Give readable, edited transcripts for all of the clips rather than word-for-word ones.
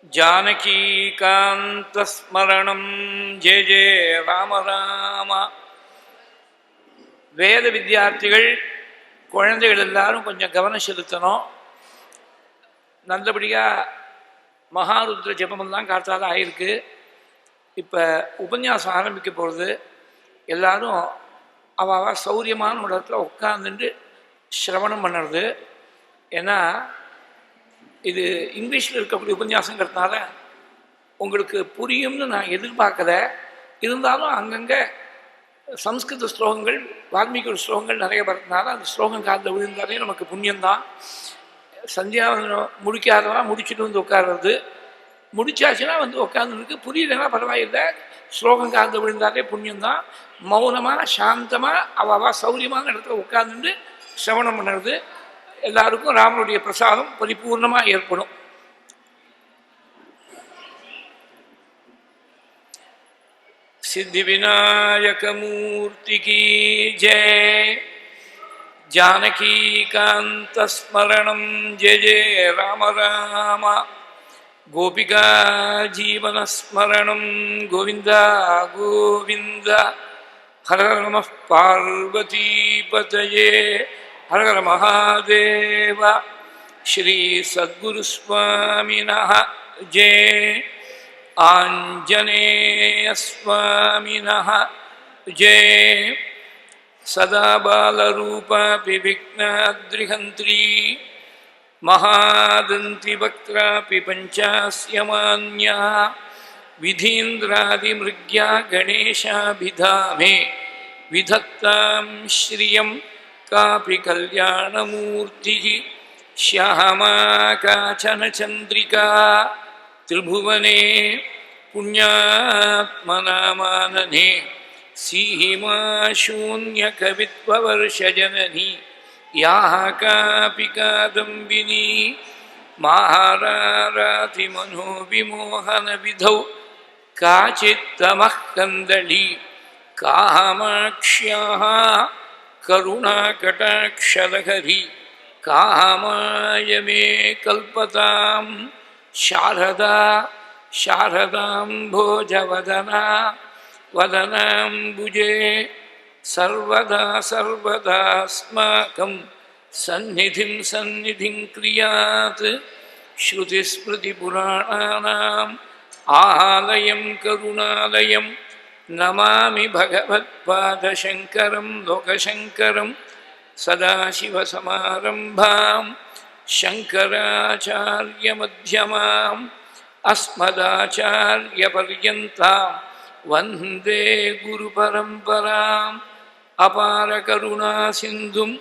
ஜானகீகாந்தஸ்மரணம் ஜெய ஜெய ராம ராம. வேத வித்தியார்த்திகள் குழந்தைகள் எல்லாரும் கொஞ்சம் கவனம் செலுத்தணும். நல்லபடியாக மகாருத்ர ஜபமெல்லாம் காத்தால ஆயிருக்கு. இப்போ உபன்யாசம் ஆரம்பிக்க போகிறது. எல்லாரும் அவ சௌரியமான இடத்துல உட்காந்துட்டு சிரவணம் பண்ணுறது. ஏன்னா இது இங்கிலீஷில் இருக்கக்கூடிய உபன்யாசங்கிறதுனால உங்களுக்கு புரியும்னு நான் எதிர்பார்க்கல. இருந்தாலும் அங்கங்கே சம்ஸ்கிருத ஸ்லோகங்கள், வால்மீகி ஸ்லோகங்கள் நிறைய வரதுனால அந்த ஸ்லோகம் காதில் விழுந்தாலே நமக்கு புண்ணியம்தான். சந்தியாவந்தனம் முடிக்காதவா முடிச்சுட்டு வந்து உட்கார்றது, முடிச்சாச்சுன்னா வந்து உட்காந்துருக்கு. புரியலன்னா பரவாயில்லை, ஸ்லோகம் காதில் விழுந்தாலே புண்ணியம்தான். மௌனமாக சாந்தமாக அவா சௌரியமான இடத்துல உட்காந்துட்டு சிரவணம் பண்ணுறது எல்லாருக்கும் ராமனுடைய பிரசாதம் பரிபூர்ணமாக ஏற்படும். சித்தி விநாயகமூர்த்திக்கு ஜெய. ஜானகீகாந்தஸ்மரணம் ஜெய ஜெய ராம ராம. கோபிகா ஜீவனஸ்மரணம் கோவிந்த கோவிந்த. ஹர நம பார்வதீபதயே ஹர ஹர மகாதேவ. ஸ்ரீ சத்குரு சுவாமினஹ ஜெய. ஆஞ்சநேய சுவாமினஹ ஜெய. சதா பாலரூபாபி விக்னாத்ரிஹந்த்ரி மகாதந்தி வக்த்ராபி பஞ்சாஸ்யமான்யா. விதீந்திராதிமிருக்யா கணேசாபிதாமே விதத்தாம் ஸ்ரியம் காபி கல்யாணமூர்த்தி. ஷ்யாமா காச்சன சந்திரிகா திரிபுவனே புண்ணியாத்மநாமானனே. சீமா சூன்யகவித்வவர்ஷஜனனி யாஹ காபி காதம்பினி. மாஹாராராதிமனோவிமோகனவிதௌ காச்சித்தமः கந்தளி. காமாக்ஷ்யாः கருணாகடாக்ஷலஹரி. காமாய மே கல்பதாம் சாரதா சாரதாம்போஜவதனா வதனாம்புஜே. சர்வதா சர்வதாஸ்மாகம் சந்நிதிம் சந்நிதிம் கிரியாத். ஸ்ருதிஸ்மிருதிபுராணானாம் ஆலயம் கருணாலயம். நமாமி பகவத்பாதசங்கரம் லோகசங்கரம். சதாசிவசமாரம்பாம் சங்கராச்சார்யமத்யமாம் அஸ்மதாச்சார்யபர்யந்தாம் வந்தே குருபரம்பராம். அபார கருணா சிந்தும்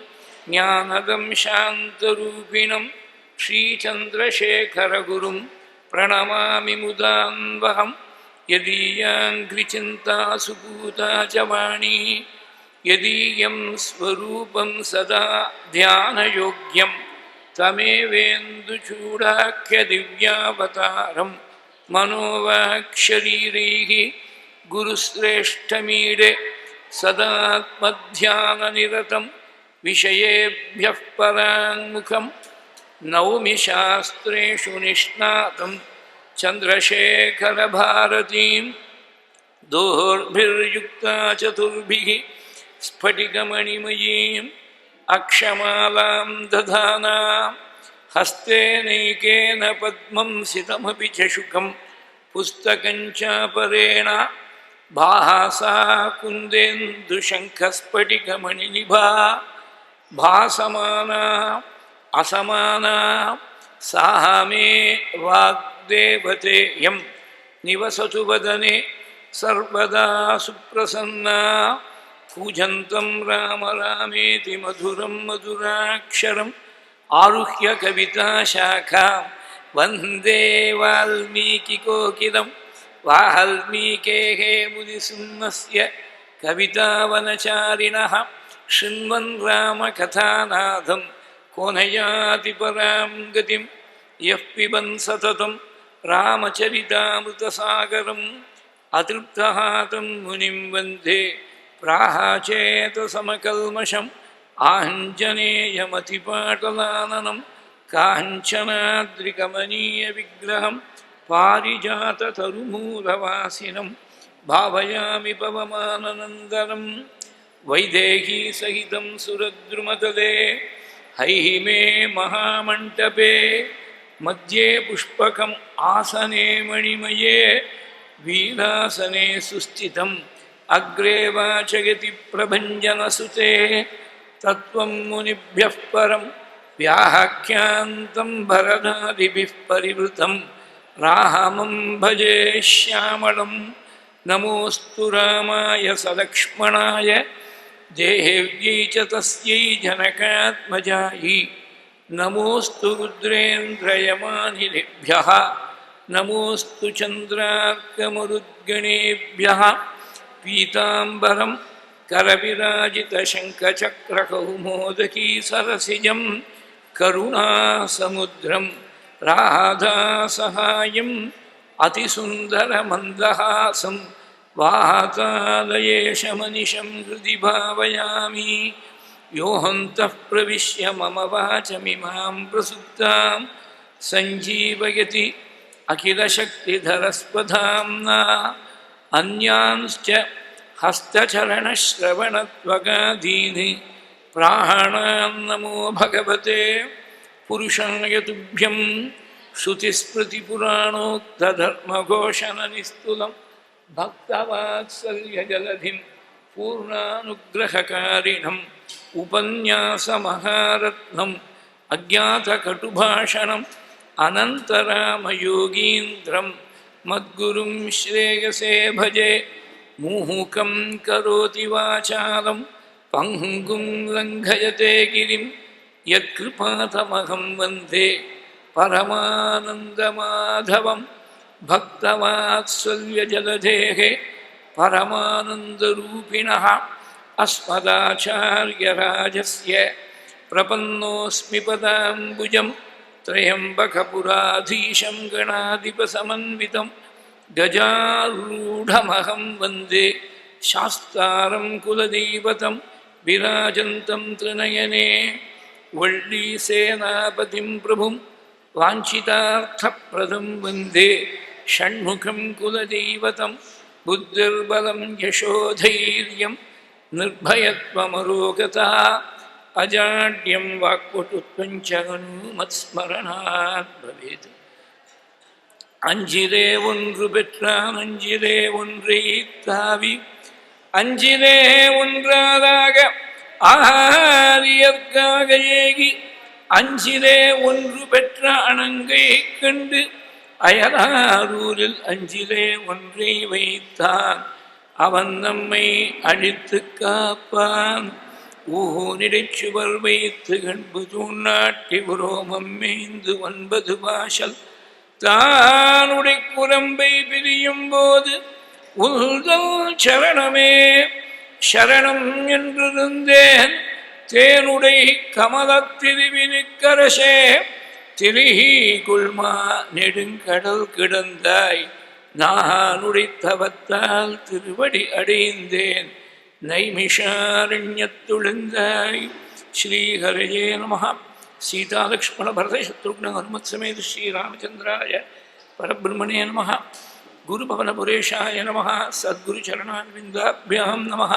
ஞானதம் சாந்தரூபிணம் ஸ்ரீச்சந்திரசேகரகுரும் பிரணமாமி முதான்வகம். யதீயாங்கிரிசிந்தா சுபூதா ச வாணி. யதீயம் ஸ்வரூபம் சதா தியானயோக்யம் தமேவேந்துச்சூடாக்கிய திவ்யாவதாரம். மனோவாக்ஷரீரைः குருஸ்ரேஷ்டமீடே சதாத்மத்யானநிரதம். விஷயேभ्यः பராङ्முகம் நௌமி சாஸ்திரேஷு நிஷ்ணாதம். சந்திரசேகரபாரதீம் தோர்பிர்யுக்தா சதுர்பிः ஸ்படிகமணிமயீம். அக்ஷமாலாம் ததானா ஹஸ்தே நைகேன பத்மம் சிதமபி ச சுகம். புஸ்தகஞ்சாபரேண பாஹாசா குந்தேந்துசங்கஸ்படிகமணிநிபா. பாசமானா அசமானா சாஹமே வாக்தேவதேயம். நிவசது வதனே சர்வதா சுப்ரசன்னா. கூஜந்தம் ராம ராமேதி மதுரம் மதுராட்சரம். ஆருஹ்ய கவிதாசாகாம் வந்தே வால்மீகிகோகிலம். வால்மீகேः முனிசிம்மஸ்ய கவிதாவனசாரிணः. ஷிண்வன் ராமகதாநாதம் கோனயாதி பராம் கதிம். யः பிபன் சததம் ராமச்சரிதாமிருதசாகரம். அதிருப்தः தம் முனிம் வந்தே பிராஹாச்சேதசமகல்மஷம். ஆஞ்சநேயமதிபாடலானனம் காஞ்சனாத்ரிகமனீய விக்கிரகம். पारिजाततरुमूलवासिनं भावयामि पवमाननन्दनं वैदेही सहितं सुरद्रुमतले हैहिमे महामण्डपे मध्ये पुष्पकम् आसने मणिमये वीरासने सुस्थितम् अग्रे वाचयति प्रभञ्जनसुते तत्त्वं मुनिभ्यः परं व्याख्यान्तं भरदादिभिः परिवृतं रामं भजे श्यामलं नमोऽस्तु रामाय सलक्ष्मणाय देहेव्यै च तस्यै जनकात्मजायै नमोऽस्तु रुद्रेन्द्रयमानिलेभ्यः नमोऽस्तु चन्द्रार्कमरुद्गणेभ्यः पीताम्बरं करविराजितशङ्खचक्रकौमोदकी सरसिजं करुणासमुद्रं राधासहायम् अतिसुन्दरमन्दहासं वातालयेशमनिशं हृदि भावयामि योऽहन्तः प्रविश्य मम वाचमिमां प्रसुप्तां सञ्जीवयति अखिलशक्तिधरस्वधाम्ना अन्यांश्च हस्तचरणश्रवणत्वगादीनि प्राणान् नमो भगवते पुरुषाय तुभ्यं श्रुतिस्मृतिपुराणोक्तधर्मघोषणनिस्तुलं भक्तवात्सल्यजलधिं पूर्णानुग्रहकारिणम् उपन्यासमहारत्नम् अज्ञातकटुभाषणम् अनन्तरामयोगीन्द्रं मद्गुरुं श्रेयसे भजे मुहुकं करोति वाचालं पङ्गुं लङ्घयते गिरिं यत्कृपातमहं वन्दे परमानन्दमाधवं भक्तवात्सल्यजलधेः परमानन्दरूपिणः अस्मदाचार्यराजस्य प्रपन्नोऽस्मि पदाम्बुजं त्र्यम्बकपुराधीशं गणाधिपसमन्वितं गजारूढमहं वन्दे शास्तारं कुलदैवतं विराजन्तं त्रिनयने वल्लीसेनापतिं प्रभुं वाञ्छितार्थप्रदं वन्दे षण्मुखं कुलदैवतं बुद्धिर्बलं यशोधैर्यं निर्भयत्वमरोगता अजाड्यं वाक्पटुत्वं च हनुमत्स्मरणात् भवेत् அஞ்சிலே ஒன்று பெற்றான் அஞ்சிலே ஒன்றை தாவி அஞ்சிலே ஒன்றாதாக ஆரியற்காக ஏகி அஞ்சிலே ஒன்று பெற்ற அணங்கை கண்டு அயலாரூரில் அஞ்சிலே ஒன்றை வைத்தான் அவன் நம்மை அழித்து காப்பான் ஊனிடைச்சுவர் வைத்து கண்பு தூண்ணாட்டி உரோமம் மேய்ந்து 9 வாசல் தானுடை குரம்பை பிரியும் போது உள்தல் சரணமே சரணம் என்றிருந்தேன் தேனுடை கமலத்திருவினுக்கரசே திரிஹி குள்மா நெடுங்கடல் கிடந்தாய் நானுடை தவத்தால் திருவடி அடைந்தேன் நைமிஷாரண்யத்துழுந்தாய் ஸ்ரீஹரயே நமः सीतालक्ष्मण भरत शत्रुघ्न हनुमत् समेत श्रीरामचंद्राय परब्रह्मणे नमः गुरुभवनपुरेशाय नमः सद्गुरुचरणारविन्दाभ्यां नमः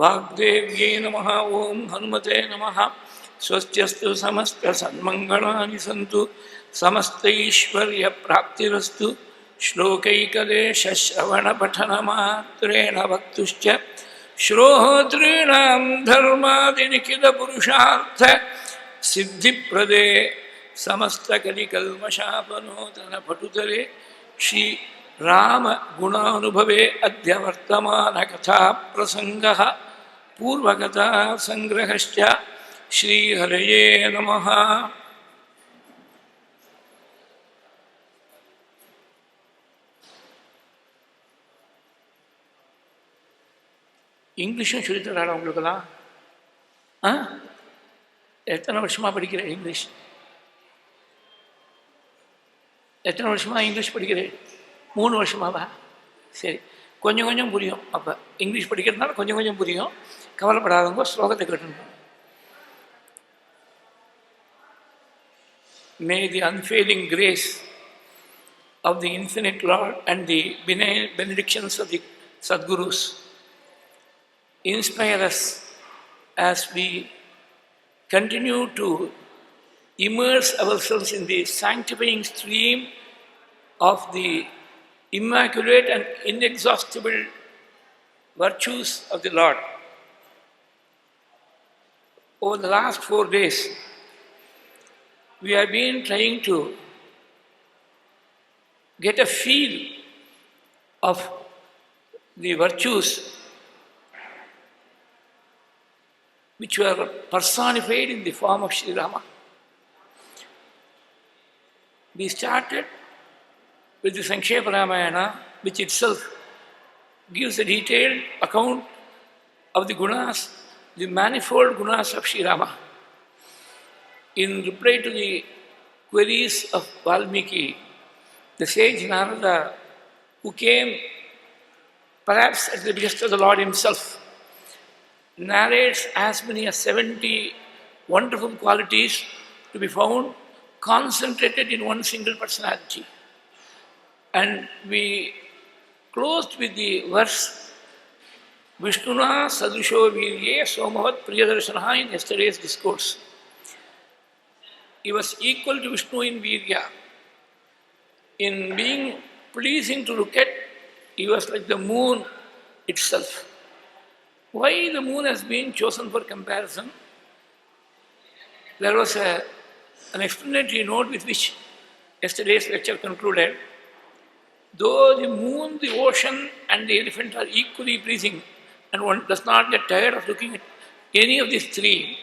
वाग्देव्यै नमः ओं हनुमते नमः स्वस्त्यस्तु समस्तसन्मङ्गलानि सन्तु समस्तैश्वर्यप्राप्तिरस्तु श्लोकैकदेशश्रवणपठनमात्रेण वक्तुश्च श्रोतॄणां धर्मादिनिखिलपुरुषार्थ सिद्धिप्रदे समस्तकलिकल्मषापनोदन पटुतले श्री राम गुणानुभवे अद्य वर्तमानकथा प्रसंगः पूर्वकथा संग्रहश्च श्रीहरये नमः இங்கிலீஷும் சொல்லித்தராடா உங்களுக்கெல்லாம் எத்தனை வருஷமாக படிக்கிறேன் இங்கிலீஷ்? எத்தனை வருஷமாக இங்கிலீஷ் படிக்கிறேன்? 3 வருஷமாவா? சரி, கொஞ்சம் கொஞ்சம் புரியும். அப்போ இங்கிலீஷ் படிக்கிறதுனால கொஞ்சம் கொஞ்சம் புரியும். கவலைப்படாதவங்க ஸ்லோகத்தை கேட்டுருங்க. May the unfailing grace of the Infinite Lord and the benedictions of the Sadgurus inspire us as we continue to immerse ourselves in the sanctifying stream of the immaculate and inexhaustible virtues of the Lord. Over the last 4 days, we have been trying to get a feel of the virtues which were personified in the form of Sri Rama. We started with the Sankshepa Ramayana, which itself gives a detailed account of the gunas, the manifold gunas of Sri Rama. In reply to the queries of Valmiki, the sage Narada, who came perhaps at the behest of the Lord himself, narrates as many as 70 wonderful qualities to be found concentrated in one single personality. And we closed with the verse, Vishnuna Sadrisho Virye Somavat Priyadarshanaha in yesterday's discourse. He was equal to Vishnu in Virya. In being pleasing to look at, he was like the moon itself. Why the moon has been chosen for comparison? There was an explanatory note with which yesterday's lecture concluded. Though the moon, the ocean and the elephant are equally pleasing and one does not get tired of looking at any of these three,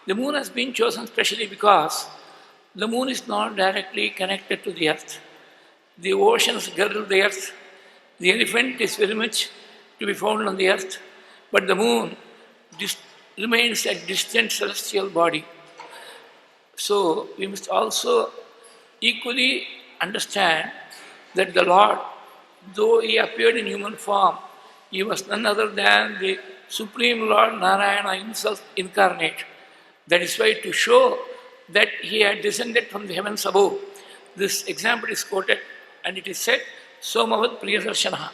the moon has been chosen specially because the moon is not directly connected to the earth. The oceans girdle the earth. The elephant is very much to be found on the earth, but the moon remains a distant celestial body. So we must also equally understand that the Lord, though he appeared in human form, he was none other than the Supreme Lord Narayana himself incarnate. That is why, to show that he had descended from the heavens above, this example is quoted and it is said, Somavat Priyadarshanaha.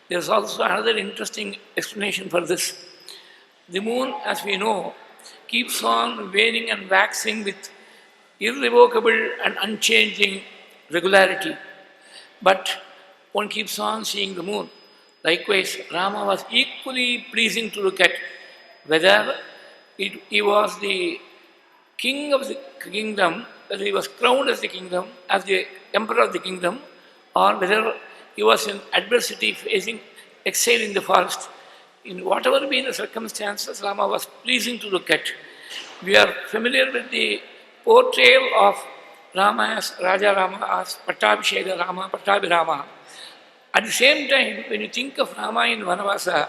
There is also another interesting explanation for this. The moon, as we know, keeps on waning and waxing with irrevocable and unchanging regularity. But one keeps on seeing the moon. Likewise, Rama was equally pleasing to look at, whether he was the king of the kingdom, whether he was crowned as the kingdom, as the emperor of the kingdom, or whether he was in adversity facing exile in the forest. In whatever be the circumstances, Rama was pleasing to look at. We are familiar with the portrayal of Rama as Raja Rama, as Pattabhisheka Rama, Pattabhirama. At the same time, when you think of Rama in Vanavasa,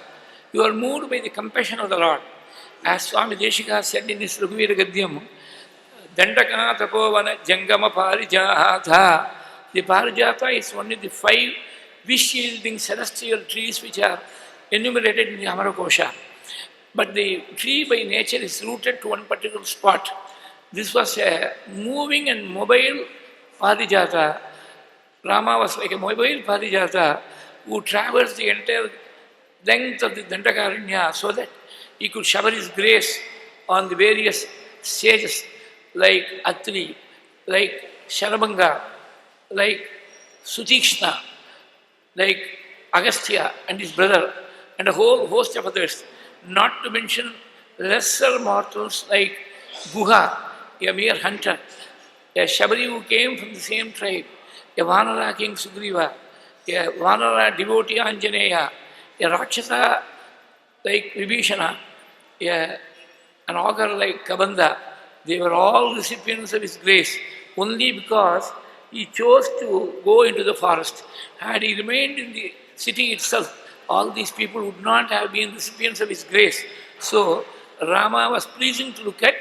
you are moved by the compassion of the Lord. As Swami Deshika said in his Raghuvira Gadyam, Dandaka Tapovana Jangama Parijata. The Parijata is one of the 5 wish-yielding celestial trees which are enumerated in the Amarakosha. But the tree by nature is rooted to one particular spot. This was a moving and mobile Parijata. Rama was like a mobile Parijata who traversed the entire length of the Dandakaranya so that he could shower his grace on the various sages like Atri, like Sharabanga, like Sutikshna, like Agastya and his brother, and a whole host of others, not to mention lesser mortals like Guha, a mere hunter, a Shabari who came from the same tribe, a Vanara king Sugriva, a Vanara devotee Anjaneya, a Rakshasa like Vibhishana, an augur like Kabanda. They were all recipients of his grace only because he chose to go into the forest. Had he remained in the city itself, all these people would not have been recipients of his grace. So Rama was pleasing to look at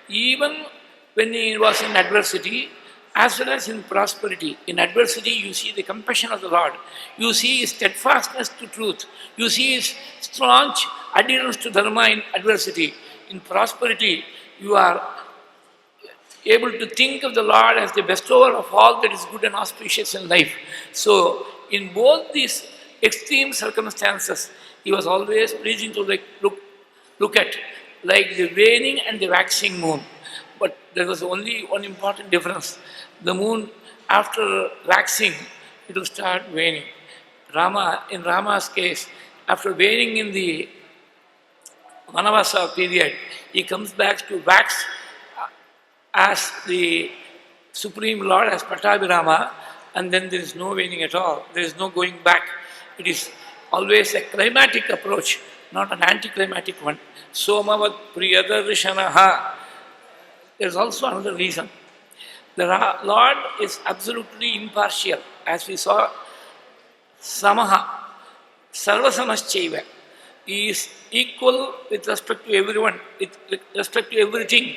even when he was in adversity as well as in prosperity. In adversity, you see the compassion of the Lord. You see his steadfastness to truth. You see his staunch adherence to dharma in adversity. In prosperity, you are able to think of the Lord as the bestower of all that is good and auspicious in life. So, in both these extreme circumstances, he was always pleasing to look at, like the waning and the waxing moon. But there was only one important difference. The moon, after waxing, it will start waning. In Rama's case, after waning in the Vanavasa period, he comes back to wax as the Supreme Lord, as Pattabhirama, and then there is no waning at all. There is no going back. It is always a climatic approach, not an anticlimactic one. Somavat Priyadarshanaha. There is also another reason. The Lord is absolutely impartial. As we saw, Samaha, Sarvasamaschaiva. He is equal with respect to everyone, with respect to everything.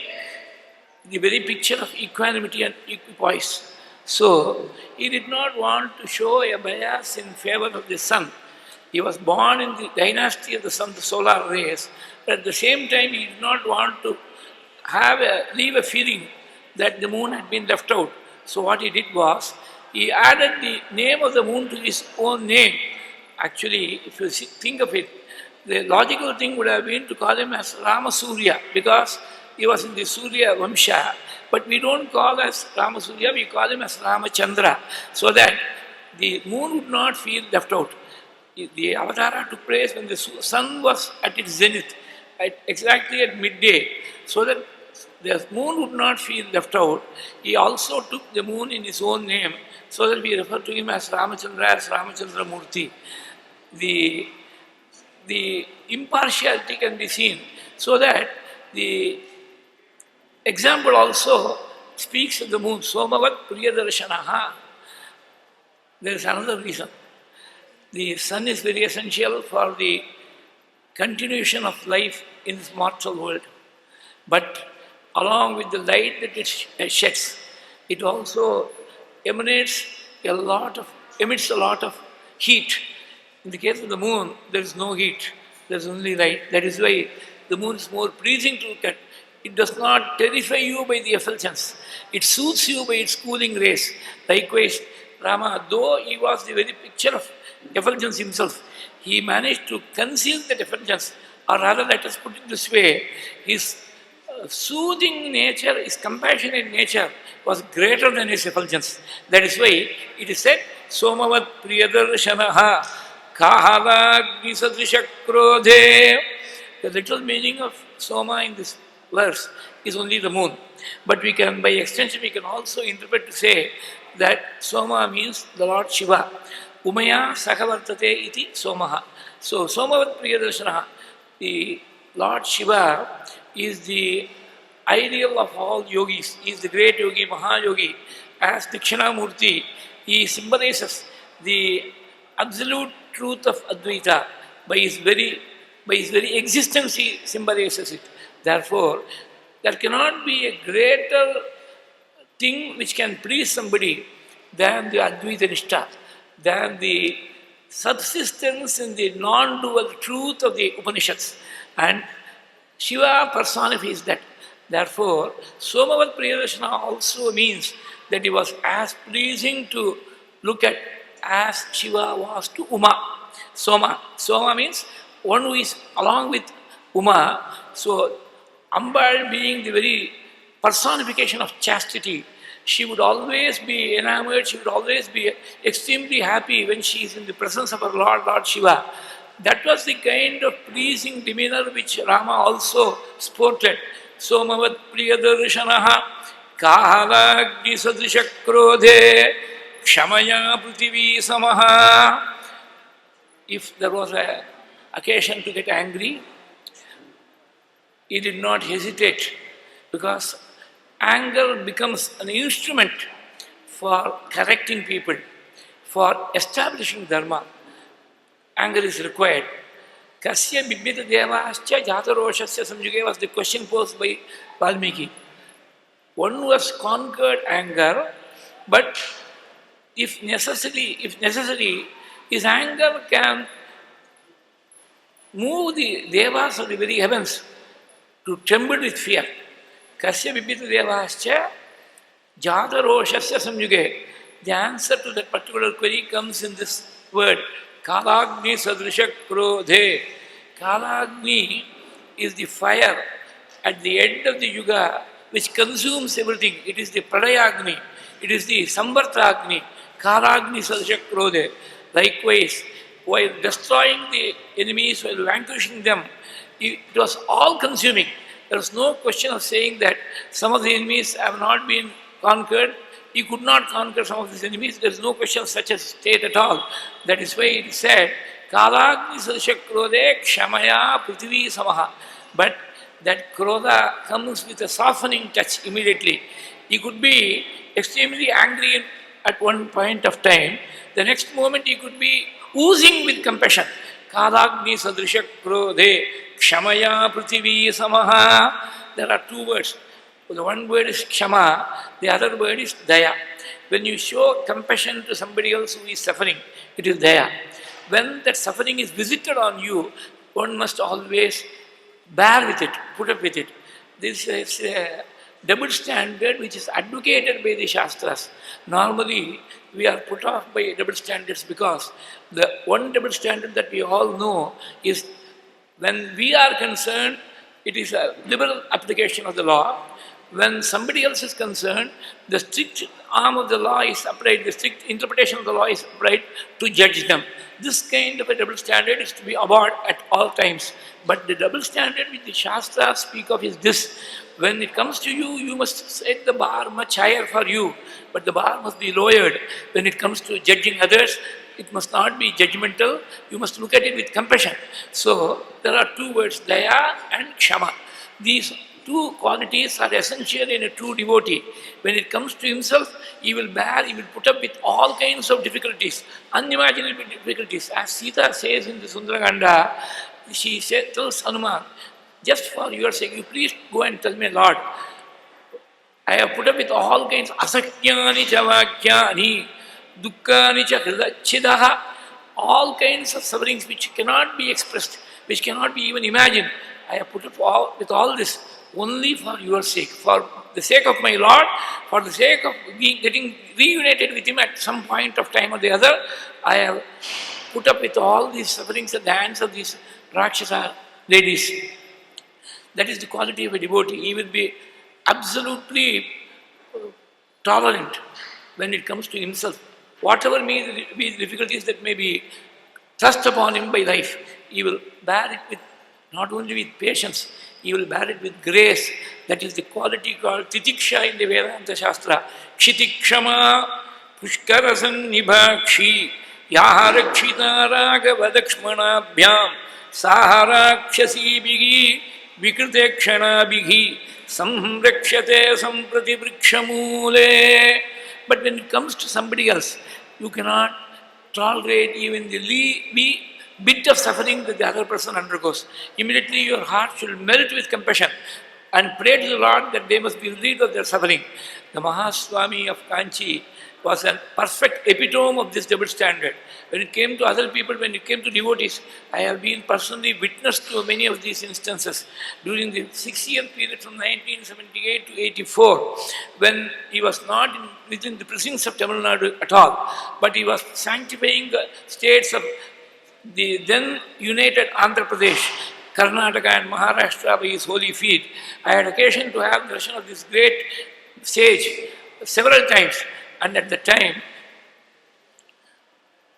The very picture of equanimity and equipoise. So, he did not want to show a bias in favor of the sun. He was born in the dynasty of the sun, the solar rays, but at the same time, he did not want to leave a feeling that the moon had been left out. So, what he did was, he added the name of the moon to his own name. Actually, if you think of it, the logical thing would have been to call him as Rama Surya, because he was in the Surya Vamsha, but we don't call as Rama Surya, we call him as Ramachandra, so that the moon would not feel left out. The avatara took place when the sun was at its zenith, exactly at midday, so that the moon would not feel left out. He also took the moon in his own name, so that we refer to him as Ramachandra, as Ramachandra Murti. The impartiality can be seen, so that the example also speaks of the moon, Somavat Priyadarshanaha. There is another reason. The sun is very essential for the continuation of life in this mortal world. But along with the light that it sheds, it also emits a lot of heat. In the case of the moon, there is no heat, there is only light. That is why the moon is more pleasing to look at. It does not terrify you by the effulgence. It soothes you by its cooling rays. Likewise, Rama, though he was the very picture of effulgence himself, he managed to conceal that effulgence, or rather, let us put it this way, his soothing nature, his compassionate nature was greater than his effulgence. That is why it is said, Somavat Priyadarshanaha Kahavagni Sadrishakrodhe. The literal meaning of Soma in this verse is only the moon. But we can, by extension, we can also interpret to say that Soma means the Lord Shiva. Umaya Sakavartate iti Somaha. So, Somavat Priyadarshanaha, the Lord Shiva is the ideal of all yogis. He is the great yogi, Mahayogi. As Dakshinamurti, he symbolizes the absolute truth of Advaita. By his very existence, he symbolizes it. Therefore, there cannot be a greater thing which can please somebody than the Advaita Nishtha, than the subsistence in the non-dual truth of the Upanishads. And Shiva personifies that. Therefore, Somavat Priyadarshana also means that he was as pleasing to look at as Shiva was to Uma. Soma means one who is along with Uma. So, Ambal being the very personification of chastity, she would always be enamored, she would always be extremely happy when she is in the presence of her Lord Shiva. That was the kind of pleasing demeanor which Rama also sported. Somavat Priyadarshanaha Kahalagni Sadrishakrodhe Kshamaya Prithvi Samaha. If there was an occasion to get angry, he did not hesitate, because anger becomes an instrument for correcting people, for establishing dharma. Anger is required. Kasya bibhita devascha jataroshasya samjuge was the question posed by Valmiki. One who has conquered anger, but if necessary, his anger can move the devas of the very heavens to tremble with fear. Kasya Vibhita Devascha Jadaroshasya Samyuge. The answer to that particular query comes in this word, Kalagni Sadrisha Krodhe. Kalagni is the fire at the end of the yuga which consumes everything. It is the Pradayagni, it is the Samvartagni, Kalagni Sadrisha Krodhe. Likewise, while destroying the enemies, while vanquishing them, it was all consuming. There was no question of saying that some of the enemies have not been conquered. He could not conquer some of his enemies. There is no question of such a state at all. That is why it is said, Kalagni Sadrisha Krodhe Kshamaya Prithvi Samaha. But that Krodha comes with a softening touch immediately. He could be extremely angry at one point of time. The next moment he could be oozing with compassion. Kalagni Sadrisha Krodhe Kshamaya Prithvi Samaha. There are two words. The one word is Kshama, the other word is Daya. When you show compassion to somebody else who is suffering, it is Daya. When that suffering is visited on you, one must always bear with it, put up with it. This is a double standard which is advocated by the Shastras. Normally, we are put off by double standards because the one double standard that we all know is when we are concerned, it is a liberal application of the law. When somebody else is concerned, the strict arm of the law is applied, the strict interpretation of the law is applied to judge them. This kind of a double standard is to be avoided at all times. But the double standard which the Shastras speak of is this. When it comes to you, you must set the bar much higher for you, but the bar must be lowered. When it comes to judging others, it must not be judgmental. You must look at it with compassion. So, there are two words, Daya and Kshama. These two qualities are essential in a true devotee. When it comes to himself, he will bear, he will put up with all kinds of difficulties, unimaginable difficulties. As Sita says in the Sundarakanda, she tells Hanuman, just for your sake, you please go and tell me, Lord, I have put up with all kinds, asakyani cha vakyani, dukkani cha hridachidaha, all kinds of sufferings which cannot be expressed, which cannot be even imagined. I have put up with all this only for your sake, for the sake of my Lord, for the sake of getting reunited with Him at some point of time or the other. I have put up with all these sufferings at the hands of these Rakshasa ladies. That is the quality of a devotee. He will be absolutely tolerant when it comes to himself. Whatever may be the difficulties that may be thrust upon him by life, he will bear it with not only with patience, he will bear it with grace. That is the quality called Titiksha in the Vedanta Shastra. Kshitikshama Pushkarasan Nibhakshi Yaharakshita Ragavadakshmanabhyam Saharakshasi Bigi Vikritekshana Bigi Samrakshate Samprati Vrikshamule. But when it comes to somebody else, you cannot tolerate even the bit of suffering that the other person undergoes. Immediately your heart should melt with compassion and pray to the Lord that they must be relieved of their suffering. The Mahaswami of Kanchi was a perfect epitome of this double standard. When it came to other people, when it came to devotees, I have been personally witness to many of these instances during the 6-year period from 1978 to 84, when he was not within the precincts of Tamil Nadu at all, but he was sanctifying the states of the then united Andhra Pradesh, Karnataka and Maharashtra by his holy feet. I had occasion to have the darshan of this great sage several times, and at the time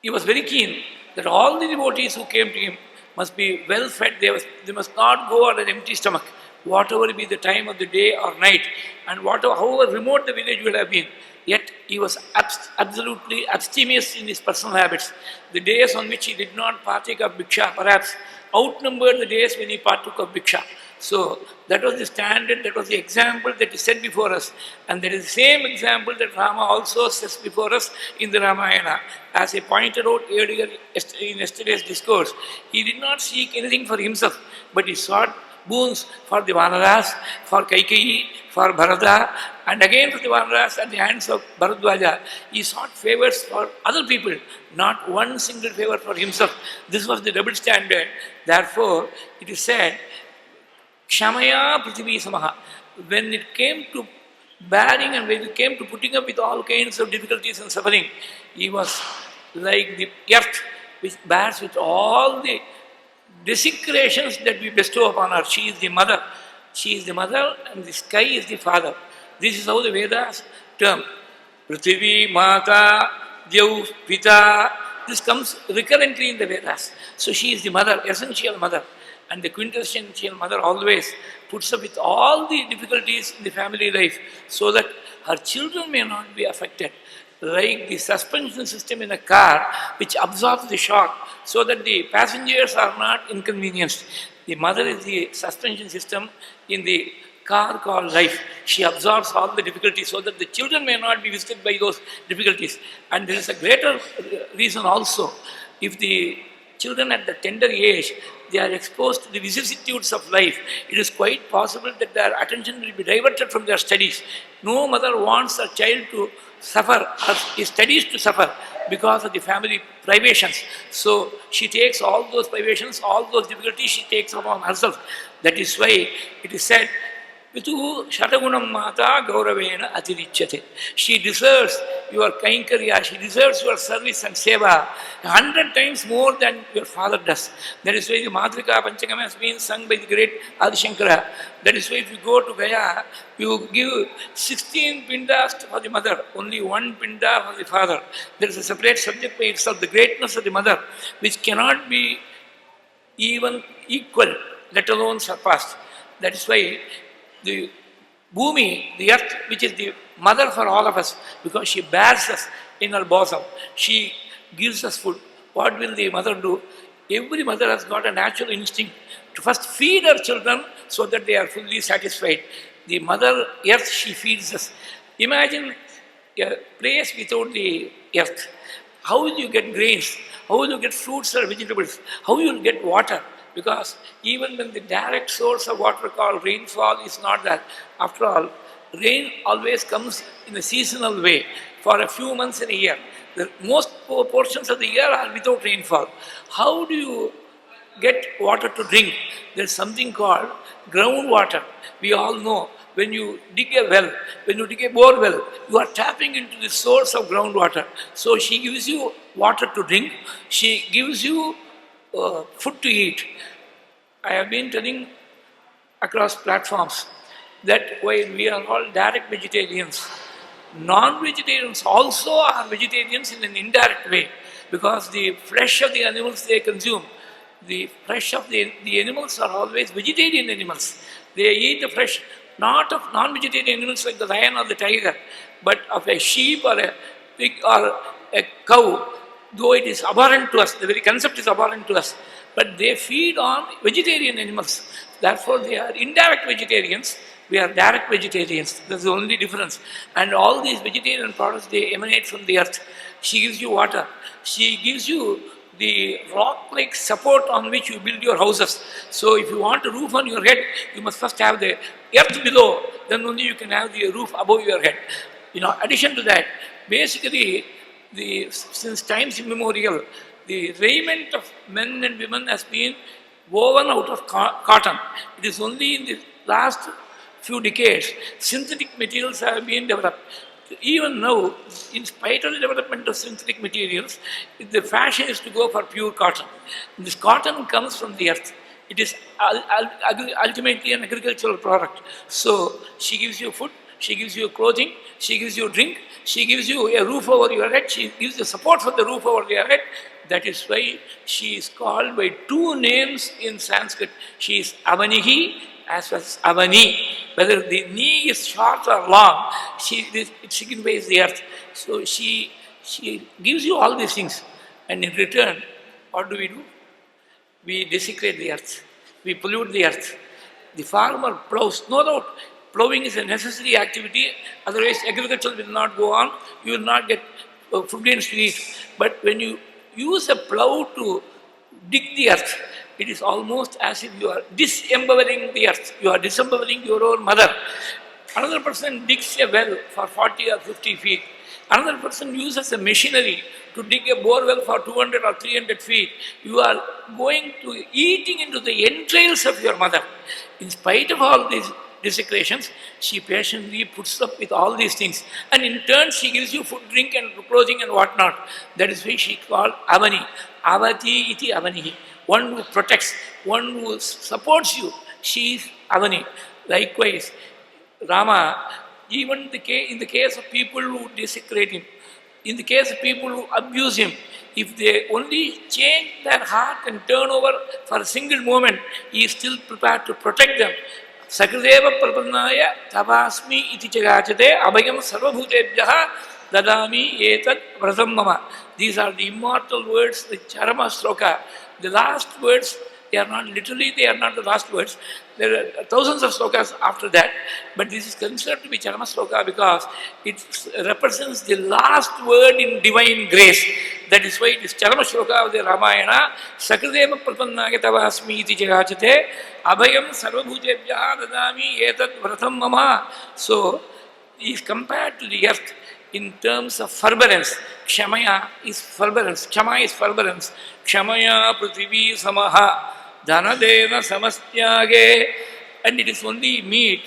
he was very keen that all the devotees who came to him must be well fed, they must not go on an empty stomach, whatever be the time of the day or night, and however remote the village would have been. Yet he was absolutely abstemious in his personal habits. The days on which he did not partake of bhiksha perhaps outnumbered the days when he partook of bhiksha. So that was the standard, that was the example that is set before us. And that is the same example that Rama also sets before us in the Ramayana. As I pointed out earlier in yesterday's discourse, he did not seek anything for himself, but he sought boons for the Vanaras, for Kaikeyi, for Bharata, and again for the Vanaras at the hands of Bharadwaja. He sought favors for other people, not one single favor for himself. This was the double standard. Therefore, it is said, Kshamaya Prithvi Samaha. when it came to bearing and when it came to putting up with all kinds of difficulties and suffering, he was like the earth which bears with all the desecrations that we bestow upon her. She is the mother. She is the mother and the sky is the father. This is how the Vedas term. Prithvi, Mata, Dev, Pita. This comes recurrently in the Vedas. So she is the mother, essential mother. And the quintessential mother always puts up with all the difficulties in the family life so that her children may not be affected. Like the suspension system in a car which absorbs the shock so that the passengers are not inconvenienced. The mother is the suspension system in the car called life. She absorbs all the difficulties so that the children may not be visited by those difficulties. And there is a greater reason also. If the children at the tender age, they are exposed to the vicissitudes of life, it is quite possible that their attention will be diverted from their studies. No mother wants a child to suffer or his studies to suffer because of the family privations. So she takes all those privations, all those difficulties she takes upon herself. That is why it is said, Vitu Shatagunam Mata Gauravena Atirichyate. She deserves your Kainkarya, she deserves your service and seva 100 times more than your father does. That is why the Madhurika Panchakam has been sung by the great Adi Shankara. That is why if you go to Gaya, you give 16 pindas for the mother, only one pinda for the father. There is a separate subject by itself, the greatness of the mother, which cannot be even equal, let alone surpassed. That is why the Bhumi, the earth, which is the mother for all of us, because she bears us in her bosom. She gives us food. What will the mother do? Every mother has got a natural instinct to first feed her children so that they are fully satisfied. The mother earth, she feeds us. Imagine a place without the earth. How will you get grains? How will you get fruits or vegetables? How will you get water? Because even when the direct source of water called rainfall is not there, after all, rain always comes in a seasonal way for a few months in a year. The most portions of the year are without rainfall. How do you get water to drink? There's something called groundwater. We all know when you dig a well, when you dig a bore well, you are tapping into the source of groundwater. So she gives you water to drink. She gives you food to eat. I have been telling across platforms that while we are all direct vegetarians, non-vegetarians also are vegetarians in an indirect way because the flesh of the animals they consume, the flesh of the animals are always vegetarian animals. They eat the flesh not of non-vegetarian animals like the lion or the tiger, but of a sheep or a pig or a cow. Though it is abhorrent to us, the very concept is abhorrent to us, but they feed on vegetarian animals. Therefore, they are indirect vegetarians, we are direct vegetarians. That's the only difference. And all these vegetarian products, they emanate from the earth. She gives you water. She gives you the rock-like support on which you build your houses. So if you want a roof on your head, you must first have the earth below, then only you can have the roof above your head. Addition to that, basically, since times immemorial, the raiment of men and women has been woven out of cotton. It is only in the last few decades synthetic materials have been developed. Even now, in spite of the development of synthetic materials, the fashion is to go for pure cotton. This cotton comes from the earth. It is ultimately an agricultural product. So she gives you food, she gives you clothing, she gives you drink, she gives you a roof over your head, she gives the support for the roof over your head. That is why she is called by two names in Sanskrit. She is Avanihi as well as Avani. Whether the knee is short or long, it signifies the earth. So she gives you all these things. And in return, what do? We desecrate the earth. We pollute the earth. The farmer plows. No doubt, plowing is a necessary activity. Otherwise, agriculture will not go on. You will not get food grains to eat. But when you use a plow to dig the earth, it is almost as if you are disembowelling the earth. You are disembowelling your own mother. Another person digs a well for 40 or 50 feet. Another person uses a machinery to dig a bore well for 200 or 300 feet. You are eating into the entrails of your mother. In spite of all these desecrations, she patiently puts up with all these things. And in turn, she gives you food, drink, and clothing and whatnot. That is why she called Avani. Avati iti Avani. One who protects, one who supports you. She is Avani. Likewise, Rama, even in the case of people who desecrate him, in the case of people who abuse him, if they only change their heart and turn over for a single moment, he is still prepared to protect them. Sakrideva Prabhannaya Tabasmi iti chagachate abhayam sarvabhutebhyaha dadami etat vratam mama. These are the immortal words, the Charama Sloka. The last words, they are not the last words. There are thousands of slokas after that, but this is considered to be Charama Sloka because it represents the last word in divine grace. That is why it is Charama Sloka of the Ramayana. Sakrideva Pratannaya Tavasmi iti jagachate abhayam sarvabhutebhyaha dadami etat vratam mama. So, he is compared to the earth in terms of forbearance. Kshamaya is forbearance. Kshama is forbearance. Kshamaya prithvi samaha dhanadena samastyage. And it is only meet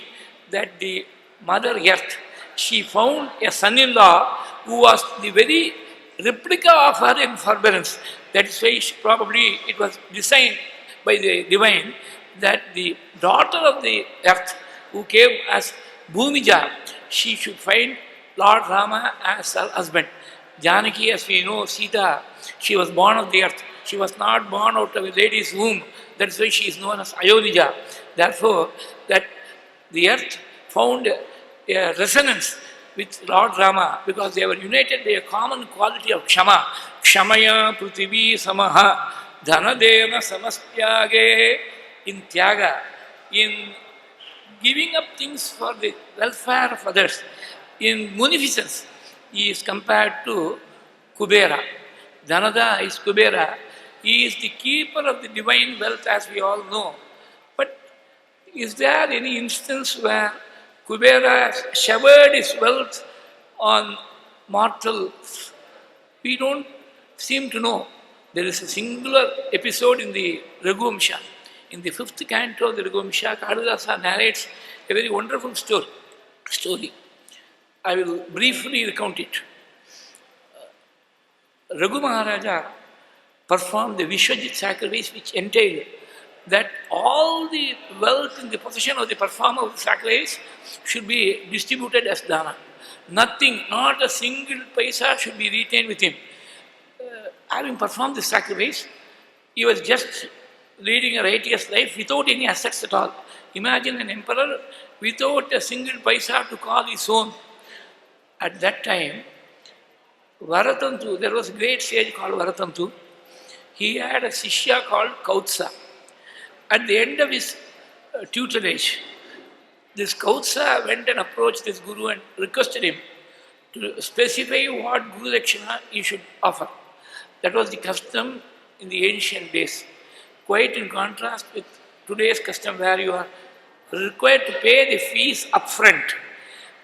that the Mother Earth, she found a son-in-law who was the very replica of her in forbearance. That is why probably it was designed by the divine that the daughter of the earth who came as Bhumija, she should find Lord Rama as her husband. Janaki, as we know, Sita, she was born of the earth. She was not born out of a lady's womb. That's why she is known as Ayodhya. Therefore, that the earth found a resonance with Lord Rama because they were united by a common quality of Kshama. Kshamaya prithvi samaha dhanadena samastyage. In Tyaga, in giving up things for the welfare of others. In munificence, he is compared to Kubera. Dhanada is Kubera. He is the keeper of the divine wealth, as we all know. But is there any instance where Kubera showered his wealth on mortals? We don't seem to know. There is a singular episode in the Raghuvamsha. In the 5th canto of the Raghuvamsha, Kalidasa narrates a very wonderful story. I will briefly recount it. Raghu Maharaja performed the Vishwajit sacrifice, which entailed that all the wealth in the possession of the performer of the sacrifice should be distributed as dana. Nothing, not a single paisa should be retained with him. Having performed the sacrifice, he was just leading a righteous life without any assets at all. Imagine an emperor without a single paisa to call his own. At that time, Varatantu, there was a great sage called Varatantu. He had a Sishya called Kautsa. At the end of his tutelage, this Kautsa went and approached this Guru and requested him to specify what Guru Dakshina he should offer. That was the custom in the ancient days. Quite in contrast with today's custom where you are required to pay the fees upfront.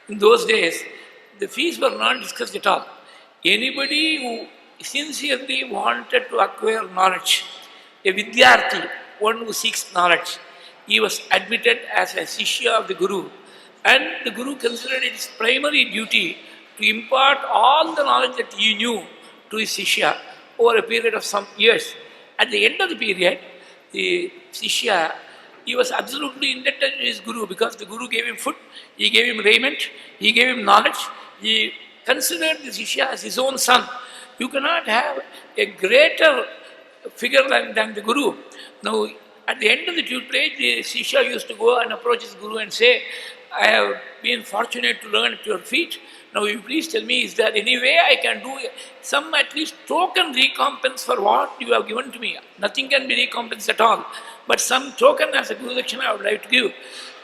In those days, the fees were not discussed at all. Anybody who sincerely wanted to acquire knowledge, a Vidyarthi, one who seeks knowledge, he was admitted as a Sishya of the Guru. And the Guru considered it his primary duty to impart all the knowledge that he knew to his Sishya over a period of some years. At the end of the period, the Sishya, he was absolutely indebted to his Guru because the Guru gave him food, he gave him raiment, he gave him knowledge, he considered the Sishya as his own son. You cannot have a greater figure than the Guru. Now, at the end of the tutelage, the Sishya used to go and approach his Guru and say, I have been fortunate to learn at your feet. Now, you please tell me, is there any way I can do some at least token recompense for what you have given to me? Nothing can be recompensed at all. But some token as a Guru Dakshina I would like to give.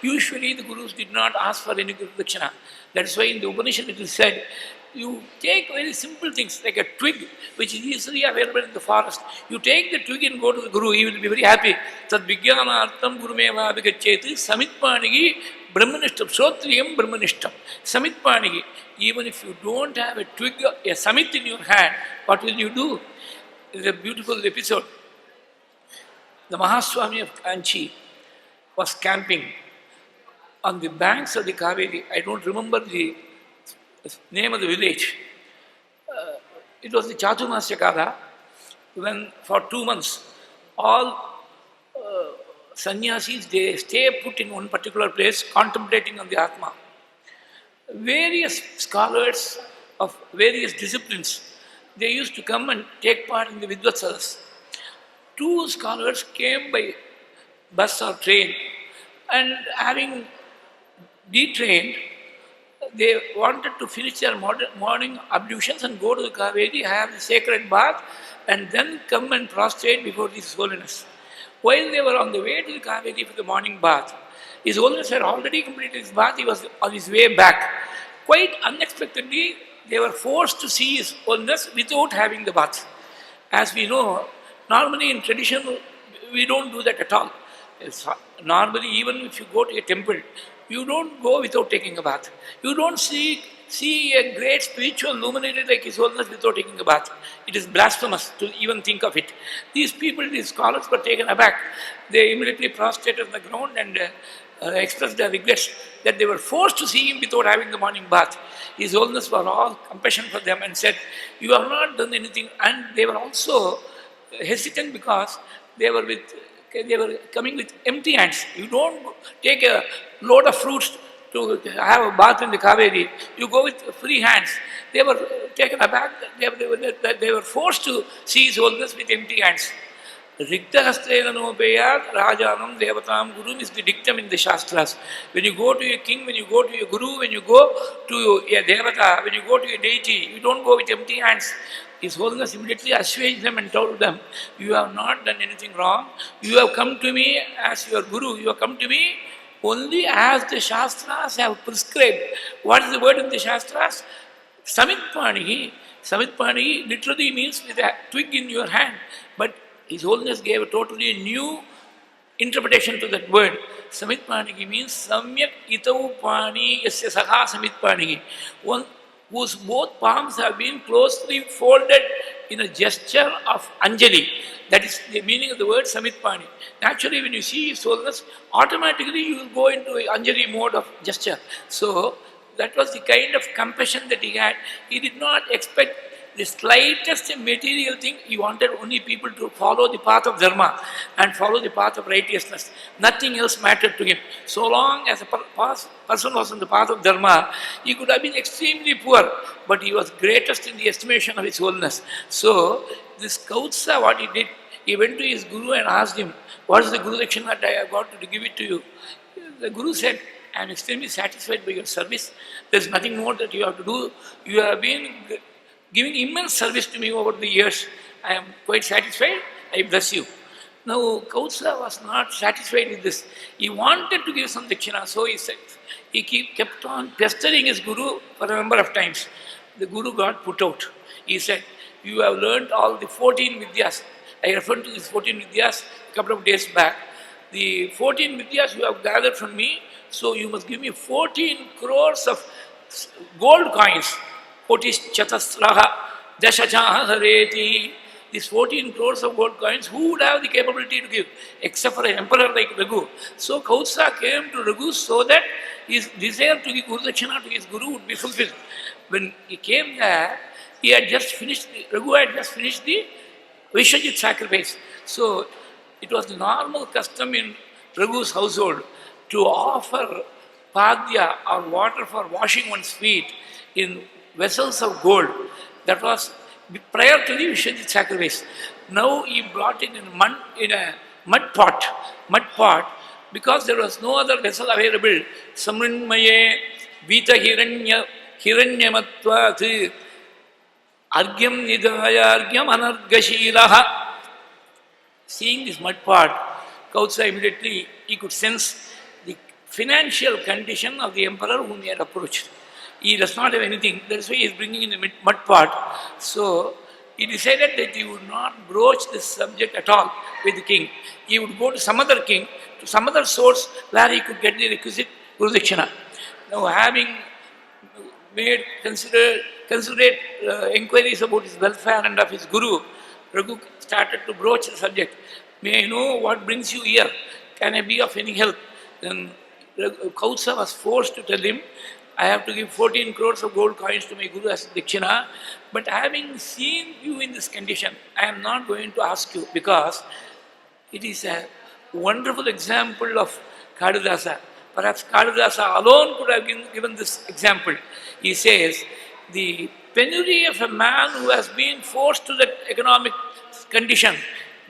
Usually the Gurus did not ask for any Guru Dakshina. That's why in the Upanishad it is said, you take very simple things like a twig which is easily available in the forest. You take the twig and go to the Guru, he will be very happy. Tad vijnanartham gurumeva abhigaccheti samitpanigi brahmanishtam, shotriyam brahmanishtam. Samitpanigi. Even if you don't have a twig, a samit in your hand, what will you do? It is a beautiful episode. The Mahaswami of Kanchi was camping on the banks of the Kaveri. I don't remember the name of the village. It was the Chatumasyakara, when for 2 months all sannyasis, they stay put in one particular place contemplating on the Atma. Various scholars of various disciplines, they used to come and take part in the Vidvatsalas. 2 scholars came by bus or train, and having detrained, they wanted to finish their morning ablutions and go to the Kaveri, have the sacred bath, and then come and prostrate before His Holiness. While they were on the way to the Kaveri for the morning bath, His Holiness had already completed his bath, he was on his way back. Quite unexpectedly, they were forced to see His Holiness without having the bath. As we know, normally in tradition, we don't do that at all. Normally, even if you go to a temple, you don't go without taking a bath. You don't see a great spiritual luminary like His Holiness without taking a bath. It is blasphemous to even think of it. These people, these scholars were taken aback. They immediately prostrated on the ground and expressed their regrets that they were forced to see Him without having the morning bath. His Holiness was all compassion for them and said, "You have not done anything." And they were also hesitant because they were coming with empty hands. You don't take a load of fruits to have a bath in the Kaveri. You go with free hands. They were taken aback. They were forced to see His Holiness with empty hands. Riktahastena nopeyat rajanam devatam guru is the dictum in the Shastras. When you go to your king, when you go to your guru, when you go to a devata, when you go to a deity, you don't go with empty hands. His Holiness immediately assuaged them and told them, "You have not done anything wrong. You have come to me as your guru. You have come to me only as the Shastras have prescribed." What is the word in the Shastras? Samitpani. Samitpani literally means with a twig in your hand. But His Holiness gave a totally new interpretation to that word. Samitpaniki means Samyak Itau Pani Yasya Saha Samitpaniki. One whose both palms have been closely folded in a gesture of Anjali. That is the meaning of the word Samitpani. Naturally, when you see His Holiness, automatically you will go into an Anjali mode of gesture. So, that was the kind of compassion that he had. He did not expect the slightest material thing. He wanted only people to follow the path of dharma and follow the path of righteousness. Nothing else mattered to him. So long as a person was on the path of dharma, he could have been extremely poor, but he was greatest in the estimation of His Holiness. So, this Kautsa, what he did, he went to his guru and asked him, "What is the Guru Dakshina that I have got to give it to you?" The guru said, "I am extremely satisfied by your service. There is nothing more that you have to do. You have been giving immense service to me over the years. I am quite satisfied. I bless you." Now, Kautsa was not satisfied with this. He wanted to give some dakshina, so he said, he kept on pestering his guru for a number of times. The guru got put out. He said, "You have learned all the 14 vidyas." I referred to these 14 vidyas a couple of days back. The 14 vidyas you have gathered from me, so you must give me 14 crores of gold coins. Kotis chatasraha dashachaha hareti. These 14 crores of gold coins, who would have the capability to give? Except for an emperor like Raghu. So Kautsa came to Raghu so that his desire to give Guru Dakshina to his guru would be fulfilled. When he came there, Raghu had just finished the Vishwajit sacrifice. So it was the normal custom in Raghu's household to offer padya or water for washing one's feet in vessels of gold. That was prior to the Vishwajit sacrifice. Now he brought it in a mud pot, because there was no other vessel available. Samrinmaye Vita Hiranyamatvat Argyam Nidaya Argyam Anargashilaha. Seeing this mud pot, Kautsa immediately, he could sense the financial condition of the emperor whom he had approached. He does not have anything, that's why he is bringing in the mud pot. So, he decided that he would not broach this subject at all with the king. He would go to some other king, to some other source where he could get the requisite Guru Dakshina. Now, having made considerate inquiries about his welfare and of his guru, Raghu started to broach the subject. "May I know what brings you here? Can I be of any help?" Then Kautsa was forced to tell him, I have to give 14 crores of gold coins to my Guru as Dakshina, but having seen you in this condition, I am not going to ask you because it is a wonderful example of Kadadasa. Perhaps Kadadasa alone could have given this example. He says, the penury of a man who has been forced to that economic condition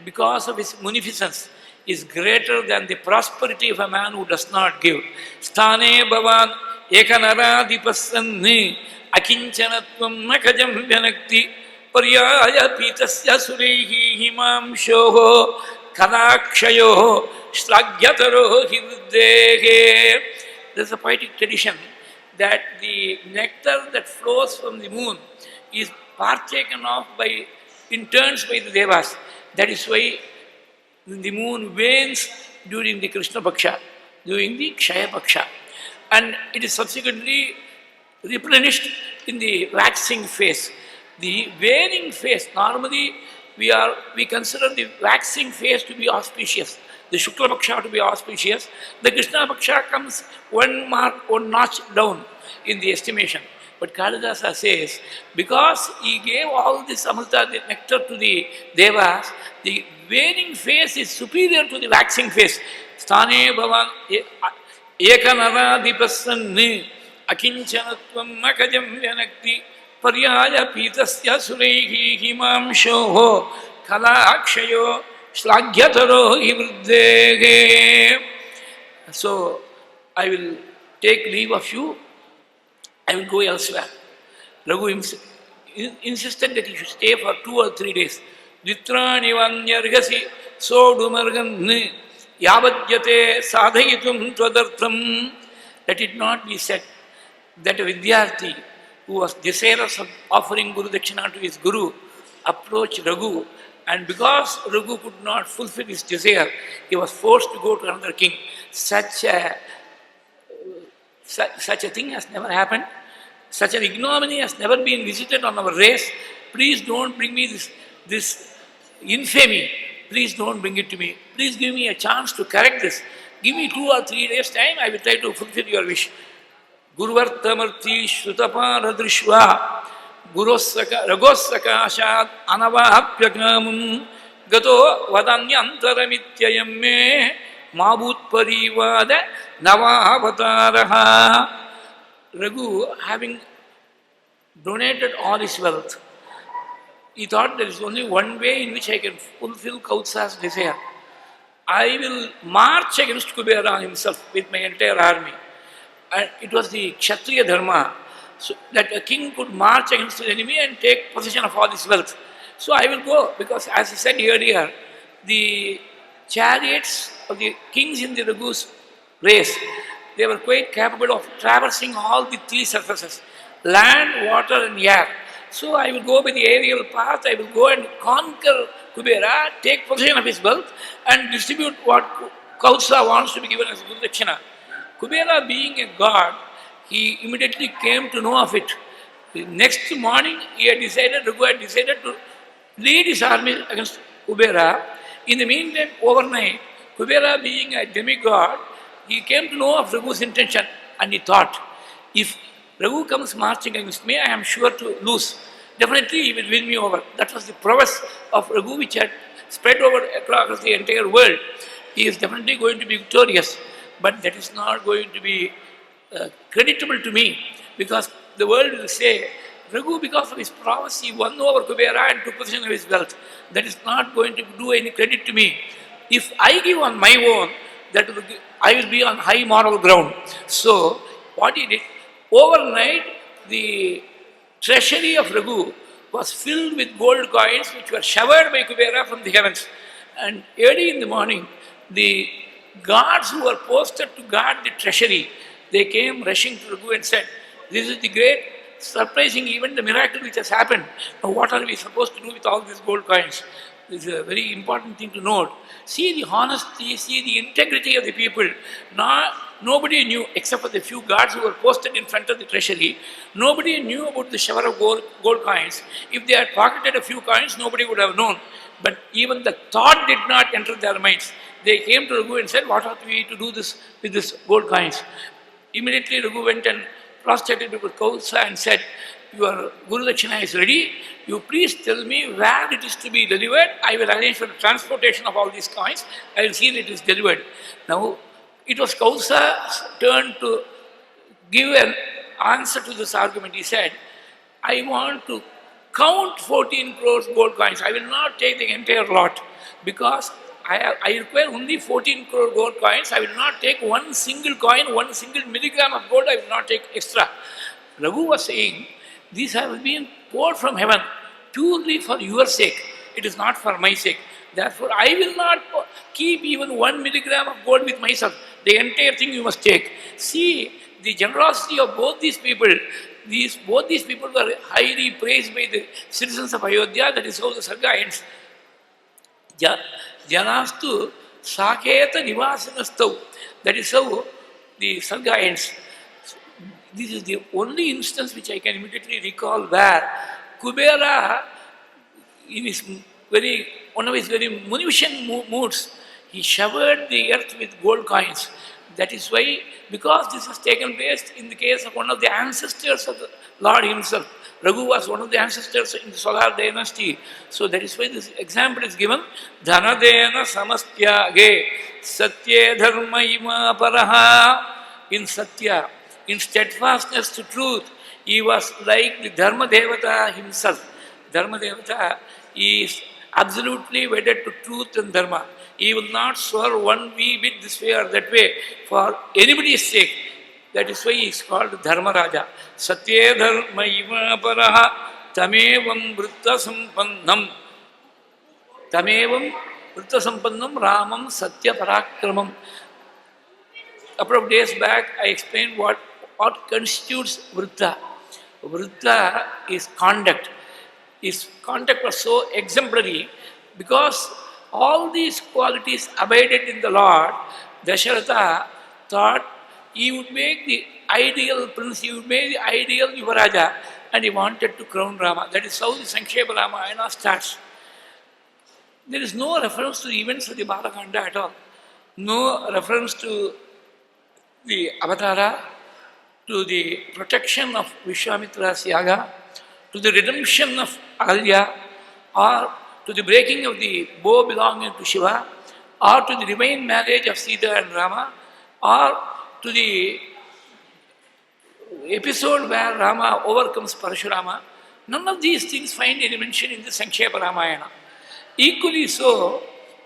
because of his munificence is greater than the prosperity of a man who does not give. Sthane bhavan ekanaradipasanni akincanatvam nakajam vyanakti paryaya pitasya surehi himamshoho kadakshayo shlagyataro hivdehe. There's a poetic tradition that the nectar that flows from the moon is partaken of in turns by the devas. That is why the moon wanes during the Krishna Paksha, during the Kshaya Paksha. And it is subsequently replenished in the waxing phase. The waning phase, normally we consider the waxing phase to be auspicious, the Shukla Paksha to be auspicious. The Krishna Paksha comes one notch down in the estimation. But Kalidasa says, because he gave all this Amrita, the nectar to the Devas, the waning phase is superior to the waxing phase. Sthane bhavan ekanaradipasanni akinchanatvam makajam vyanakti paryaya pitasya surehi himamshoho kalakshayo shlagyataro hivruddege. So, I will take leave of you. I will go elsewhere. Raghu insisted that he should stay for 2 or 3 days. Vitrani vanyargasi sodumargan yavadyate sadhayitum tvadartham. Let it not be said that a Vidyarthi who was desirous of offering Guru Dakshina to his Guru approached Raghu, and because Raghu could not fulfill his desire, he was forced to go to another king. Such a thing has never happened. Such an ignominy has never been visited on our race. Please don't bring me this infamy. Please don't bring it to me. Please give me a chance to correct this. Give me 2 or 3 days' time. I will try to fulfill your wish. Guruvartamarti shrutapara drishva ragosakashad anavahapyakamam gato vadanyantaramithyayam me mabut parivada navavataraha. Raghu, having donated all his wealth, he thought there is only one way in which I can fulfill Kautsa's desire. I will march against Kubera himself with my entire army. And it was the Kshatriya Dharma, so that a king could march against the enemy and take possession of all his wealth. So I will go, because as I said earlier, the chariots of the kings in the Raghu's race, they were quite capable of traversing all the 3 surfaces, land, water and air. So I will go by the aerial path, I will go and conquer Kubera, take possession of his wealth and distribute what Kautsa wants to be given as Guru Dakshina. Kubera, being a god, he immediately came to know of it. The next morning, Raghu had decided to lead his army against Kubera. In the meantime, overnight, Kubera, being a demigod, he came to know of Raghu's intention, and he thought, if Raghu comes marching against me, I am sure to lose. Definitely he will win me over. That was the prowess of Raghu, which had spread over across the entire world. He is definitely going to be victorious, but that is not going to be creditable to me, because the world will say, Raghu, because of his prowess, he won over Kubera and took possession of his wealth. That is not going to do any credit to me. If I give on my own, I will be on high moral ground. So, what he did, overnight, the treasury of Raghu was filled with gold coins which were showered by Kubera from the heavens. And early in the morning, the guards who were posted to guard the treasury, they came rushing to Raghu and said, this is the great surprising event, the miracle which has happened. Now what are we supposed to do with all these gold coins? This is a very important thing to note. See the honesty, see the integrity of the people. Nobody knew, except for the few guards who were posted in front of the treasury, nobody knew about the shower of gold coins. If they had pocketed a few coins, nobody would have known. But even the thought did not enter their minds. they came to Raghu and said, what are we to do this with this gold coins? Immediately Raghu went and prostrated before Kausa and said, your Guru Dakshina is ready. You please tell me where it is to be delivered. I will arrange for the transportation of all these coins. I will see that it is delivered. Now, it was Kausa's turn to give an answer to this argument. He said, I want to count 14 crores gold coins. I will not take the entire lot because I require only 14 crore gold coins. I will not take one single coin, one single milligram of gold. I will not take extra. Raghu was saying, these have been poured from heaven purely for your sake. It is not for my sake. Therefore, I will not keep even 1 milligram of gold with myself. The entire thing you must take. See the generosity of both these people. Both these people were highly praised by the citizens of Ayodhya. That is how the Sarga ends. Janastu Saketa Nivasanastau. That is how the Sarga ends. This is the only instance which I can immediately recall where Kubera, in his one of his very munificent moods, he showered the earth with gold coins. That is why, because this has taken place in the case of one of the ancestors of the Lord himself. Raghu was one of the ancestors in the Solar dynasty. So that is why this example is given. Dhanadena samastyage satye dharma ima paraha. In Satya, in steadfastness to truth, he was like the Dharma Devata himself. Dharma Devata is absolutely wedded to truth and Dharma. He will not swerve one wee bit this way or that way for anybody's sake. That is why he is called Dharma Raja. Satye Dharma Ima Paraha Tamevam Vritta Sampannam. Tamevam Vritta Sampannam Ramam Satya Parakramam. A couple of days back, I explained what constitutes Vritta. Vritta is conduct. His conduct was so exemplary because all these qualities abided in the Lord. Dasharatha thought he would make the ideal prince, he would make the ideal Yuvaraja, and he wanted to crown Rama. That is how the Sankshepa Ramayana starts. There is no reference to the events of the Balakanda at all. No reference to the Avatara, to the protection of Vishwamitra's Yaga, to the redemption of Ahalya, or to the breaking of the bow belonging to Shiva, or to the divine marriage of Sita and Rama, or to the episode where Rama overcomes Parashurama. None of these things find any mention in the Sankshepa Ramayana. Equally so,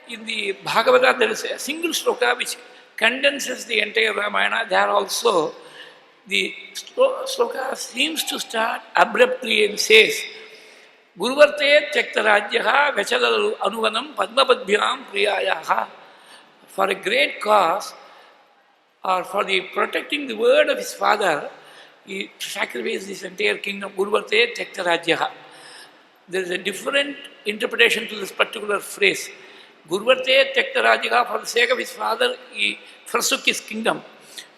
in the Bhagavata there is a single sloka which condenses the entire Ramayana. There also, the sloka seems to start abruptly and says, Guruvarte Tyaktarajyaha Vachadal Anuvanam Padmapadbhyam Priyayaha. For a great cause, or for the protecting the word of his father, he sacrificed his entire kingdom. Guruvarte Tyaktarajyaha. There is a different interpretation to this particular phrase. Guruvarte Tyaktarajyaha, for the sake of his father, he forsook his kingdom.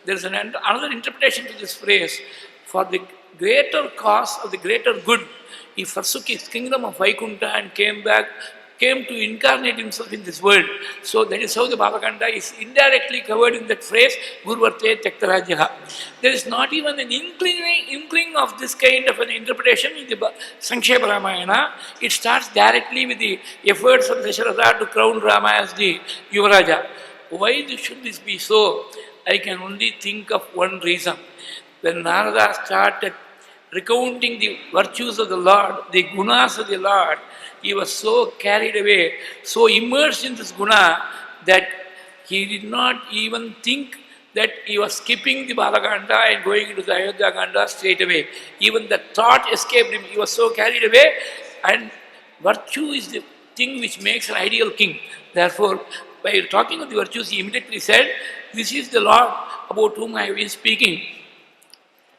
There is another interpretation to this phrase. For the greater cause of the greater good, he forsook his kingdom of Vaikuntha and came to incarnate himself in this world. So that is how the Balakanda is indirectly covered in that phrase, Guruvarte Tyaktarajyaha. There is not even an inkling of this kind of an interpretation in the Sankshepa Ramayana. It starts directly with the efforts of Dasharatha to crown Rama as the Yuvaraja. Why should this be so? I can only think of one reason. When Narada started recounting the virtues of the Lord, the gunas of the Lord, he was so carried away, so immersed in this guna that he did not even think that he was skipping the Balakanda and going into the Ayodhya Kanda straight away. Even the thought escaped him. He was so carried away, and virtue is the thing which makes an ideal king. Therefore, by talking of the virtues, he immediately said, this is the Lord about whom I have been speaking.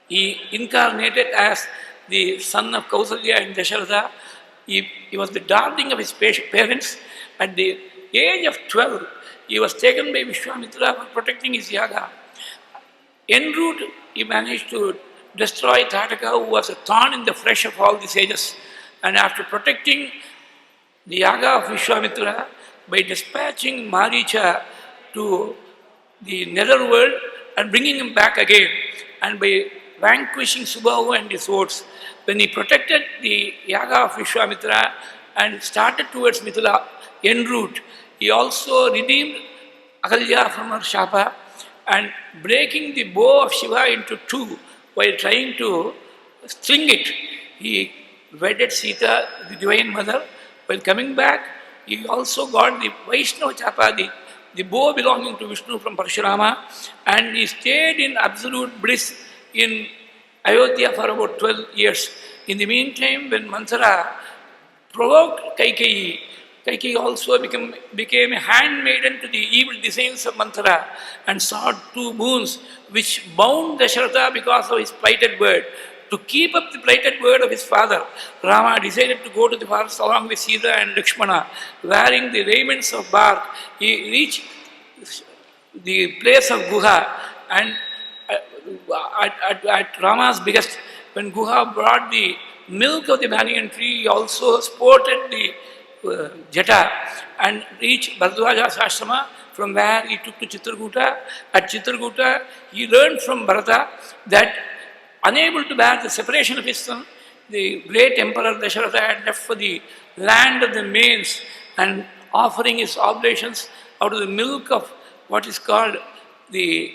He incarnated as the son of Kausalya and Dasharatha. He was the darling of his parents. At the age of 12, he was taken by Vishwamitra for protecting his yaga. En route, he managed to destroy Tataka, who was a thorn in the flesh of all the sages. And after protecting the yaga of Vishwamitra, by dispatching Maricha to the netherworld and bringing him back again, and by vanquishing Subhahu and his hordes. When he protected the Yaga of Vishwamitra and started towards Mithila en route, he also redeemed Ahalya from her Shapa and breaking the bow of Shiva into two while trying to string it. He wedded Sita, the Divine Mother. While coming back, he also got the Vaishnava Chapa, the bow belonging to Vishnu from Parashurama, and he stayed in absolute bliss in Ayodhya for about 12 years. In the meantime, when Manthara provoked Kaikeyi, Kaikeyi also became a handmaiden to the evil designs of Manthara and sought two boons which bound Dasharatha because of his plighted word. To keep up the plighted word of his father, Rama decided to go to the forest along with Sita and Lakshmana, wearing the raiments of bark. He reached the place of Guha, and at Rama's behest, when Guha brought the milk of the banyan tree, he also sported the Jata and reached Bharadwaja's ashrama, from where he took to Chitrakuta. At Chitrakuta, he learned from Bharata that unable to bear the separation of his son, the great emperor Dasharatha had left for the land of the males and offering his oblations out of the milk of what is called a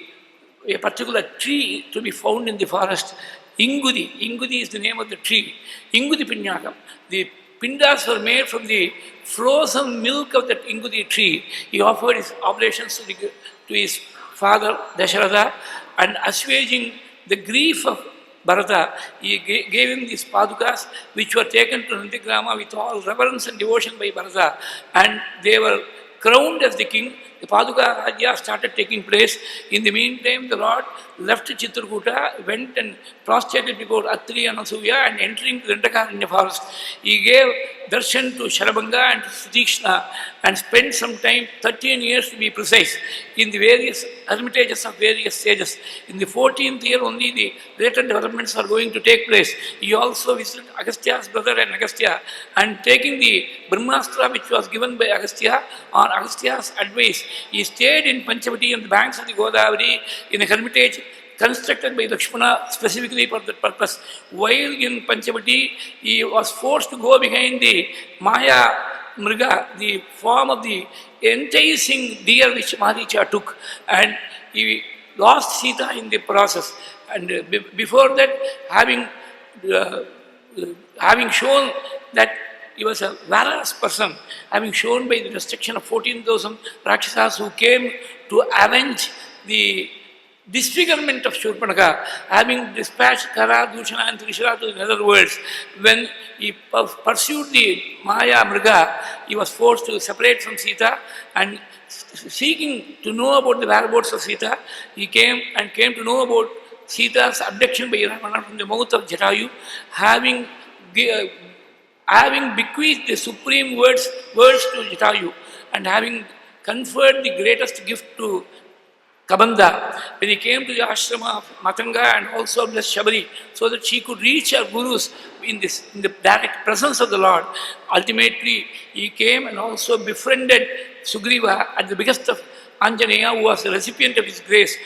particular tree to be found in the forest. Ingudi. Ingudi is the name of the tree. Ingudi Pinyakam. The pindas were made from the frozen milk of that Ingudi tree. He offered his oblations to his father Dasharatha, and assuaging the grief of Bharata, he gave him these padukas, which were taken to Nandigrama with all reverence and devotion by Bharata, and they were crowned as the king. The Paduka Rajya started taking place. In the meantime, the Lord left Chitrakuta, went and prostrated before Atri and Asuya, and entering the Dandakaranya forest, he gave darshan to Sharabanga and to Sutikshna and spent some time, 13 years to be precise, in the various hermitages of various sages. In the 14th year only the greater developments are going to take place. He also visited Agastya's brother and Agastya, and taking the Brahmastra which was given by Agastya on Agastya's advice, he stayed in Panchavati on the banks of the Godavari in a hermitage constructed by Lakshmana specifically for that purpose. While in Panchavati, he was forced to go behind the Maya Mriga, the form of the enticing deer which Maricha took, and he lost Sita in the process. And before that, having shown that he was a valorous person, having shown by the destruction of 14,000 Rakshasas who came to avenge the disfigurement of Shurpanaka, having dispatched Kara, Dushana and Trishara to the nether worlds. When he pursued the Maya Mriga, he was forced to separate from Sita, and seeking to know about the whereabouts of Sita, he came to know about Sita's abduction by Ravana from the mouth of Jatayu, having bequeathed the supreme words to Jatayu, and having conferred the greatest gift to Kabanda, when he came to the ashrama of Matanga and also blessed Shabari, so that she could reach her gurus in the direct presence of the Lord. Ultimately, he came and also befriended Sugriva at the behest of Anjaneya, who was the recipient of his grace,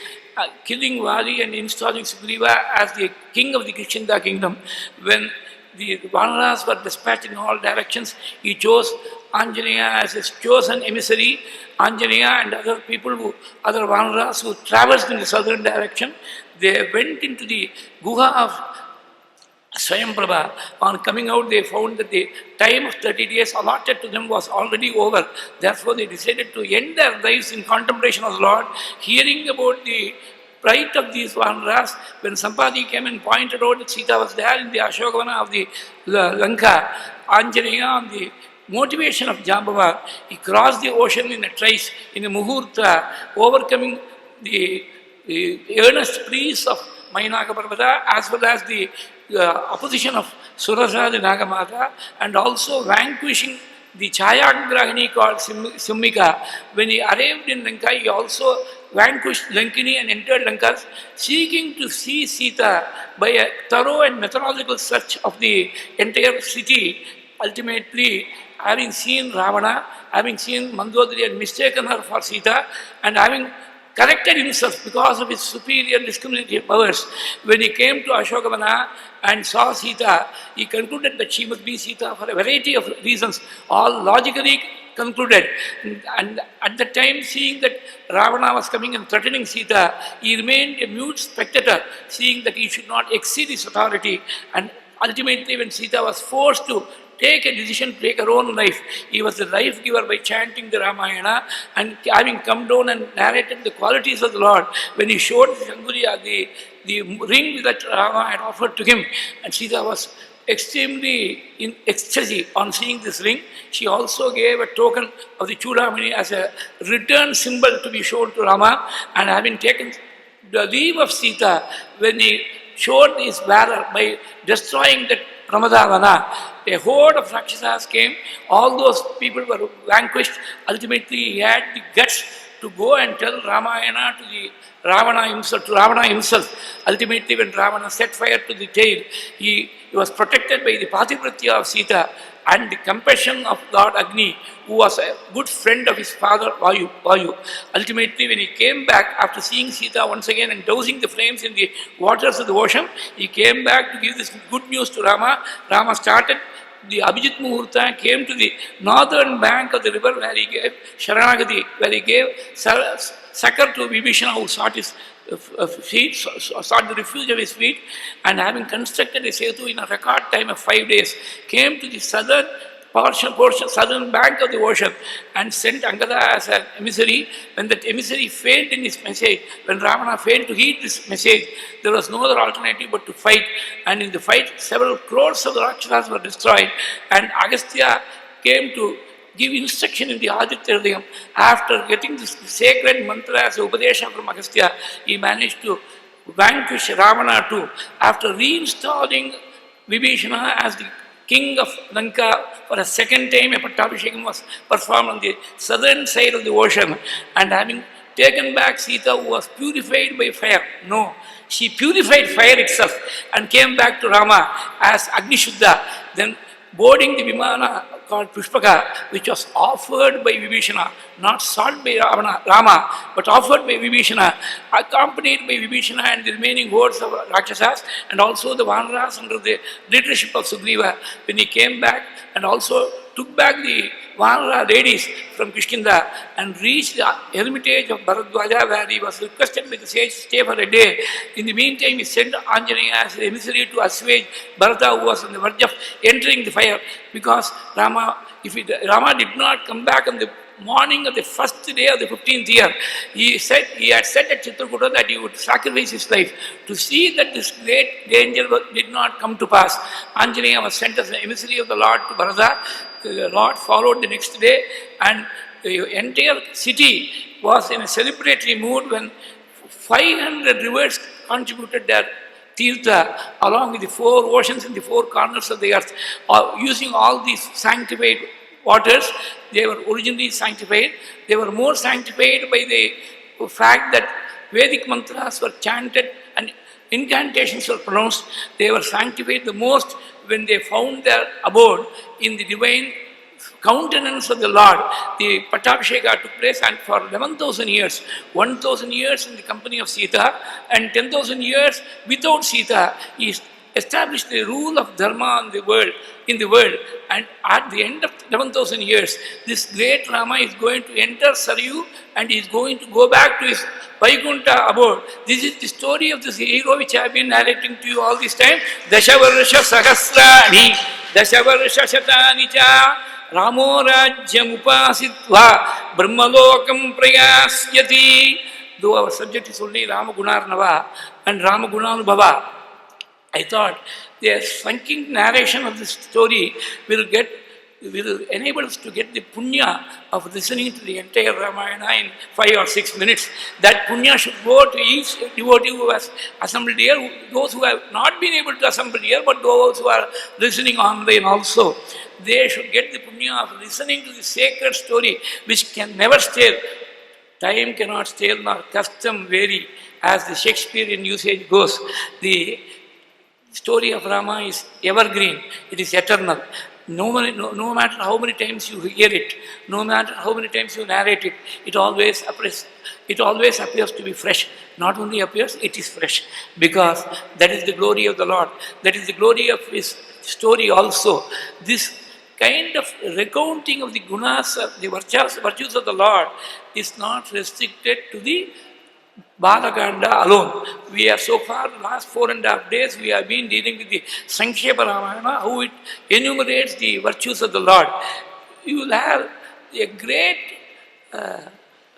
killing Vali and installing Sugriva as the king of the Kishinda kingdom. When the Vanaras were dispatched in all directions, he chose Anjaneya as his chosen emissary. Anjaneya and other other Vanaras who traversed in the southern direction, they went into the Guha of Swayamprabha. On coming out, they found that the time of 30 days allotted to them was already over. Therefore, they decided to end their lives in contemplation of the Lord. Hearing about the plight of these Vanaras, when Sampadi came and pointed out that Sita was there in the Ashokavana of the Lanka, Anjaneya, on the motivation of Jambava, he crossed the ocean in a trice, in a muhurta, overcoming the earnest pleas of Mainaka Parvata, as well as the opposition of Surasa, the Nagamata, and also vanquishing the Chayagrahini called Simmika. When he arrived in Lanka, he also vanquished Lankini and entered Lanka, seeking to see Sita by a thorough and methodological search of the entire city. ultimately, having seen Ravana, having seen Mandodari and mistaken her for Sita, and having corrected himself because of his superior discriminative powers, when he came to Ashokavana and saw Sita, he concluded that she must be Sita for a variety of reasons, all logically concluded. And at the time, seeing that Ravana was coming and threatening Sita, he remained a mute spectator, seeing that he should not exceed his authority. And ultimately, when Sita was forced to take a decision to take her own life, he was the life giver by chanting the Ramayana and having come down and narrated the qualities of the Lord. When he showed Shanguriya the ring that Rama had offered to him, and Sita was extremely in ecstasy on seeing this ring. She also gave a token of the Chudamani as a return symbol to be shown to Rama, and having taken the leave of Sita, when he showed his valor by destroying that Pramadavana, a horde of Rakshasas came, all those people were vanquished. Ultimately, he had the guts to go and tell Ramayana to the Ravana himself. Ultimately, when Ravana set fire to the tail, he was protected by the Patipratya of Sita and the compassion of Lord Agni, who was a good friend of his father Vayu. Ultimately, when he came back after seeing Sita once again and dousing the flames in the waters of the ocean, he came back to give this good news to Rama. Rama started the Abhijit Muhurta, came to the northern bank of the river where he gave Sharanagati, where he gave succor to Vibhishana, who sought his feet, sought the refuge of his feet, and having constructed a setu in a record time of 5 days, came to the southern southern bank of the ocean and sent Angada as an emissary. When that emissary failed in his message, when Ravana failed to heed this message, there was no other alternative but to fight. And in the fight, several crores of the Rakshasas were destroyed, and Agastya came to give instruction in the Aditya Hridayam. After getting this sacred mantra as Upadesha from Agastya, he managed to vanquish Ravana too. After reinstalling Vibhishana as the king of Lanka for a second time, a Pattabhishekam was performed on the southern side of the ocean, and having taken back Sita, who was purified by fire. No, she purified fire itself and came back to Rama as Agni Shuddha. Then boarding the Vimana called Pushpaka, which was offered by Vibhishana, not sought by Rama, but offered by Vibhishana, accompanied by Vibhishana and the remaining hordes of Rakshasas, and also the Vanaras under the leadership of Sugriva. When he came back and also took back the Vanara ladies from Kishkinda and reached the hermitage of Bharadwaja, where he was requested by the sage to stay for a day. In the meantime, he sent Anjaneya as an emissary to assuage Bharata, who was on the verge of entering the fire, because Rama did not come back on the morning of the first day of the 15th year. He had said at Chitrakuta that he would sacrifice his life. To see that this great danger did not come to pass, Anjaneya was sent as an emissary of the Lord to Bharata. The Lord followed the next day, and the entire city was in a celebratory mood when 500 rivers contributed their Tirtha along with the 4 oceans in the 4 corners of the earth. Using all these sanctified waters, they were originally sanctified. They were more sanctified by the fact that Vedic mantras were chanted and incantations were pronounced. They were sanctified the most when they found their abode in the divine countenance of the Lord. The Pattabhisheka took place, and for 11,000 years, 1,000 years in the company of Sita and 10,000 years without Sita, he established the rule of Dharma in the world. And at the end of 11,000 years, this great Rama is going to enter Saryu and he is going to go back to his Vaikuntha abode. This is the story of this hero which I have been narrating to you all this time. Dashavarsha Sahasrani, Dashavarsha Shatani cha, Ramo Rajyam Upasitva, Brahmalokam Prayasyati. Though our subject is only Rama Gunarnava and Rama Gunanubhava, I thought the sunking narration of this story will enable us to get the punya of listening to the entire Ramayana in 5 or 6 minutes. That punya should go to each devotee who has assembled here, those who have not been able to assemble here, but those who are listening online also. They should get the punya of listening to the sacred story, which can never stale. Time cannot stale, nor custom vary, as the Shakespearean usage goes. The story of Rama is evergreen, it is eternal. No matter how many times you hear it, no matter how many times you narrate it, it always appears to be fresh. Not only appears, it is fresh. Because that is the glory of the Lord. That is the glory of His story also. This kind of recounting of the gunas, the virtues of the Lord is not restricted to the Balakanda alone. We have so far, last 4.5 days, we have been dealing with the Sankshepa Ramayana, how it enumerates the virtues of the Lord. You will have a great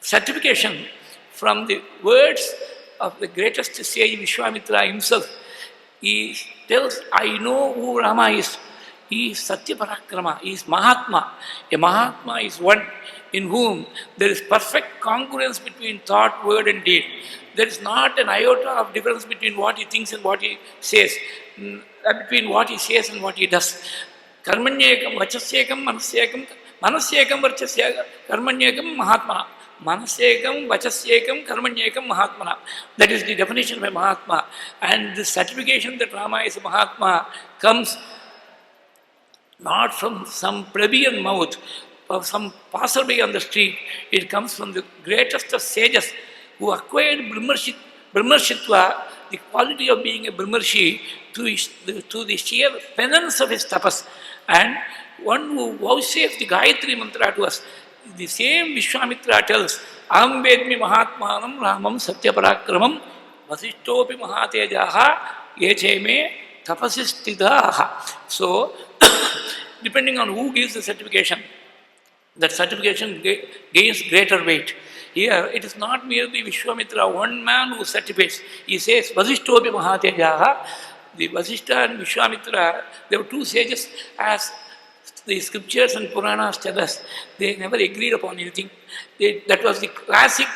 certification from the words of the greatest sage Vishwamitra himself. He tells, I know who Rama is. He is Satya Parakrama, he is Mahatma. A Mahatma is one in whom there is perfect congruence between thought, word and deed. There is not an iota of difference between what he thinks and what he says, between what he says and what he does. Karmanyekam, vachasyekam, manasyekam, varchasyekam, karmanyekam, Mahatma. Manasyekam, vachasyekam, karmanyekam, Mahatmana. That is the definition of a Mahatma. And the certification that Rama is a Mahatma comes not from some plebeian mouth or some passerby on the street. It comes from the greatest of sages who acquired Brahmarshitva, the quality of being a Brahmarshi, through the sheer penance of his tapas. And one who vouchsafes the Gayatri mantra to us. The same Vishwamitra tells, Aham vedmi Mahatmanam Ramam Satyaparakramam Vasishtopi Mahatejaha Yecheme Tapasistidhaha. So, depending on who gives the certification, that certification gains greater weight. Here, it is not merely Vishwamitra, one man who certificates. He says, Vasishtopi Mahatejaha. The Vasishta and Vishwamitra, there were two sages, as the scriptures and Puranas tell us. They never agreed upon anything. That was the classic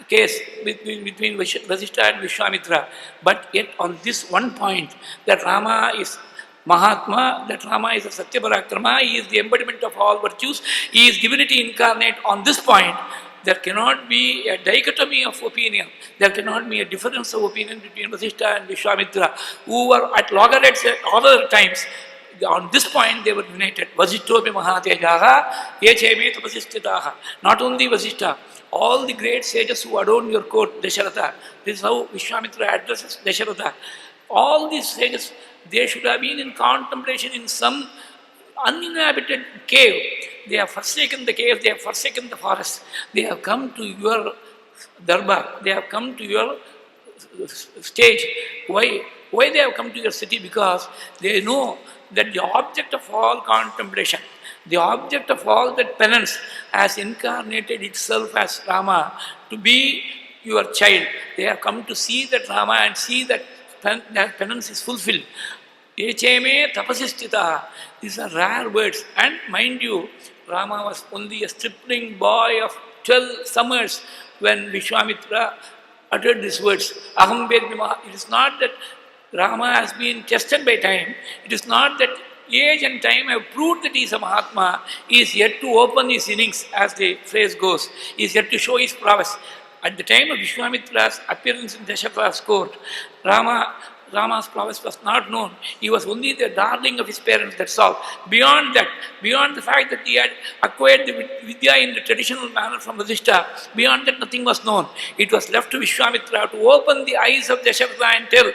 case between Vasishta and Vishwamitra. But yet, on this one point, that Rama is Mahatma, that Rama is a Satyaparakrama, he is the embodiment of all virtues, he is divinity incarnate. On this point, there cannot be a dichotomy of opinion, there cannot be a difference of opinion between Vasishta and Vishwamitra, who were at loggerheads at other times. On this point, they were united. Vasishtopi Mahatejaha, Yecheme Tapasistitaha. Not only Vasishta, all the great sages who adorn your court, Dasharatha. This is how Vishwamitra addresses Dasharatha. All these sages, they should have been in contemplation in some uninhabited cave. They have forsaken the cave, they have forsaken the forest. They have come to your darbar, they have come to your stage. Why they have come to your city? Because they know that the object of all contemplation, the object of all that penance has incarnated itself as Rama to be your child. They have come to see that Rama and see that penance is fulfilled. Echeme tapasistita. These are rare words. And mind you, Rama was only a stripling boy of 12 summers when Vishwamitra uttered these words. Aham vedmi. It is not that Rama has been tested by time. It is not that age and time have proved that he is a Mahatma. He is yet to open his innings, as the phrase goes. He is yet to show his prowess. At the time of Vishwamitra's appearance in Dasharatha's court, Rama's prowess was not known. He was only the darling of his parents, that's all. Beyond that, beyond the fact that he had acquired the Vidya in the traditional manner from Vasishta, beyond that nothing was known. It was left to Vishwamitra to open the eyes of Dasharatha and tell,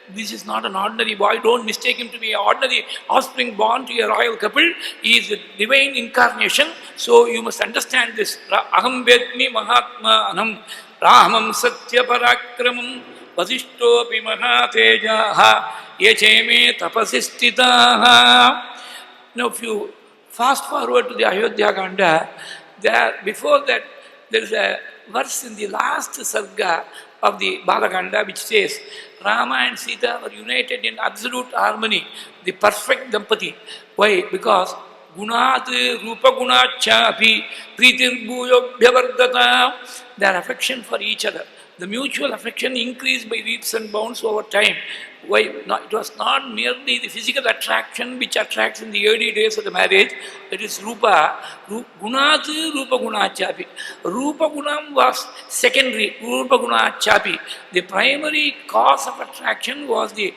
this is not an ordinary boy, don't mistake him to be an ordinary offspring born to a royal couple. He is a divine incarnation, so you must understand this. Aham vedmi Mahatma anam Rahamam Satya Parakramam Vasishtopi Mahatejaha Yecheme Tapasistitaha. Now, if you fast forward to the Ayodhya Kanda, before that, there is a verse in the last sarga of the Balakanda which says, Rama and Sita were united in absolute harmony, the perfect Dampati. Why? Because Gunat Rupa Gunachapi Pritir Bhuyobhyavardata, their affection for each other. The mutual affection increased by leaps and bounds over time. Why? No, it was not merely the physical attraction which attracts in the early days of the marriage. That is Rupa. Gunat Rupa Gunachapi. Rupa Gunam was secondary. Rupa Gunachapi. The primary cause of attraction was the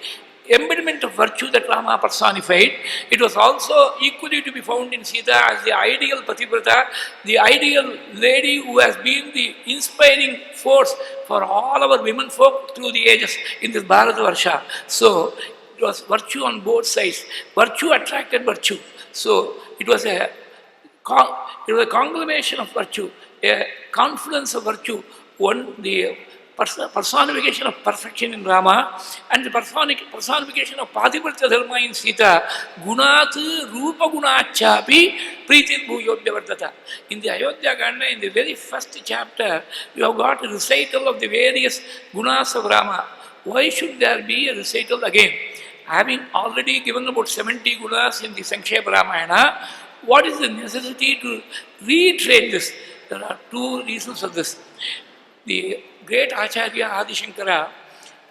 embodiment of virtue that Rama personified. It was also equally to be found in Sita as the ideal Pativrata, the ideal lady who has been the inspiring force for all our women folk through the ages in this Bharatavarsha. So, it was virtue on both sides. Virtue attracted virtue. So, it was a conglomeration of virtue, a confluence of virtue, one the personification of perfection in Rama and the personification of Pativrata Dharma in Sita. Gunat Rupa Gunachapi Pritin Bhuyobhyavardhata. In the Ayodhya Kanda, in the very first chapter, you have got a recital of the various gunas of Rama. Why should there be a recital again? Having already given about 70 gunas in the Sankshepa Ramayana, what is the necessity to reiterate this? There are two reasons for this. The great Acharya Adi Shankara,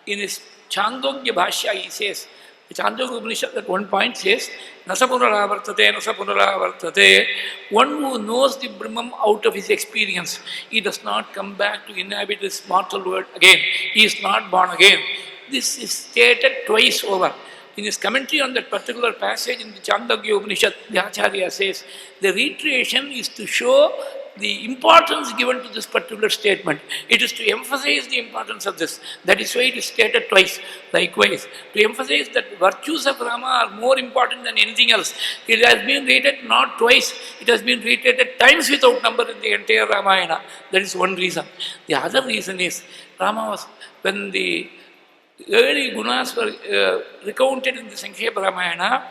in his Chandogya Bhashya, he says, the Chandogya Upanishad at one point says, Nasapunaravartate. One who knows the Brahman out of his experience, he does not come back to inhabit this mortal world again. He is not born again. This is stated twice over. In his commentary on that particular passage in the Chandogya Upanishad, the Acharya says, the reiteration is to show the importance given to this particular statement. It is to emphasize the importance of this. That is why it is stated twice. Likewise, to emphasize that virtues of Rama are more important than anything else. It has been reiterated not twice, it has been reiterated times without number in the entire Ramayana. That is one reason. The other reason is, Rama was, when the early gunas were recounted in the Sankshepa Ramayana,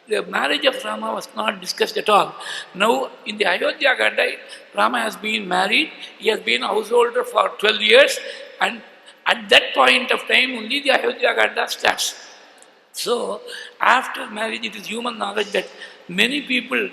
the marriage of Rama was not discussed at all. Now, in the Ayodhya Kanda, Rama has been married, he has been a householder for 12 years, and at that point of time only the Ayodhya Kanda starts. So, after marriage, it is human knowledge that many people,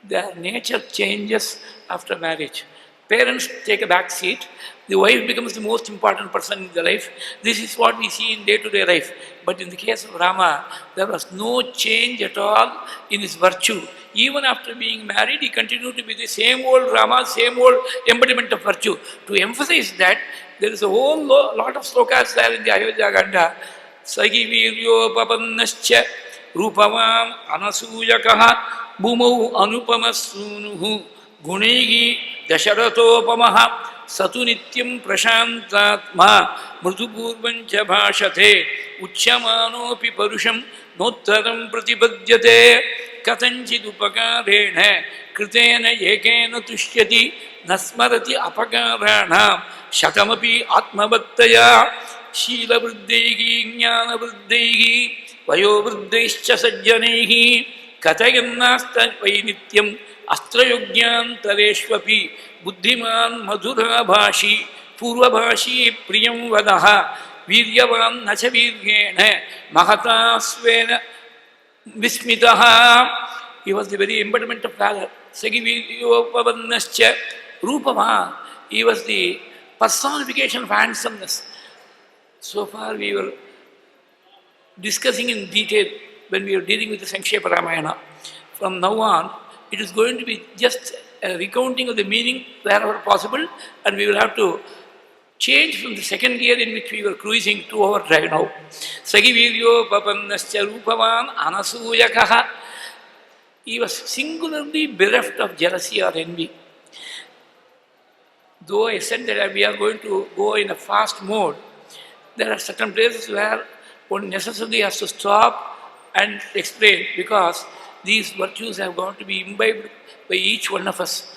their nature changes after marriage. Parents take a back seat. The wife becomes the most important person in the life. This is what we see in day-to-day life. But in the case of Rama, there was no change at all in his virtue. Even after being married, he continued to be the same old Rama, same old embodiment of virtue. To emphasize that, there is a whole lot of slokas there in the Ayodhya Kanda. Sagi viryo papannascha rupavam anasuyakaha bhumau anupamasunuhu gunegi dasharatopamaha Satu nityam prashantatma mridupurvancha bhashate uchyamanopi parusham nottaram pratipadyate katanchidupakareena kritena yekena tushyati nasmarati apakaranam shatamapi atmavattaya shila vriddhaihi jnana vriddhaihi vayo vriddhaischa sajjanaihi katayannasta vainityam astrayogyantareshvapi buddhiman madhura bhashi purvabhashi priyam vadaha viryavan nacha viryena mahata svena vismitaha. He was the very embodiment of valor. Sagi viryopavannascha rupama. He was the personification of handsomeness. So far we were discussing in detail when we were dealing with the Sankshepa Ramayana. From now on, it is going to be just a recounting of the meaning wherever possible, and we will have to change from the second gear in which we were cruising to our drive now. Sagi viryo papannascha rupavan anasuyakaha. He was singularly bereft of jealousy or envy. Though I said that we are going to go in a fast mode, there are certain places where one necessarily has to stop and explain, because these virtues have got to be imbibed by each one of us.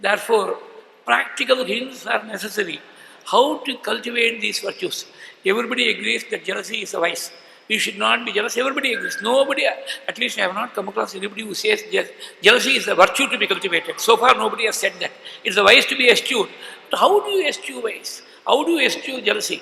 Therefore, practical hints are necessary. How to cultivate these virtues? Everybody agrees that jealousy is a vice. You should not be jealous. Everybody agrees. Nobody, at least I have not come across anybody who says jealousy is a virtue to be cultivated. So far, nobody has said that. It's a vice to be eschewed. But how do you eschew vice? How do you eschew jealousy?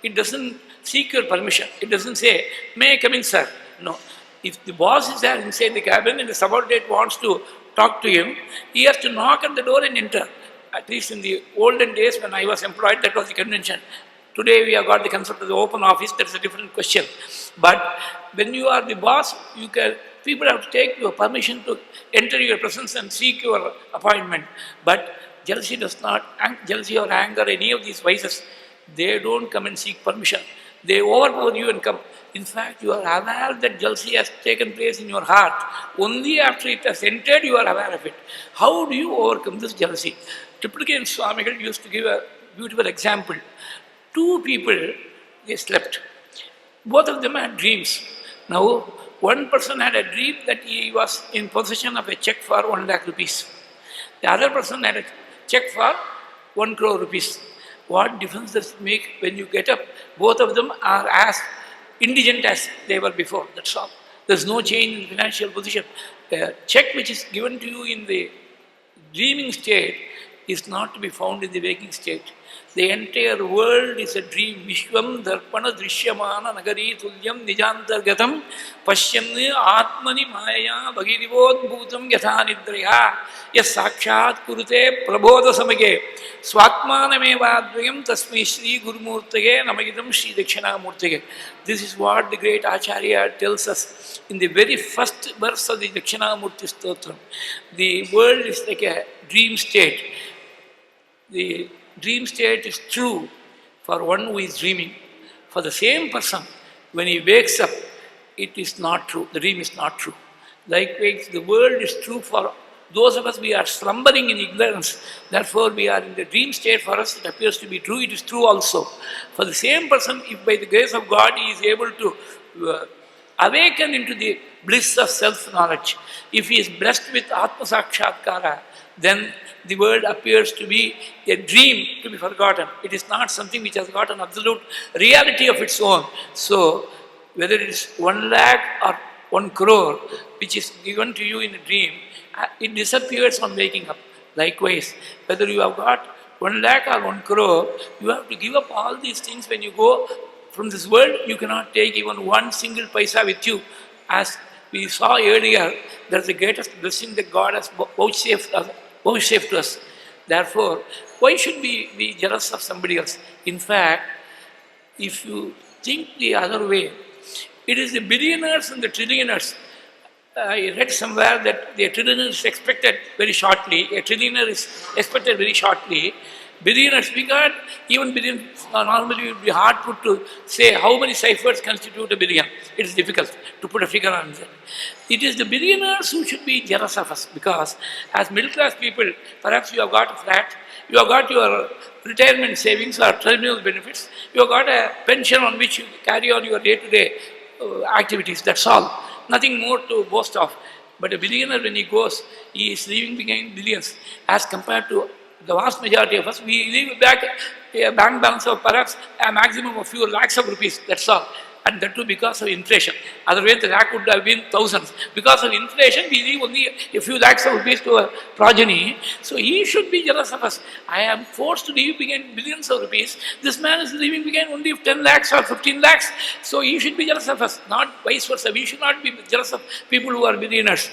It doesn't seek your permission. It doesn't say, may I come in, sir? No. If the boss is there inside the cabin and the subordinate wants to talk to him, he has to knock at the door and enter. At least in the olden days when I was employed, that was the convention. Today we have got the concept of the open office, that's a different question. But when you are the boss, people have to take your permission to enter your presence and seek your appointment. But jealousy or anger, any of these vices, they don't come and seek permission. They overpower you and come. In fact, you are aware that jealousy has taken place in your heart. Only after it has entered, you are aware of it. How do you overcome this jealousy? Triplicate Swamigal used to give a beautiful example. Two people, they slept. Both of them had dreams. Now, one person had a dream that he was in possession of a check for 1 lakh rupees. The other person had a check for 1 crore rupees. What difference does it make when you get up? Both of them are as indigent as they were before. That's all. There's no change in financial position. A check which is given to you in the dreaming state is not to be found in the waking state. The entire world is a dream. Vishwam darpana drishyamana nagari tulyam nijantargatam pashyamni atmani maya bhagirivod bhutam yatha nidraya yas sakshat kurute prabodha samage swatmanamevadvayam tasmai shri gurumurtage namagidam shri dakshinamurtage. This is what the great Acharya tells us in the very first verse of the Dakshinamurti Stotram. The world is like a dream state. The dream state is true for one who is dreaming. For the same person, when he wakes up, it is not true. The dream is not true. Likewise, the world is true for those of us, we are slumbering in ignorance. Therefore, we are in the dream state. For us, it appears to be true. It is true also. For the same person, if by the grace of God he is able to awaken into the bliss of self-knowledge, if he is blessed with Atma Sakshatkara, then the world appears to be a dream to be forgotten. It is not something which has got an absolute reality of its own. So, whether it is 1 lakh or 1 crore, which is given to you in a dream, it disappears on waking up. Likewise, whether you have got 1 lakh or 1 crore, you have to give up all these things. When you go from this world, you cannot take even one single paisa with you. As we saw earlier, that's the greatest blessing that God has vouchsafed to us. Therefore, why should we be jealous of somebody else? In fact, if you think the other way, it is the billionaires and the trillionaires. I read somewhere that the trillionaire is expected very shortly. A trillionaire is expected very shortly. Billionaires, because even billions normally it would be hard put to say how many ciphers constitute a billion. It is difficult to put a figure on that. It is the billionaires who should be jealous of us, because as middle class people, perhaps you have got a flat, you have got your retirement savings or terminal benefits, you have got a pension on which you carry on your day-to-day activities. That's all. Nothing more to boast of. But a billionaire, when he goes, he is leaving behind billions. As compared to the vast majority of us, we leave back a bank balance of perhaps a maximum of few lakhs of rupees. That's all. And that too because of inflation. Otherwise, the lakh would have been thousands. Because of inflation, we leave only a few lakhs of rupees to a progeny. So he should be jealous of us. I am forced to leave behind billions of rupees. This man is leaving behind only 10 lakhs or 15 lakhs. So he should be jealous of us, not vice versa. We should not be jealous of people who are billionaires.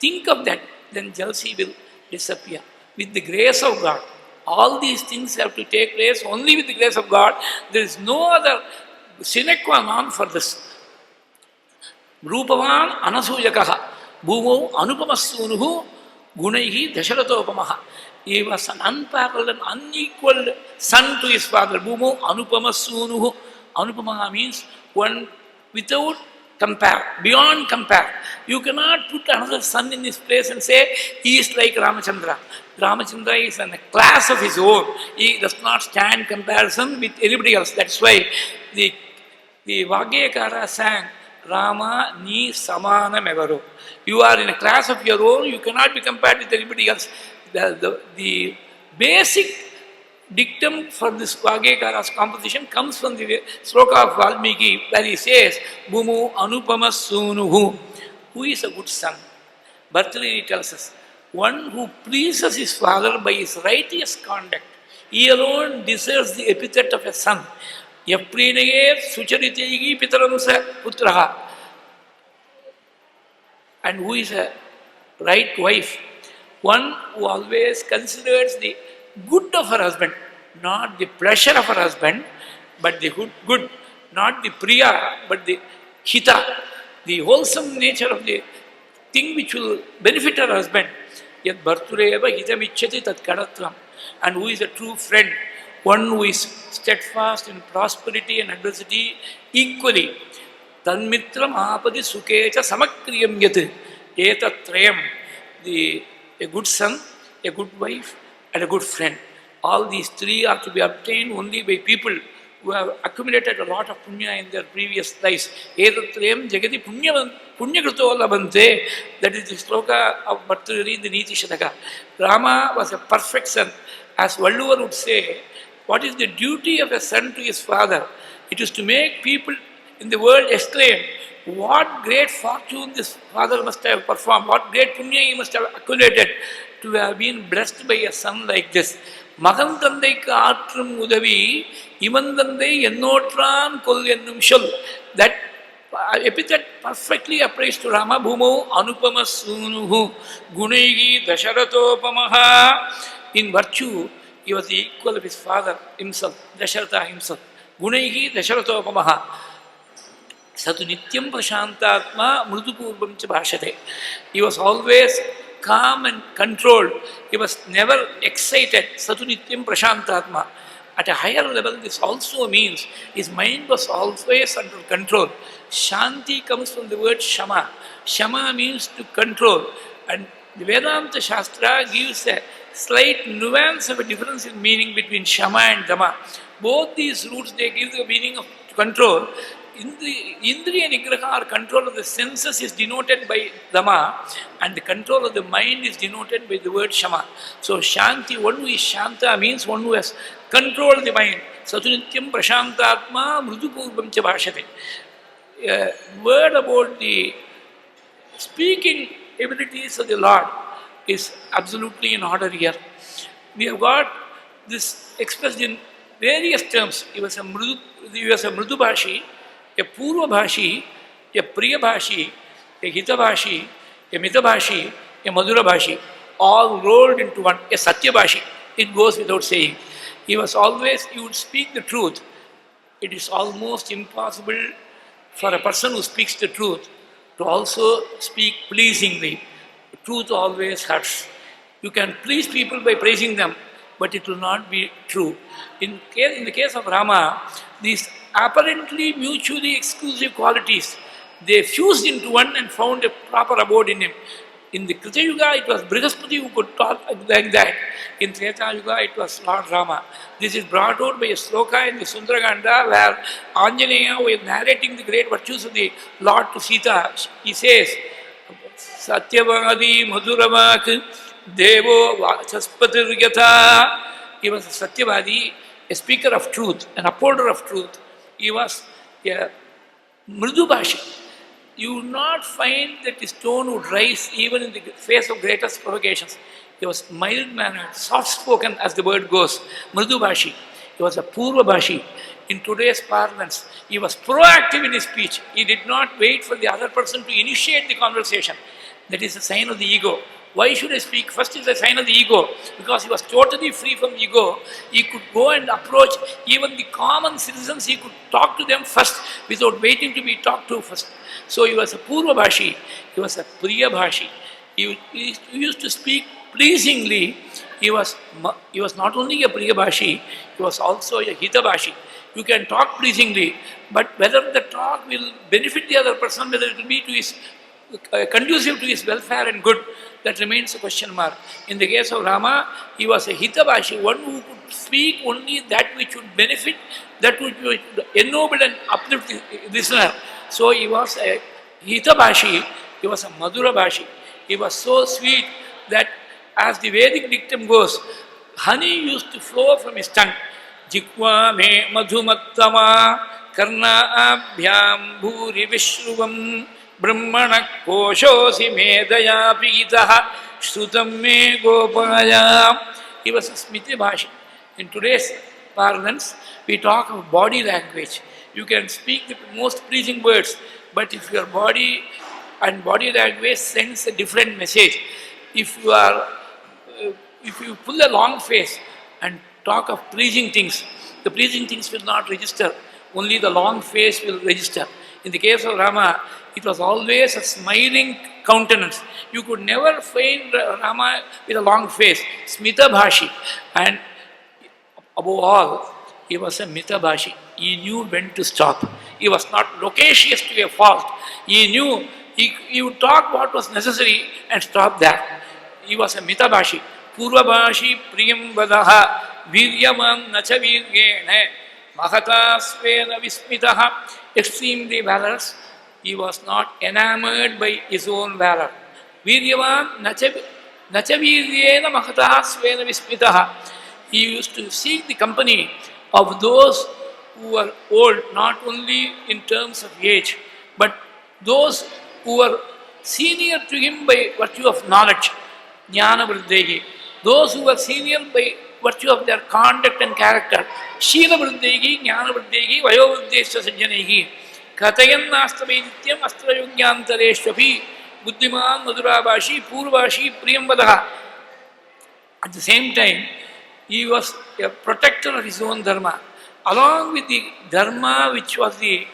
Think of that, then jealousy will disappear. With the grace of God, all these things have to take place only with the grace of God. There is no other sine qua non for this. Rupavan anasuyakaha bhumo anupamasunuhu gunaihi dasharatopamaha. He was an unparalleled and unequaled son to his father. Bhumo anupamasunuhu. Anupama means one without compare, beyond compare. You cannot put another son in his place and say he is like Ramachandra. Ramachandra is in a class of his own. He does not stand comparison with anybody else. That's why the Vagyakara sang Rama ni samana mevaro. You are in a class of your own. You cannot be compared with anybody else. The basic dictum for this Vagyakara's composition comes from the sloka of Valmiki, where he says, Bhumu anupama sunuhu. Who is a good son? Bhartrihari tells us, one who pleases his father by his righteous conduct. He alone deserves the epithet of a son. Yaprinaye sucharitegi pitaramsa putraha. And who is a right wife? One who always considers the good of her husband, not the pleasure of her husband, but the good, not the priya, but the hita, the wholesome nature of the thing which will benefit her husband. Yat bhartureva hitam ichchati tat kadatvam. And who is a true friend? one who is steadfast in prosperity and adversity equally. Tanmitram apadi sukecha samakriyam yat. Etatrayam. A good son, a good wife, and a good friend. All these three are to be obtained only by people who have accumulated a lot of punya in their previous lives. Etatrayam jagati punyakrito labante. That is the sloka of Bhartrihari in the Niti Shataka. Rama was a perfect son. As Valluvar would say, what is the duty of a son to his father? It is to make people in the world exclaim, what great fortune this father must have performed, what great punya he must have accumulated to have been blessed by a son like this. Magan tandai kaatrum udavi, iman tandai ennotran kol ennum shol. That epithet perfectly applies to Rama. Bhumau anupama sunuhu gunaigi dasharatopamaha. In virtue, he was the equal of his father himself, Dasharatha himself. Gunaigi dasharatopamaha. Satu nityam prashantatma mrudupurvam cha bhashate. He was always calm and controlled. He was never excited. Satu nityam prashantatma. At a higher level, this also means his mind was always under control. Shanti comes from the word shama. Shama means to control. And the Vedanta Shastra gives a slight nuance of a difference in meaning between shama and dama. Both these roots, they give the meaning of control. Indriya Nigraha or control of the senses is denoted by dama, and the control of the mind is denoted by the word shama. So Shanti, one who is Shanta means one who has controlled the mind. Satunityam prashantatma mrudupurvam cha bhashate. A word about the speaking abilities of the Lord is absolutely in order here. We have got this expressed in various terms. He was a mrudubhashi, a purvabhashi, a priyabhashi, a hitabhashi, a mitabhashi, a madurabhashi, all rolled into one, a satyabhashi. It goes without saying. He was always, he would speak the truth. It is almost impossible for a person who speaks the truth to also speak pleasingly. The truth always hurts. You can please people by praising them, but it will not be true. In the case of Rama, these apparently mutually exclusive qualities, they fused into one and found a proper abode in him. In the Krita Yuga, it was Brihaspati who could talk like that. In Treta Yuga, it was Lord Rama. This is brought out by a sloka in the Sundarkanda where Anjaneya was narrating the great virtues of the Lord to Sita. He says, Satyavadi Madhuramak Devo Vachaspatir Yatha. He was a Satyavadi, a speaker of truth, an upholder of truth. He was a Mridubhashi. You would not find that his tone would rise even in the face of greatest provocations. He was mild-mannered, soft-spoken as the word goes. Mridubhashi. He was a Purvabhashi. In today's parlance, he was proactive in his speech. He did not wait for the other person to initiate the conversation. That is a sign of the ego. Why should I speak? First is a sign of the ego. Because he was totally free from ego. He could go and approach even the common citizens. He could talk to them first without waiting to be talked to first. So he was a Purvabhashi. He was a Priyabhashi. He used to speak pleasingly. He was not only a Priyabhashi, he was also a Hitabhashi. You can talk pleasingly, but whether the talk will benefit the other person, whether it will be to his conducive to his welfare and good, that remains a question mark. In the case of Rama, he was a Hitabhashi, one who could speak only that which would benefit, that which would ennoble and uplift the listener. So he was a Hitabhashi, he was a Madhurabhashi. He was so sweet that, as the Vedic dictum goes, honey used to flow from his tongue. Jikva me madhumattama karna abhyam bhuri vishruvam brahmana koshosi medaya pitaha shrutam me gopaya. He was a Smiti Bhashi. In today's parlance, we talk of body language. You can speak the most pleasing words, but if your body and body language sends a different message, if you pull a long face and talk of pleasing things, the pleasing things will not register. Only the long face will register. In the case of Rama, it was always a smiling countenance. You could never find Rama with a long face. Smita Bhashi. And Above all, he was a Mitabhashi. He knew when to stop. He was not loquacious to a fault. He knew he would talk what was necessary and stop that. He was a Mitabhashi. Purvabhashi priyam vadaha viryaman nacha viryene mahata svena vismitaha. Extremely valorous. He was not enamored by his own valor. Viryaman nacha viryena mahata svena vismitaha. He used to seek the company of those who were old, not only in terms of age, but those who were senior to him by virtue of knowledge, jnana vruddhehi. Those who were senior by virtue of their conduct and character, shila vruddhehi, jnana vruddhehi, vayo vruddhesya sajjanehi, katayan nastabe nityam astra yogyantareshvapi, buddhiman madhurabhashi, purvashi, priyam vadaha. At the same time, he was a protector of his own dharma, along with the dharma which was the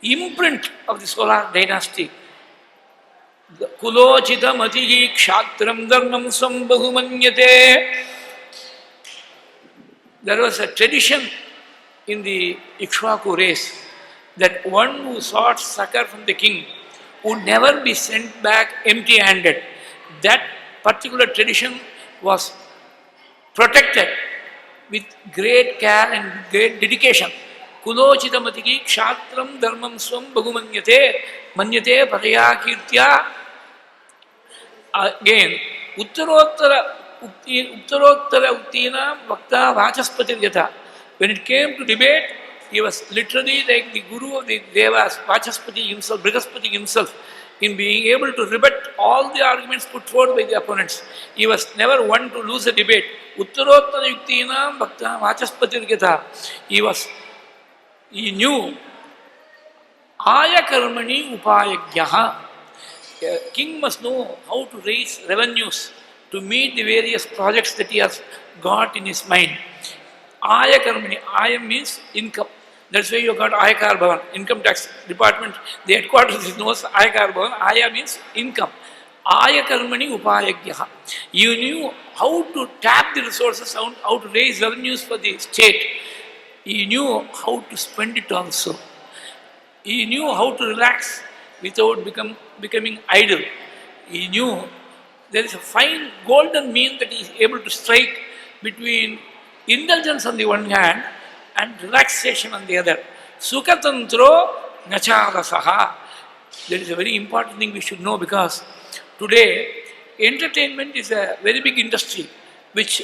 imprint of the solar dynasty. Kulochita matihi kshatram dharmam swam bahumanyate. There was a tradition in the Ikshvaku race that one who sought succor from the king would never be sent back empty-handed. That particular tradition was protected with great care and great dedication. Kulochita matiki kshatram dharmam swam bahumanyate manyate paraya kirtya. Again, uttarottara uktina vakta vachaspatir yata. When it came to debate, he was literally like the guru of the devas, Vachaspati himself, Brihaspati himself, in being able to rebut all the arguments put forth by the opponents. He was never one to lose a debate. Uttarottara yuktinam bhakta vachaspatir yata. He knew aya karmani upayagyaha. A king must know how to raise revenues to meet the various projects that he has got in his mind. Aya karmani. Aya means income. That's why you got Ayakar Bhavan, income tax department. The headquarters is known as Ayakar Bhavan. Aya means income. Aya karmani upayagyaha. You knew how to tap the resources, how to raise revenues for the state. He knew how to spend it also. He knew how to relax without becoming idle. He knew there is a fine golden mean that he is able to strike between indulgence on the one hand and relaxation on the other. Sukatantro nacharasaha. There is a very important thing we should know, because today entertainment is a very big industry which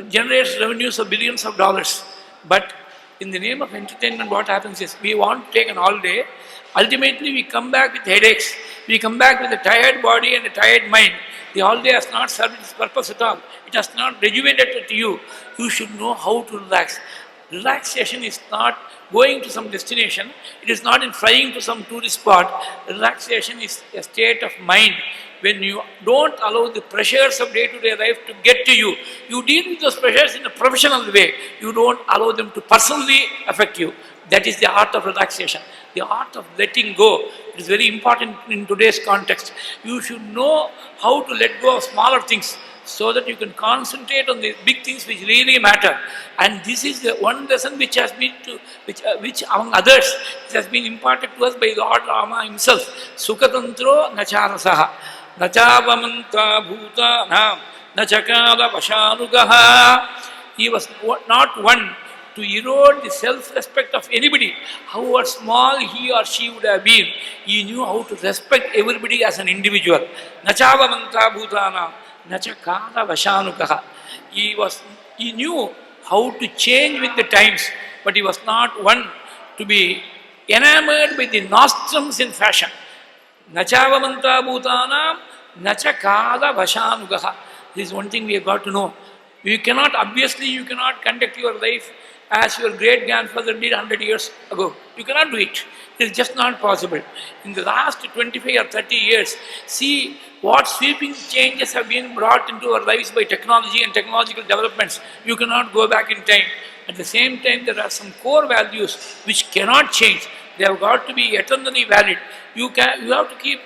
generates revenues of billions of dollars. But in the name of entertainment, what happens is we want to take an holiday. Ultimately, we come back with headaches. We come back with a tired body and a tired mind. The holiday has not served its purpose at all. It has not rejuvenated you. You should know how to relax. Relaxation is not going to some destination. It is not in flying to some tourist spot. Relaxation is a state of mind. When you don't allow the pressures of day-to-day life to get to you, you deal with those pressures in a professional way. You don't allow them to personally affect you. That is the art of relaxation. The art of letting go. It is very important in today's context. You should know how to let go of smaller things so that you can concentrate on the big things which really matter. And this is the one lesson which has been which among others, it has been imparted to us by Lord Rama himself. Sukatantro nacharasaha, nachavamanta bhutanam, nachakala vashanugaha. He was not one to erode the self-respect of anybody, however small he or she would have been. He knew how to respect everybody as an individual. Nachavamanta bhutanam, nachakala vashanugaha. He knew how to change with the times, but he was not one to be enamored by the nostrums in fashion. Nachavamanta bhutanam, nachakala vashanugaha. This is one thing we have got to know. You cannot conduct your life as your great-grandfather did 100 years ago. You cannot do it. It is just not possible. In the last 25 or 30 years, see what sweeping changes have been brought into our lives by technology and technological developments. You cannot go back in time. At the same time, there are some core values which cannot change. They have got to be eternally valid. You have to keep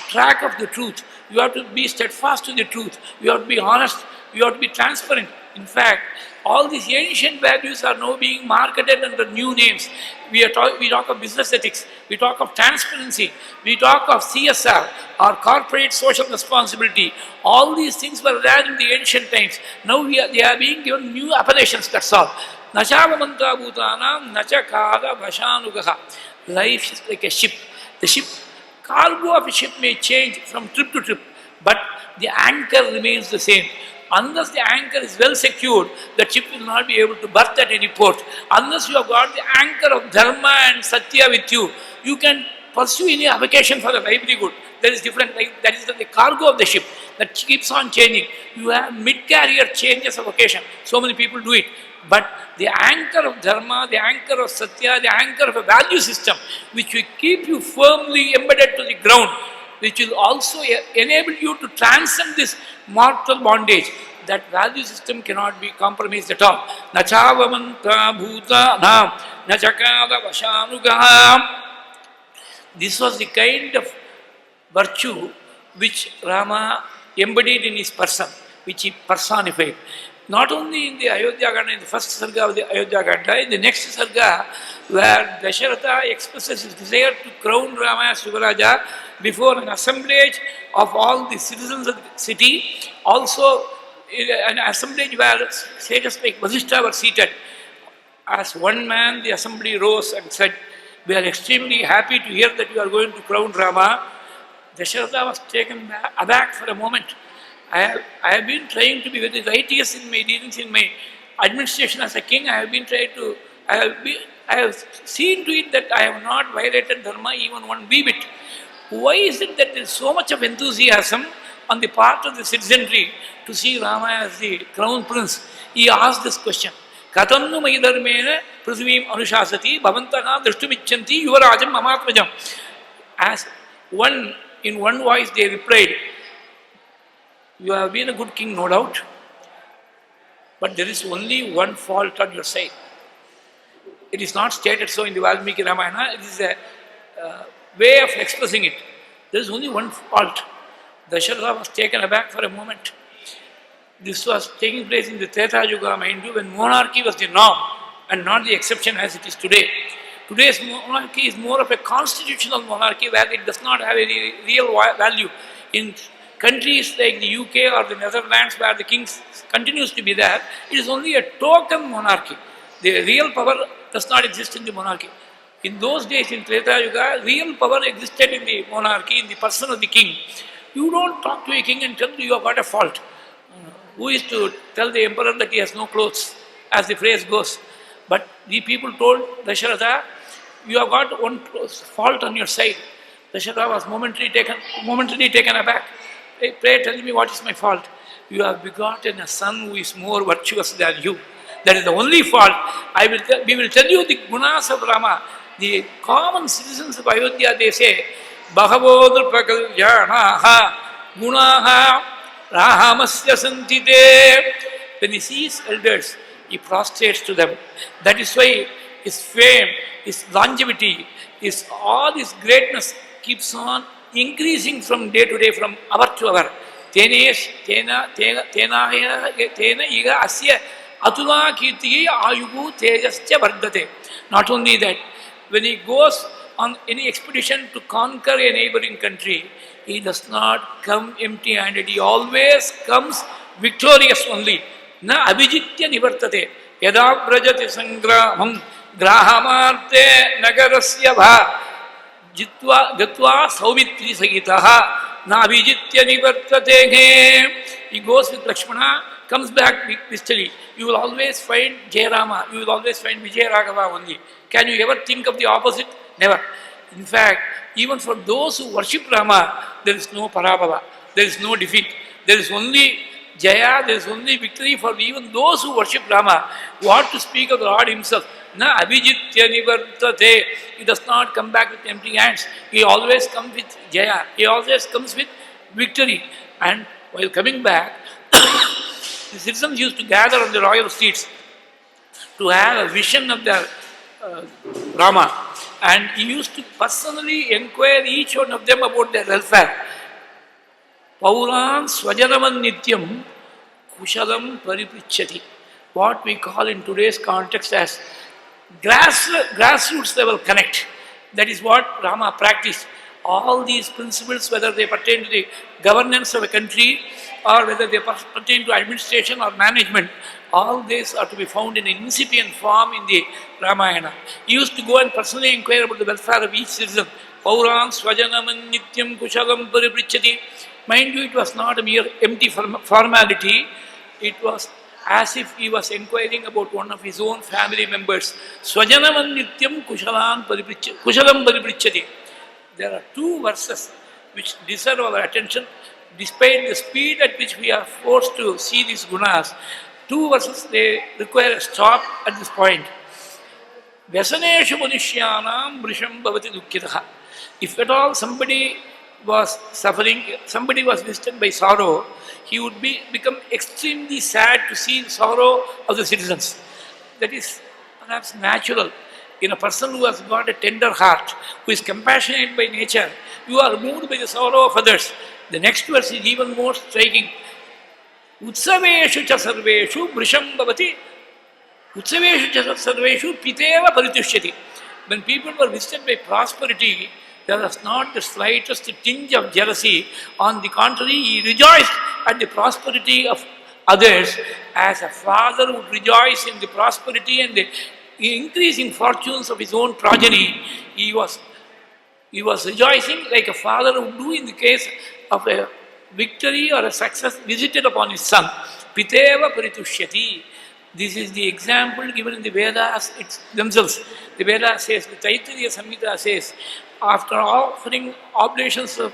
track of the truth. You have to be steadfast to the truth. You have to be honest. You have to be transparent. In fact, all these ancient values are now being marketed under new names. We talk of business ethics, we talk of transparency, we talk of CSR or corporate social responsibility. All these things were there in the ancient times. Now they are being given new appellations, that's all. Nachavamanta bhutanam nacha kada vashanugaha. Life is like a ship. The ship, cargo of a ship may change from trip to trip, but the anchor remains the same. Unless the anchor is well secured, the ship will not be able to berth at any port. Unless you have got the anchor of dharma and satya with you, you can pursue any avocation for the livelihood. There is different, like that is the cargo of the ship that keeps on changing. You have mid-career changes of vocation. So many people do it. But the anchor of dharma, the anchor of satya, the anchor of a value system, which will keep you firmly embedded to the ground, which will also enable you to transcend this mortal bondage. That value system cannot be compromised at all. Nachavamanta bhuta nam nachakada vashanugam. This was the kind of virtue which Rama embodied in his person, which he personified. Not only in the Ayodhya Kanda, in the first sarga of the Ayodhya Kanda, in the next sarga, where Dasharatha expresses his desire to crown Rama as Yuvaraja before an assemblage of all the citizens of the city, also an assemblage where sages like Vasishtha were seated. As one man, the assembly rose and said, "We are extremely happy to hear that you are going to crown Rama." Dasharatha was taken aback for a moment. I have been trying to be very righteous in my dealings, in my administration as a king. I have seen to it that I have not violated dharma even one wee bit. Why is it that there is so much of enthusiasm on the part of the citizenry to see Rama as the crown prince? He asked this question. Katannu maidharmena prithvim anushasati bhavantaha drishtumichanti yuvarajam mamatmajam. As one, in one voice they replied, "You have been a good king, no doubt, but there is only one fault on your side." It is not stated so in the Valmiki Ramayana, it is a way of expressing it. There is only one fault. Dasharatha was taken aback for a moment. This was taking place in the Treta Yuga, mind you, when monarchy was the norm and not the exception as it is today. Today's monarchy is more of a constitutional monarchy where it does not have any real value. In countries like the UK or the Netherlands where the king continues to be there, it is only a token monarchy. The real power does not exist in the monarchy. In those days in Treta Yuga, real power existed in the monarchy, in the person of the king. You don't talk to a king and tell him you have got a fault. Who is to tell the emperor that he has no clothes, as the phrase goes? But the people told Dasharatha, "You have got one fault on your side." Dasharatha was momentarily taken aback. "Pray tell me what is my fault." "You have begotten a son who is more virtuous than you. That is the only fault. We will tell you the gunas of Rama." The common citizens of Ayodhya, they say, "Bahavo nrpakalyanaha gunaha rahamasya santite." When he sees elders, he prostrates to them. That is why his fame, his longevity, all his greatness keeps on increasing from day to day, from hour to hour. Tena iga asya atula kirtiye ayugu tejasya vardate. Not only that, when he goes on any expedition to conquer a neighboring country, he does not come empty-handed. He always comes victorious only. Na abhijitya nivartate. Yada brajati sangramam grahamarte nagarasya bha jitva gatva saumitri sagitaha na abhijitya nivartate. He goes with Lakshmana, comes back peacefully. You will always find Jayarama, you will always find Vijayaraghava only. Can you ever think of the opposite? Never. In fact, even for those who worship Rama, there is no parabhava, there is no defeat. There is only Jaya, there is only victory for even those who worship Rama. What to speak of the Lord himself? Na abhijitya nivartate. He does not come back with empty hands. He always comes with Jaya. He always comes with victory. And while coming back, the citizens used to gather on the royal seats to have a vision of their Rama. And he used to personally inquire each one of them about their welfare. Pauran swajanaman nityam kushalam pariprichati. What we call in today's context as grassroots level connect. That is what Rama practiced. All these principles, whether they pertain to the governance of a country or whether they pertain to administration or management, all these are to be found in incipient form in the Ramayana. He used to go and personally inquire about the welfare of each citizen. Pauran swajanam nityam kushalam pariprichati. Mind you, it was not a mere empty formality. It was as if he was inquiring about one of his own family members. Swajanam nityam kushalam pariprichati. There are two verses which deserve our attention despite the speed at which we are forced to see these gunas. Two verses, they require a stop at this point. Vyasaneshu manishyanam vrisham bhavati dukkitaha. If at all somebody was suffering, somebody was visited by sorrow, he would become extremely sad to see the sorrow of the citizens. That is perhaps natural. In a person who has got a tender heart, who is compassionate by nature, you are moved by the sorrow of others. The next verse is even more striking. Utsaveshu cha sarveshu vrisham bhavati. Utsaveshu cha sarveshu piteva paritushyati. When people were visited by prosperity, there was not the slightest tinge of jealousy. On the contrary, he rejoiced at the prosperity of others as a father would rejoice in the prosperity and the increasing fortunes of his own progeny. He was rejoicing like a father would do in the case of a victory or a success visited upon his son. Piteva paritushyati. This is the example given in the Vedas themselves. The Vedas says, the Taittiriya Samhita says, after offering oblations of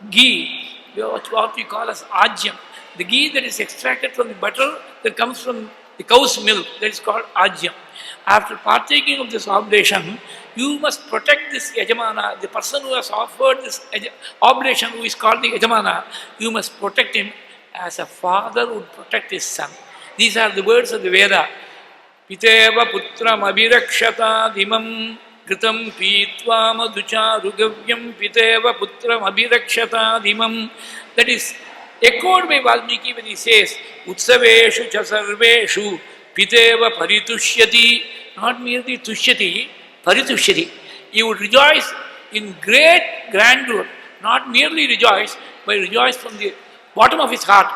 ghee, what we call as ajyam, the ghee that is extracted from the butter that comes from the cow's milk, that is called ajyam. After partaking of this oblation, you must protect this yajamana, the person who has offered this oblation, who is called the yajamana, you must protect him as a father would protect his son. These are the words of the Veda. Piteva putram abhirakshata dimam kritam pitva madhucha rugavyam piteva putram abhirakshata dimam. That is echoed by Valmiki when he says, Utsaveshu cha sarveshu piteva paritushyati. Not merely tushyati, paritushyati. He would rejoice in great grandeur. Not merely rejoice, but rejoice from the bottom of his heart.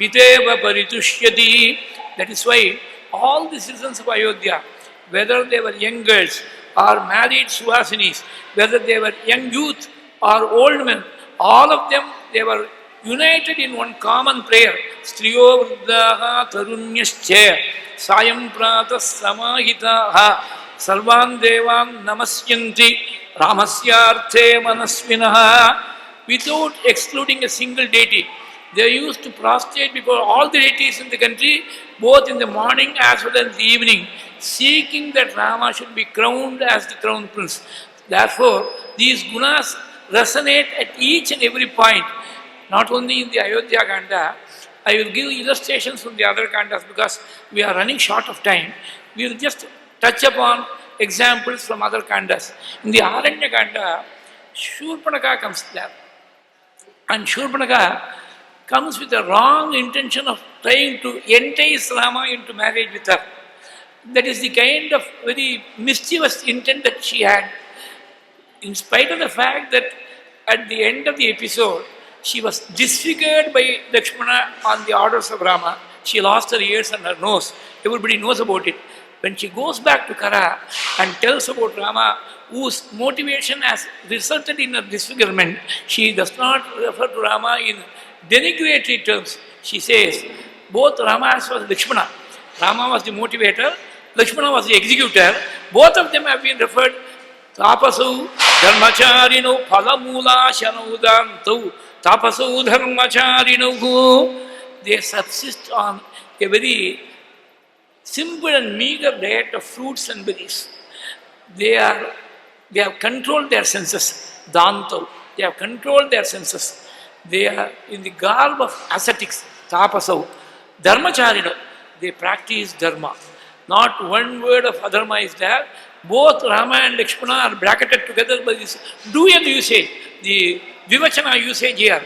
Piteva paritushyati. That is why all the citizens of Ayodhya, whether they were young girls or married Suhasinis, whether they were young youth or old men, all of them, they were united in one common prayer. Striyo vruddhaha tarunyascha sayam prata samahitaha sarvan devan namasyanti ramasyarthe manasvinaha. Without excluding a single deity. They used to prostrate before all the deities in the country, both in the morning as well as the evening, seeking that Rama should be crowned as the crown prince. Therefore, these gunas resonate at each and every point, not only in the Ayodhya Kanda. I will give illustrations from the other Kandas because we are running short of time. We will just touch upon examples from other Kandas. In the Aranya Kanda, Shurpanaka comes there. And Shurpanaka comes with a wrong intention of trying to entice Rama into marriage with her. That is the kind of very mischievous intent that she had. In spite of the fact that at the end of the episode, she was disfigured by Lakshmana on the orders of Rama. She lost her ears and her nose. Everybody knows about it. When she goes back to Kara and tells about Rama, whose motivation has resulted in her disfigurement, she does not refer to Rama in denigratory terms. She says, both Rama as well as Lakshmana. Rama was the motivator, Lakshmana was the executor. Both of them have been referred, Tapasu dharmacharino phalamula shanudantau tapasu dharmacharino. They subsist on a very simple and meager diet of fruits and berries. They have controlled their senses. Dantau. They have controlled their senses. They are in the garb of ascetics. Tapasau. Dharmacharino. They practice dharma. Not one word of adharma is there. Both Rama and Lakshmana are bracketed together by this dual usage, the Vivachana usage here.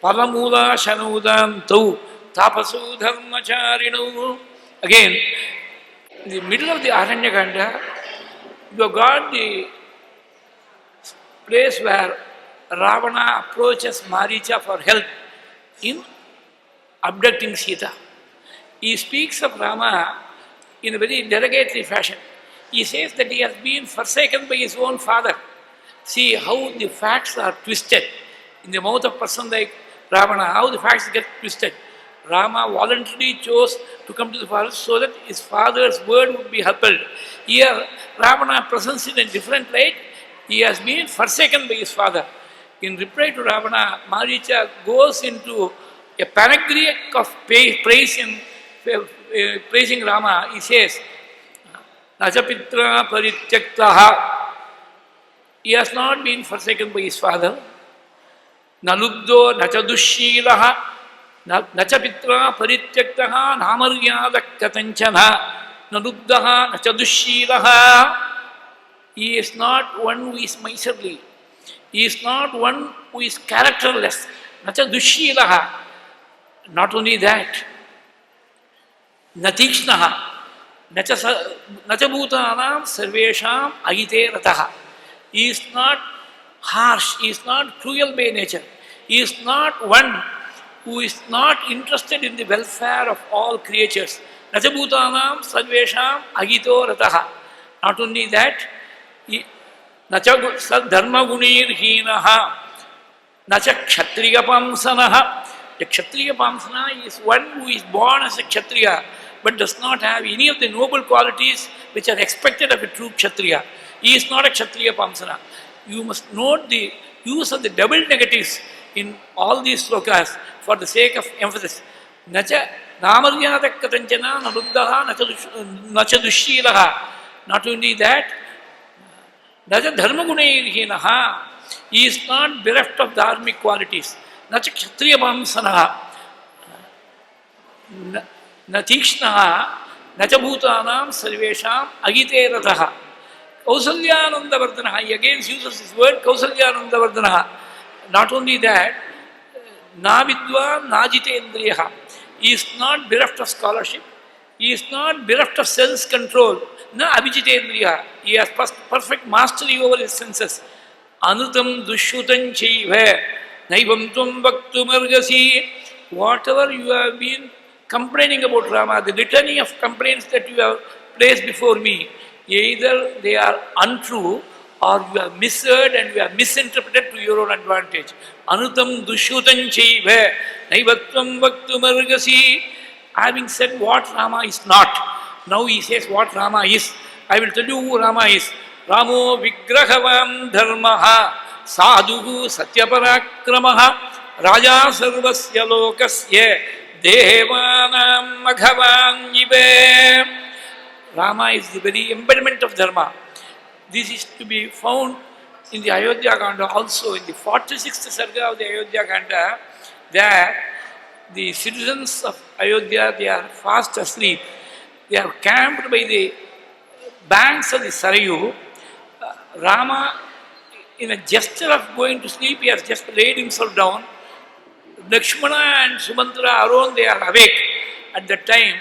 Palamula shanudam tau tapasu dharmacharinu. Again, in the middle of the Aranyakanda, you have got the place where Ravana approaches Maricha for help in abducting Sita. He speaks of Rama in a very derogatory fashion. He says that he has been forsaken by his own father. See how the facts are twisted in the mouth of a person like Ravana, how the facts get twisted. Rama voluntarily chose to come to the forest so that his father's word would be upheld. Here, Ravana presents in a different light. He has been forsaken by his father. In reply to Ravana, Maricha goes into a panegyric of praising Rama. He says, Nachapitra parityaktaha. He has not been forsaken by his father. Nalubdo nachadushīlaha. Nachapitra parityaktaha namaryāda katanchana. Nalubdaha nachadushīlaha. He is not one who is miserly. He is not one who is characterless. Nachadushīlaha. Not only that, natikshnaha. Nachabhutanam sarvesham ahite rataha. He is not harsh, he is not cruel by nature. He is not one who is not interested in the welfare of all creatures. Nachabhutanam sarvesham ahito rataha. Not only that, nacha dharma gunir hinaha. Nacha kshatriya pamsanaha. The kshatriya pamsana is one who is born as a kshatriya but does not have any of the noble qualities which are expected of a true kshatriya. He is not a kshatriya pamsana. You must note the use of the double negatives in all these slokas for the sake of emphasis. Nacha namaryāda katanchana naruddaha nacha dushīlaha. Not only that, nacha dharma gunairhinaha. He is not bereft of dharmic qualities. Nacha kshatriya pamsanaha. Natikshnaha. Nacha bhutanam sarvesham agite rataha. Kausalyanandavardhanaha. He again uses this word Kausalyanandavardhanaha. Not only that, na vidvan na jitendriyaha. He is not bereft of scholarship. He is not bereft of self-control. Na abhijitendriyaha. He has perfect mastery over his senses. Anutam dushrutam chaiva naivam tvam vaktumargasi. Whatever you have been complaining about Rama, the litany of complaints that you have placed before me, either they are untrue or you have misheard and you have misinterpreted to your own advantage. Anutam dushrutam chaiva naivatvam vaktumargasi. Having said what Rama is not, now he says what Rama is. I will tell you who Rama is. Ramo vigrahavam dharmaha sadhuhu satyaparakramaha raja sarvasya lokasya devanam maghavan ive. Rama is the very embodiment of dharma. This is to be found in the Ayodhya Kanda also, in the 46th Sarga of the Ayodhya Kanda. There, the citizens of Ayodhya, they are fast asleep. They are camped by the banks of the Sarayu. Rama, in a gesture of going to sleep, he has just laid himself down. Lakshmana and Sumantra alone, they are awake. At that time,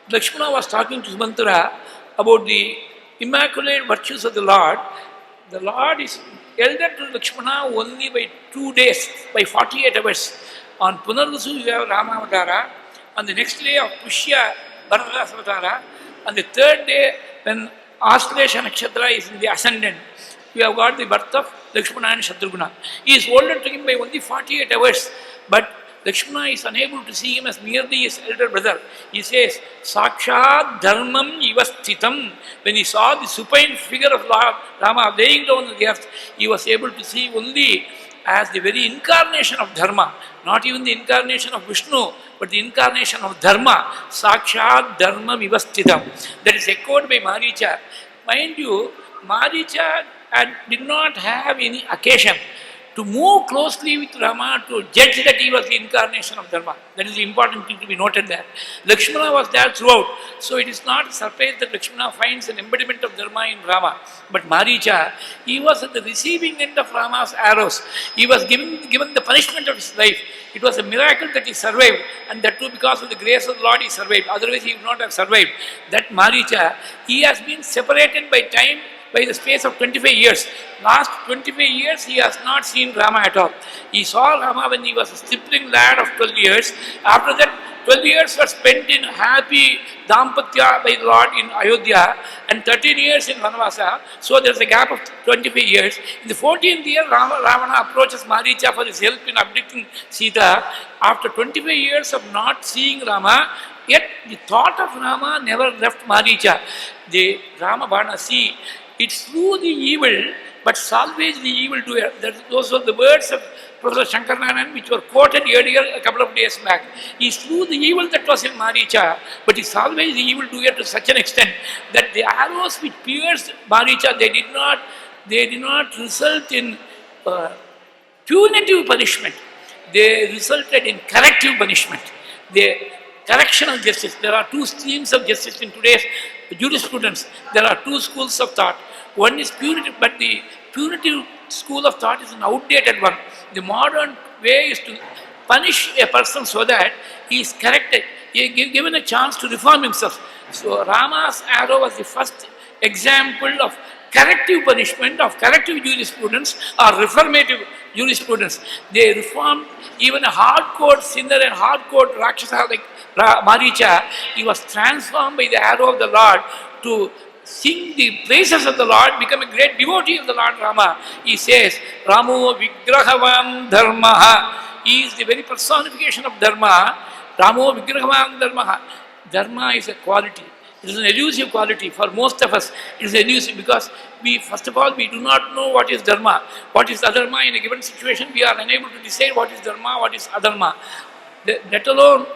Lakshmana was talking to Sumantra about the immaculate virtues of the Lord. The Lord is elder to Lakshmana only by 2 days, by 48 hours. On Punarvasu, you have Rama Avatara. On the next day of Pushya, Bharata Avatara. On the third day, when Aslesha Nakshatra is in the ascendant, we have got the birth of Lakshmana and Shatrugna. He is older to him by only 48 hours, but Lakshmana is unable to see him as merely his elder brother. He says, Sakshat Dharmam Ivastitam. When he saw the supine figure of Rama laying down on the earth, he was able to see only as the very incarnation of Dharma, not even the incarnation of Vishnu, but the incarnation of Dharma. Sakshat Dharmam Ivastitam. That is echoed by Maricha. Mind you, Maricha did not have any occasion to move closely with Rama to judge that he was the incarnation of Dharma. That is the important thing to be noted there. Lakshmana was there throughout. So it is not a surprise that Lakshmana finds an embodiment of Dharma in Rama. But Maricha, he was at the receiving end of Rama's arrows. He was given the punishment of his life. It was a miracle that he survived, and that too because of the grace of the Lord he survived. Otherwise he would not have survived. That Maricha, he has been separated by time by the space of 25 years. Last 25 years he has not seen Rama at all. He saw Rama when he was a stripling lad of 12 years. After that, 12 years were spent in happy dampatya by the Lord in Ayodhya and 13 years in Vanavasa. So there is a gap of 25 years. In the 14th year, Ravana approaches Maricha for his help in abducting Sita. After 25 years of not seeing Rama, yet the thought of Rama never left Maricha. The Rama Bana, see, it slew the evil but salvaged the evil doer. Those were the words of Professor Shankaranaran, which were quoted earlier a couple of days back. He slew the evil that was in Maricha, but he salvaged the evil doer to such an extent that the arrows which pierced Maricha, they did not result in punitive punishment. They resulted in corrective punishment. The correctional justice. There are two streams of justice in today's jurisprudence. There are two schools of thought. One is punitive, but the punitive school of thought is an outdated one. The modern way is to punish a person so that he is corrected, he is given a chance to reform himself. So Rama's arrow was the first example of corrective punishment, of corrective jurisprudence or reformative jurisprudence. They reformed even a hardcore sinner and hardcore Rakshasa like Maricha. He was transformed by the arrow of the Lord to sing the praises of the Lord, become a great devotee of the Lord Rama. He says, Ramo Vigrahavam Dharmaha. He is the very personification of Dharma. Ramo Vigrahavam Dharmaha. Dharma is a quality. It is an elusive quality. For most of us, it is elusive because first of all, we do not know what is Dharma. What is Adharma in a given situation? We are unable to decide what is Dharma, what is Adharma. Let alone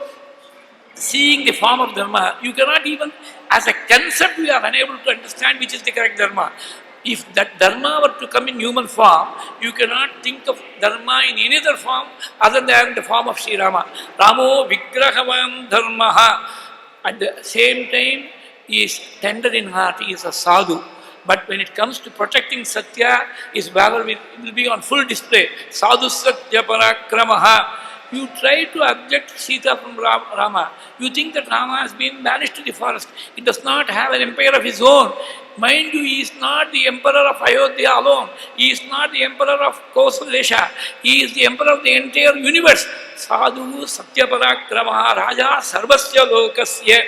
seeing the form of Dharma, you cannot even, as a concept, we are unable to understand which is the correct Dharma. If that Dharma were to come in human form, you cannot think of Dharma in any other form other than the form of Sri Rama. Ramo Vigrahavam Dharmaha. At the same time, he is tender in heart, he is a sadhu. But when it comes to protecting Satya, his valor will be on full display. Sadhu Satya Parakramaha. You try to abject Sita from Rama. You think that Rama has been banished to the forest. He does not have an empire of his own. Mind you, he is not the emperor of Ayodhya alone. He is not the emperor of Kausalesha. He is the emperor of the entire universe. Sadhu Satya Parakramaha Raja Sarvasya Lokasya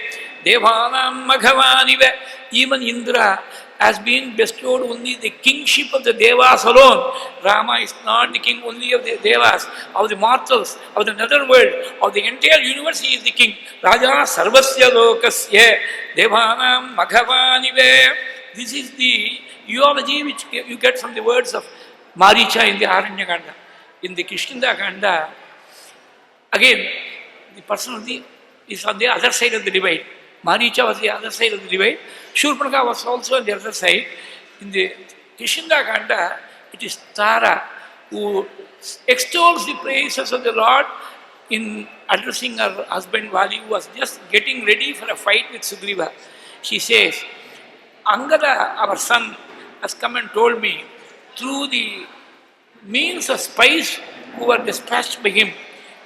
Devanam Maghavanive. Even Indra has been bestowed only the kingship of the Devas alone. Rama is not the king only of the Devas, of the mortals, of the netherworld, of the entire universe. He is the king. Raja Sarvasya Lokasya Devanam Maghavanive. This is the eulogy which you get from the words of Maricha in the Aranyakanda. In the Kishkinda Kanda, again, the personality is on the other side of the divide. Maricha was the other side of the divide. Shurpanaka was also on the other side. In the Kishinda Kanda, it is Tara who extols the praises of the Lord in addressing her husband Vali, who was just getting ready for a fight with Sugriva. She says, Angada, our son, has come and told me through the means of spies who were dispatched by him,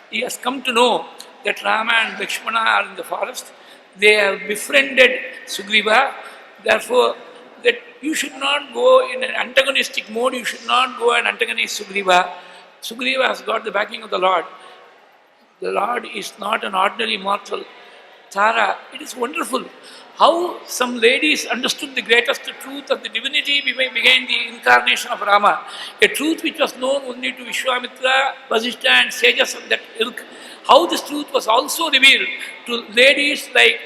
he has come to know that Rama and Lakshmana are in the forest. They have befriended Sugriva. Therefore, that you should not go in an antagonistic mode, you should not go and antagonize Sugriva. Sugriva has got the backing of the Lord. The Lord is not an ordinary mortal. Tara, it is wonderful how some ladies understood the greatest truth of the divinity behind the incarnation of Rama. A truth which was known only to Vishwamitra, Vasishtha and sages of that ilk. How this truth was also revealed to ladies like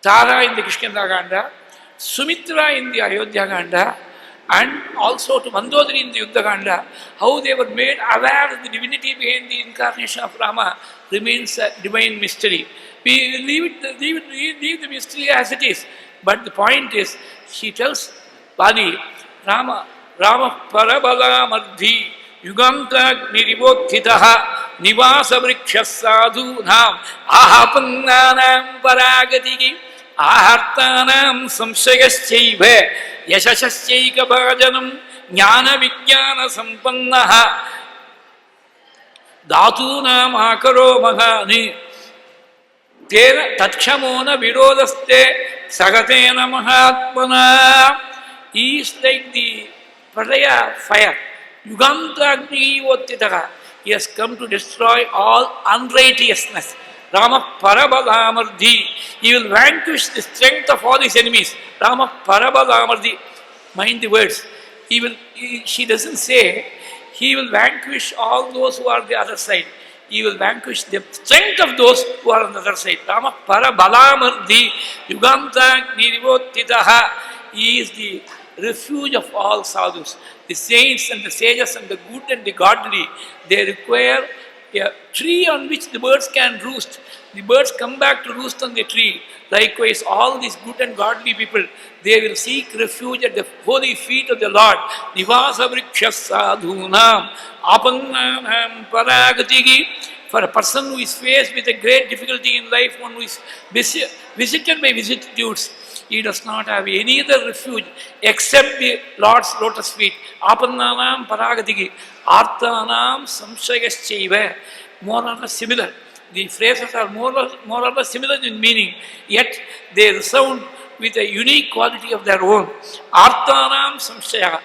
Tara in the Kishkinda Kanda, Sumitra in the Ayodhya Kanda, and also to Mandodari in the Yuddha Kanda, how they were made aware of the divinity behind the incarnation of Rama remains a divine mystery. We leave the mystery as it is. But the point is, she tells Bali, Rama Parabala Mardhi Yuganta Niribodhitaha Nivasa Vrikshas Sadhu Nam Ahapannanam Paragatigi Ahartanam Samshayaschaiva Yashashaschaika Bhajanam Jnana Vijnana Sampannaha. Dhatunam akaro mahani Tena tatkshamona virodaste sagatena mahatmana. He is like the pralaya fire. Yugantagni vottitaha. He has come to destroy all unrighteousness. Rama Parabalamardi. He will vanquish the strength of all his enemies. Rama Parabalamardi. Mind the words. She doesn't say, he will vanquish all those who are on the other side. He will vanquish the strength of those who are on the other side. Rama Parabalamardi Yuganta Nirivottitaha. He is the refuge of all sadhus. The saints and the sages and the good and the godly, they require a tree on which the birds can roost. The birds come back to roost on the tree. Likewise, all these good and godly people, they will seek refuge at the holy feet of the Lord. Nivasa vrikshas sadhunam apannanam paragatigi. For a person who is faced with a great difficulty in life, one who is visited by vicissitudes, he does not have any other refuge except the Lord's lotus feet. Apannanam paragatigi. Arthanam samshayaschaiva. More or less similar. The phrases are more or less similar in meaning, yet they resound with a unique quality of their own. Arthanam samshaya.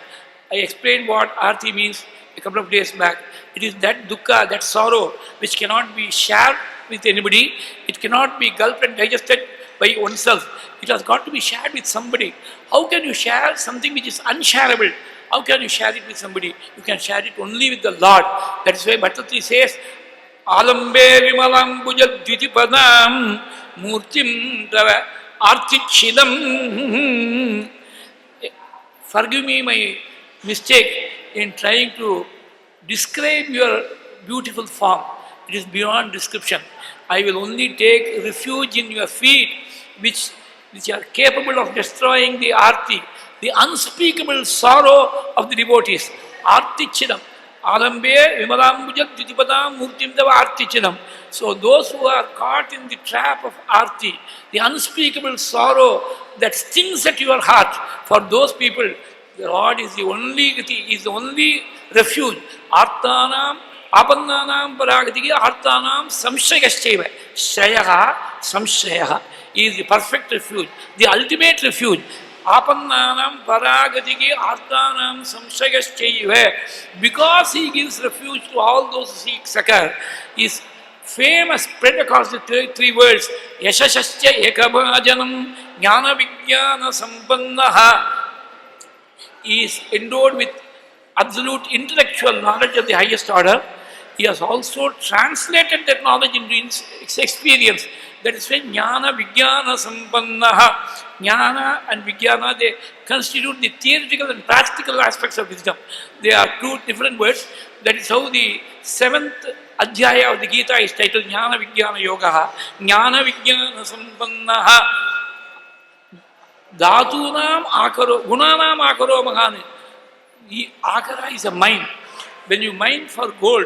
I explained what arti means a couple of days back. It is that dukkha, that sorrow, which cannot be shared with anybody. It cannot be gulped and digested by oneself. It has got to be shared with somebody. How can you share something which is unshareable? How can you share it with somebody? You can share it only with the Lord. That is why Bhattacharya says, Alambe vimalam bujadvitipadam murtim tava artichidam. Forgive me my mistake in trying to describe your beautiful form. It is beyond description. I will only take refuge in your feet, which are capable of destroying the arti, the unspeakable sorrow of the devotees. Artichidam. Alambe vimalambuja dvitipadam murtim tava artichidam. So those who are caught in the trap of arti, the unspeakable sorrow that stings at your heart, for those people, the Lord is the only gati, is the only refuge. Arthanam, apannanam paragatigi, arthanam samshayaschaiva. Shayaha, samshayaha. He is the perfect refuge, the ultimate refuge. Apannanam paragatigi, arthanam samshayaschaiva. Because he gives refuge to all those who seek succor, his fame has spread across the three worlds. Yashashasya ekabhajanam jnana vijnana sampannaha. He is endowed with absolute intellectual knowledge of the highest order. He has also translated that knowledge into its experience. That is why jnana vijnana sampannaha. Jnana and vijnana, they constitute the theoretical and practical aspects of wisdom. They are two different words. That is how the 7th adhyaya of the Gita is titled Jnana Vijnana Yogaha. Jnana Vijnana Sampannaha. Dhatunam akaro, gunanam akaro mahani. Akara is a mine. When you mine for gold,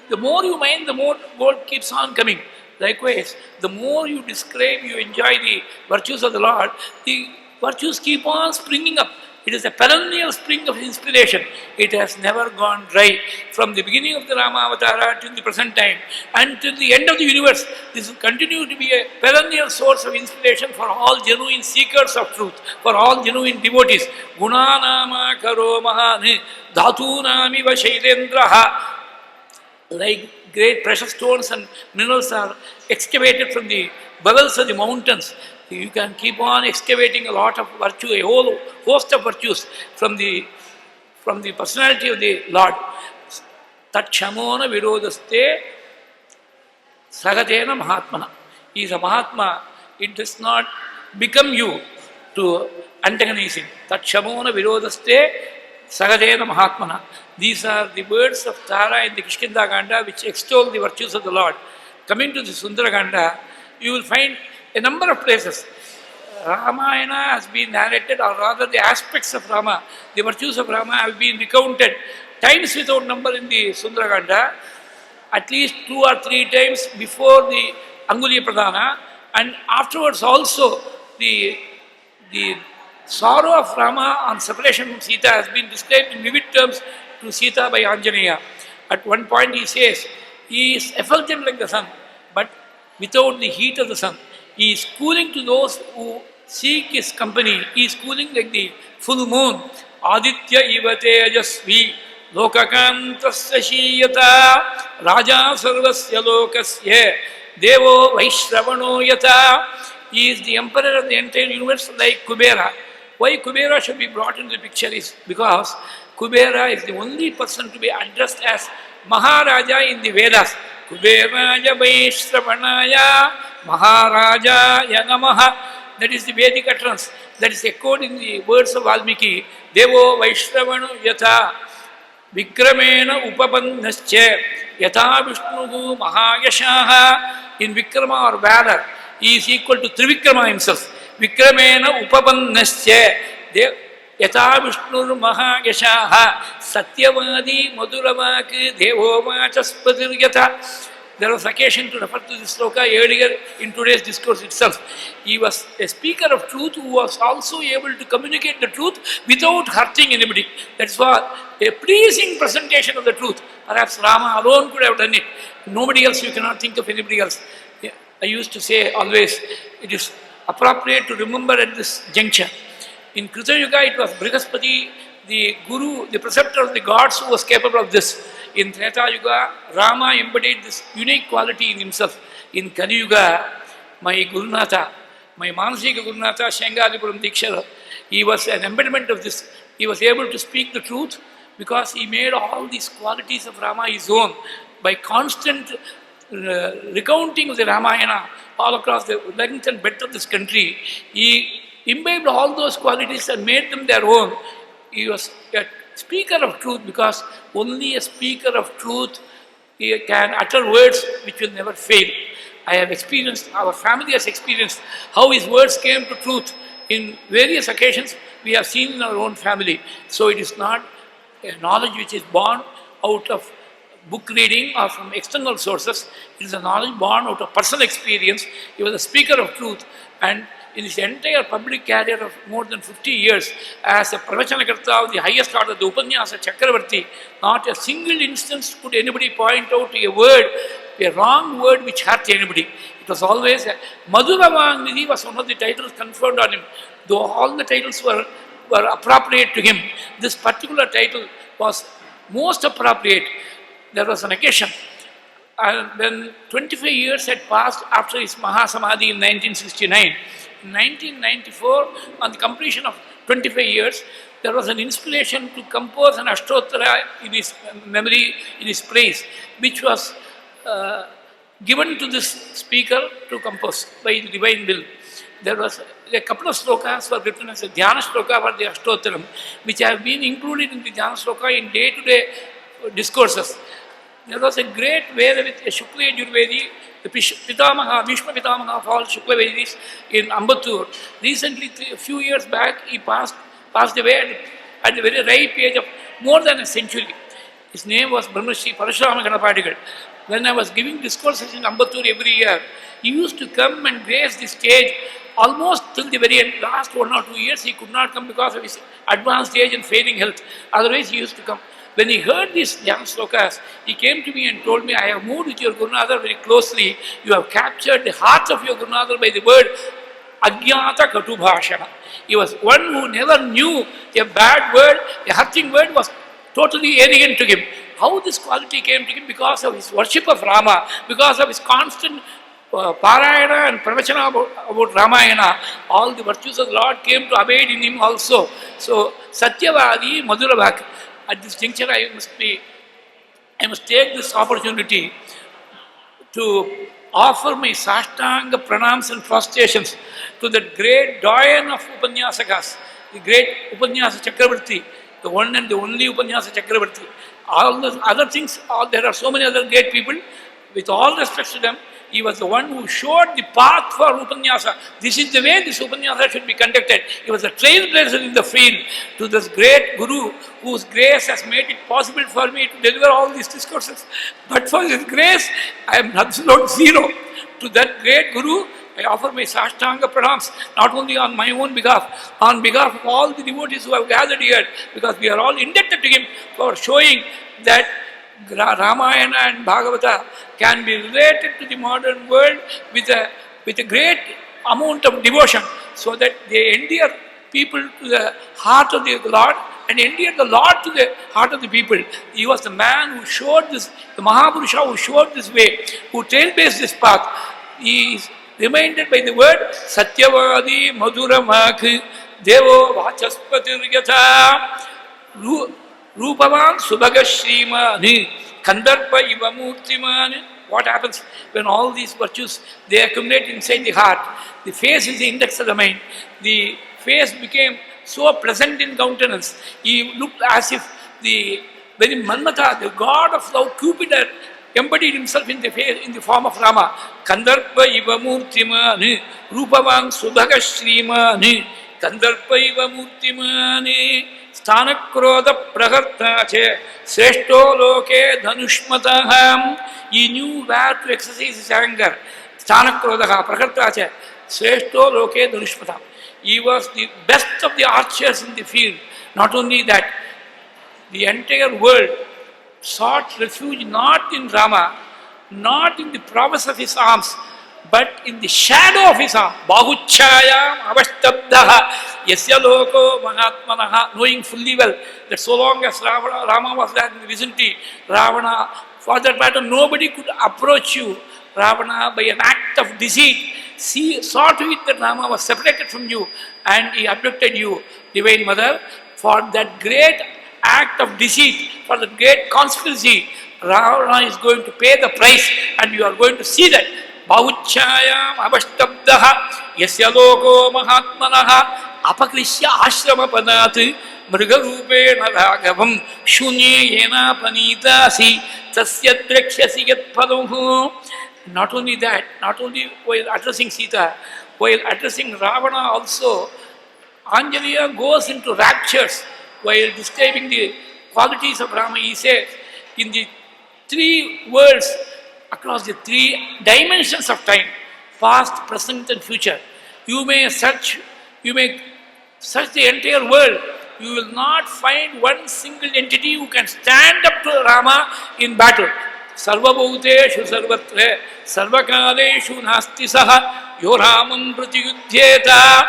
the more you mine, the more gold keeps on coming. Likewise, the more you describe, you enjoy the virtues of the Lord, the virtues keep on springing up. It is a perennial spring of inspiration. It has never gone dry. From the beginning of the Rama Avatara till the present time, until the end of the universe, this will continue to be a perennial source of inspiration for all genuine seekers of truth, for all genuine devotees. Guna nama karo mahani dhatu namiva shailendraha. Like great precious stones and minerals are excavated from the bowels of the mountains. You can keep on excavating a lot of virtue, a whole host of virtues from the personality of the Lord. Tat shamona virodaste sagatena mahatmana. He is a Mahatma. It does not become you to antagonize him. Tat shamona virodaste sagatena mahatmana. These are the words of Tara in the Kishkinda Ganda which extol the virtues of the Lord. Coming to the Sundara Ganda, you will find a number of places. Ramayana has been narrated, or rather the aspects of Rama, the virtues of Rama have been recounted times without number in the Sundaraganda, at least 2 or 3 times before the Angulya Pradhana, and afterwards also the sorrow of Rama on separation from Sita has been described in vivid terms to Sita by Anjaneya. At one point he says, he is effulgent like the sun, but without the heat of the sun. He is cooling to those who seek his company. He is cooling like the full moon. Aditya iva tejasvi lokakantasya shiyata raja sarvasya lokasya devo vaishravano yata. He is the emperor of the entire universe like Kubera. Why Kubera should be brought into the picture is because Kubera is the only person to be addressed as Maharaja in the Vedas. Kuberaja Vaishravanaya Maharajaya Namaha. That is the Vedic utterance. That is echoed in the words of Valmiki. Devo Vaishravanu Yatha Vikramena Upabandhascha Yatha Vishnuhu Mahayashaha. In Vikrama or valor, he is equal to Trivikrama himself. Vikramena Upabandhascha Yatha Vishnur Mahayashaha Satyavadi Madhuravak Devo Vachaspatir Yatha. There was occasion to refer to this sloka earlier in today's discourse itself. He was a speaker of truth who was also able to communicate the truth without hurting anybody. That's why a pleasing presentation of the truth. Perhaps Rama alone could have done it. Nobody else, you cannot think of anybody else. I used to say always, it is appropriate to remember at this juncture. In Krita Yuga, it was Brihaspati, the guru, the preceptor of the gods, who was capable of this. In Treta Yuga, Rama embodied this unique quality in himself. In Kali Yuga, my Gurunatha, my Manasika Gurunatha, Shengadipuram Dikshara, he was an embodiment of this. He was able to speak the truth because he made all these qualities of Rama his own by constant recounting of the Ramayana all across the length and breadth of this country. He imbibed all those qualities and made them their own. He was a speaker of truth because only a speaker of truth can utter words which will never fail. I have experienced, our family has experienced how his words came to truth in various occasions. We have seen in our own family. So it is not a knowledge which is born out of book reading or from external sources. It is a knowledge born out of personal experience. He was a speaker of truth, and in his entire public career of more than 50 years as a Pravachanakarta of the highest order, the Upanyasa Chakravarti, not a single instance could anybody point out a word, a wrong word which hurt anybody. It was always Madhuravang was one of the titles conferred on him. Though all the titles were appropriate to him, this particular title was most appropriate. There was an occasion, and when 25 years had passed after his Mahasamadhi in 1969, in 1994, on the completion of 25 years, there was an inspiration to compose an Ashtottara in his memory, in his praise, which was given to this speaker to compose by the divine will. There was a couple of slokas were written as a Dhyana sloka for the Ashtottaram, which have been included in the Dhyana sloka in day-to-day discourses. There was a great Veda with a Shukla Yajurvedi, the Pitamaha, Bhishma Pitamaha of all Shukla Vedis in Ambattur. Recently, a few years back, he passed away at the very ripe age of more than a century. His name was Brahmashri Parashurama Ganapadigal. When I was giving discourses in Ambattur every year, he used to come and grace the stage almost till the very end. Last 1 or 2 years, he could not come because of his advanced age and failing health. Otherwise, he used to come. When he heard these Dhyana slokas, he came to me and told me, I have moved with your Gurunatha very closely. You have captured the heart of your Gurunatha by the word Ajnata Katubhashana. He was one who never knew a bad word, a hurting word was totally alien to him. How this quality came to him? Because of his worship of Rama, because of his constant Parayana and Pravachana about Ramayana. All the virtues of the Lord came to abide in him also. So, Satyavadi Madhuravak. At this juncture, I must take this opportunity to offer my Sashtanga pranams and prostrations to the great doyen of Upanyasakas, the great Upanyasa Chakravarti, the one and the only Upanyasa Chakravarti. All the other things, there are so many other great people. With all respect to them, he was the one who showed the path for Upanyasa. This is the way this Upanyasa should be conducted. He was a trailblazer in the field to this great Guru whose grace has made it possible for me to deliver all these discourses. But for his grace, I am absolute zero. To that great Guru, I offer my Sashtanga pranams, not only on my own behalf, on behalf of all the devotees who have gathered here, because we are all indebted to him for showing that Ramayana and Bhagavata can be related to the modern world with a great amount of devotion, so that they endear people to the heart of the Lord and endear the Lord to the heart of the people. He was the man who showed this, the Mahaburusha who showed this way, who trailblazed this path. He is reminded by the word Satyavadi Madhuramak Devo Vachaspatir Yatha Rupavan Subhaga Srimani Kandarpa Ivamurtimani. What happens when all these virtues, they accumulate inside the heart? The face is the index of the mind. The face became so pleasant in countenance. He looked as if the very Manmata, the god of love, Cupid, embodied himself in the face, in the form of Rama. Kandarpa Ivamurtimani Rupavan Subhaga Srimani Kandarpa Ivamurtimani Sthanakrodha Prahartache Sreshto Loke Dhanushmataham. He knew where to exercise his anger. Sthanakrodha Prahartache Sreshto Loke Dhanushmataham. He was the best of the archers in the field. Not only that, the entire world sought refuge not in Rama, not in the prowess of his arms, but in the shadow of his arm. Bahuchayam avashtabdaha yasya loko mahatmanaha. Knowing fully well that so long as Rama was there in the vicinity, Ravana, for that matter, nobody could approach you. Ravana, by an act of deceit, saw to it that Rama was separated from you and he abducted you, Divine Mother. For that great act of deceit, for that great conspiracy, Ravana is going to pay the price, and you are going to see that. Bahuchayam avashtabdaha yasya loko mahatmanaha apakrishya ashrama padat mrigarupena raghavam shunye yena panitasi tasya drakshasi yat padahu. Not only that, not only while addressing Sita, while addressing Ravana also, Anjaliya goes into raptures while describing the qualities of Rama. He says, in the three worlds, across the three dimensions of time, past, present and future, you may search the entire world, you will not find one single entity who can stand up to Rama in battle. Sarvabhuteshu sarvatre sarvakaleshu nasti saha yo Ramam pratyudhyeta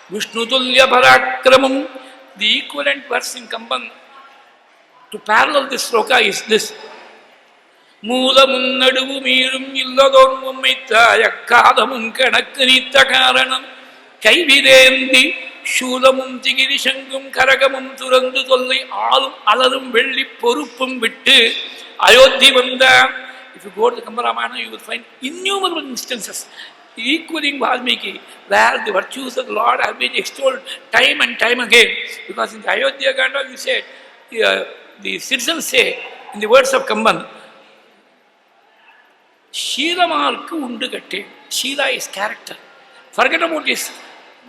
Vishnutulya parakramam. The equivalent verse in Kamban to parallel this sloka is this. Moolamum naduvu meerum illadormum mittaya kadamum kanakkanitha karanam kaividendi Shulamum tigiri shangum karagamum turandu tollai alum alarum velli poruppum vittu Ayodhi Vanda. If you go to the Kambaramana, you will find innumerable instances equaling Valmiki, where the virtues of the Lord have been extolled time and time again. Because in the Ayodhya Ganda, you said, the citizens say, in the words of Kamban, Shila Marku Undagatte. Shila is character. Forget about his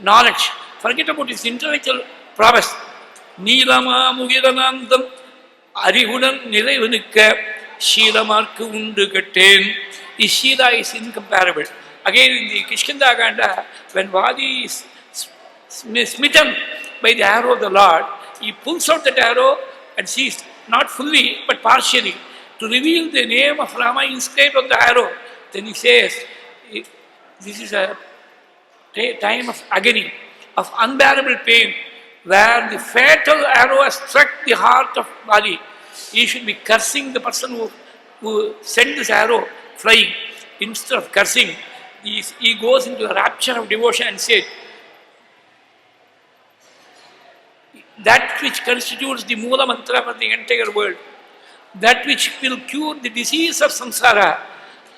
knowledge. Forget about his intellectual prowess. Neelama Mugiranandam Arihudan Niraivanika Shila Marku Undagatte. His Shila is incomparable. Again in the Kishkinda Ganda, when Vadi is smitten by the arrow of the Lord, he pulls out that arrow and sees, not fully but partially, to reveal the name of Rama inscribed on the arrow. Then he says, this is a time of agony, of unbearable pain, where the fatal arrow has struck the heart of Vadi. He should be cursing the person who sent this arrow flying. Instead of cursing, he goes into a rapture of devotion and says, that which constitutes the Moola Mantra for the entire world, that which will cure the disease of samsara,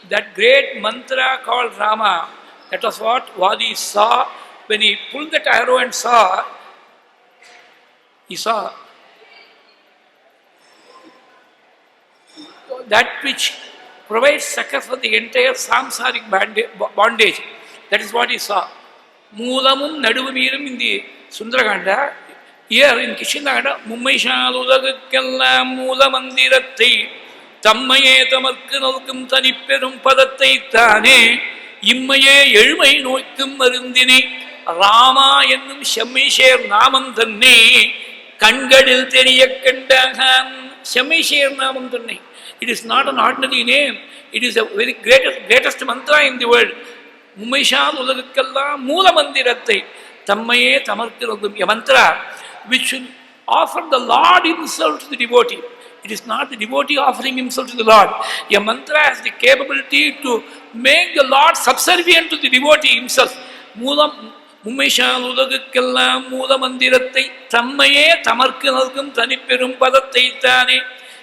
that great mantra called Rama, that was what Vadi saw when he pulled that arrow and saw, he saw that which provides succor for the entire samsaric bondage. That is what he saw. Moolamum Naduvameeram in the Sundaraganda. Here in Kishinaganda, Mummaishaludagakella Moolamandirathai Tammaye Tamarkanalkum Taniperum Padathai Tane Immaye Elmai Noikum Marundini Rama Yenum Shammisher Naman Thanne Kangadil Teriyakandahan Shamishir Namam Tanni. It is not an ordinary name. It is a very greatest mantra in the world. Mummaishan Ulagakalla Mula Mandiratte Tammaye Tamarkirogum, a mantra which should offer the Lord himself to the devotee. It is not the devotee offering himself to the Lord. A mantra has the capability to make the Lord subservient to the devotee himself. Mummaishan Ulagakalla Mula Mandiratte Tammaye Tamarkirogum Taniperum Padatte Tane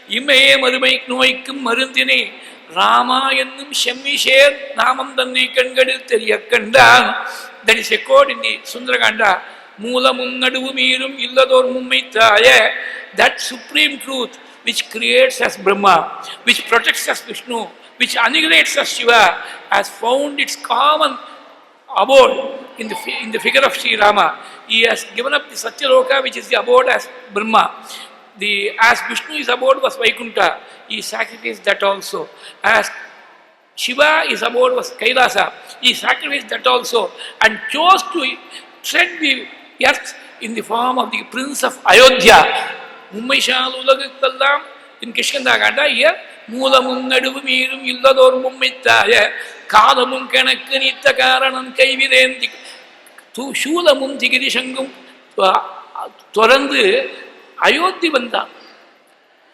Imaye Marumaik Noikum Marundine Rama Yannum Shamishir Namam Danni Kangadil Teriakanda. That is echoed in the Sundarkanda. Mula Munnadu Mirum Illador Mummaitaya. That supreme truth which creates as Brahma, which protects as Vishnu, which annihilates as Shiva, has found its common abode in the figure of Sri Rama. He has given up the Satyaloka, which is the abode as Brahma. As Vishnu's abode was Vaikuntha, he sacrificed that also. As Shiva, his abode was Kailasa, he sacrificed that also and chose to tread the earth in the form of the Prince of Ayodhya. Mummaishalulagakallam in Kishkandaganda here, Mulamun Nadumirum Illador Mummitaya, Kalamun Kanakanita Karanam Kaividendi, Tu Shulamun Tigirishangum, Torandu. Ayodhya Banda.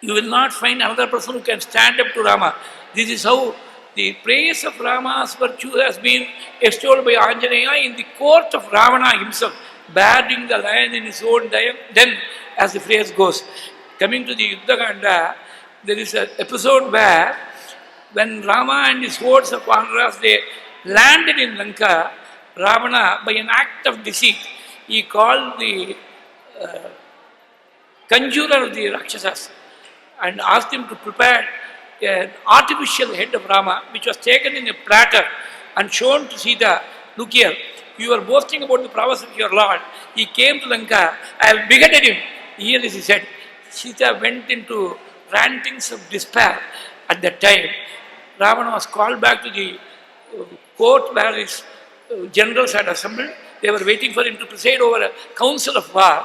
You will not find another person who can stand up to Rama. This is how the praise of Rama's virtue has been extolled by Anjaneya in the court of Ravana himself, bearing the lion in his own den, as the phrase goes. Coming to the Yuddhakanda, there is an episode where when Rama and his hordes of Vandaras, they landed in Lanka, Ravana, by an act of deceit, he called the conjurer of the Rakshasas and asked him to prepare an artificial head of Rama, which was taken in a platter and shown to Sita. Look here, you are boasting about the prowess of your Lord. He came to Lanka, I have beheaded him. Here is he said. Sita went into rantings of despair at that time. Ravana was called back to the court where his generals had assembled. They were waiting for him to preside over a council of war.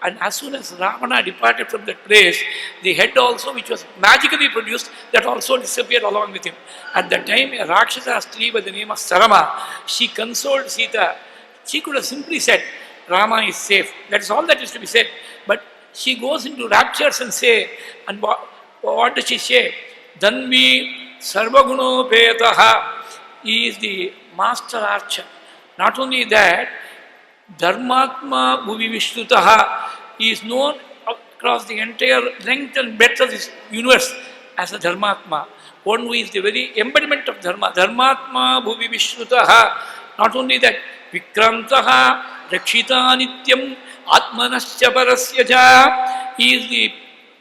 And as soon as Ravana departed from that place, the head also, which was magically produced, that also disappeared along with him. At that time, a Rakshasa stree by the name of Rama, she consoled Sita. She could have simply said, Rama is safe. That is all that is to be said. But she goes into raptures and say, and what does she say? Dhanvi Sarvaguno Petaha. He is the master archer. Not only that, Dharmatma Bhuvi Vishnutaha. He is known across the entire length and breadth of this universe as a Dharmatma. One who is the very embodiment of Dharma. Dharmatma Bhuvi Vishnutaha. Not only that, Vikrantaha Rakshita Nityam Atmanasya Parasyaja. He is the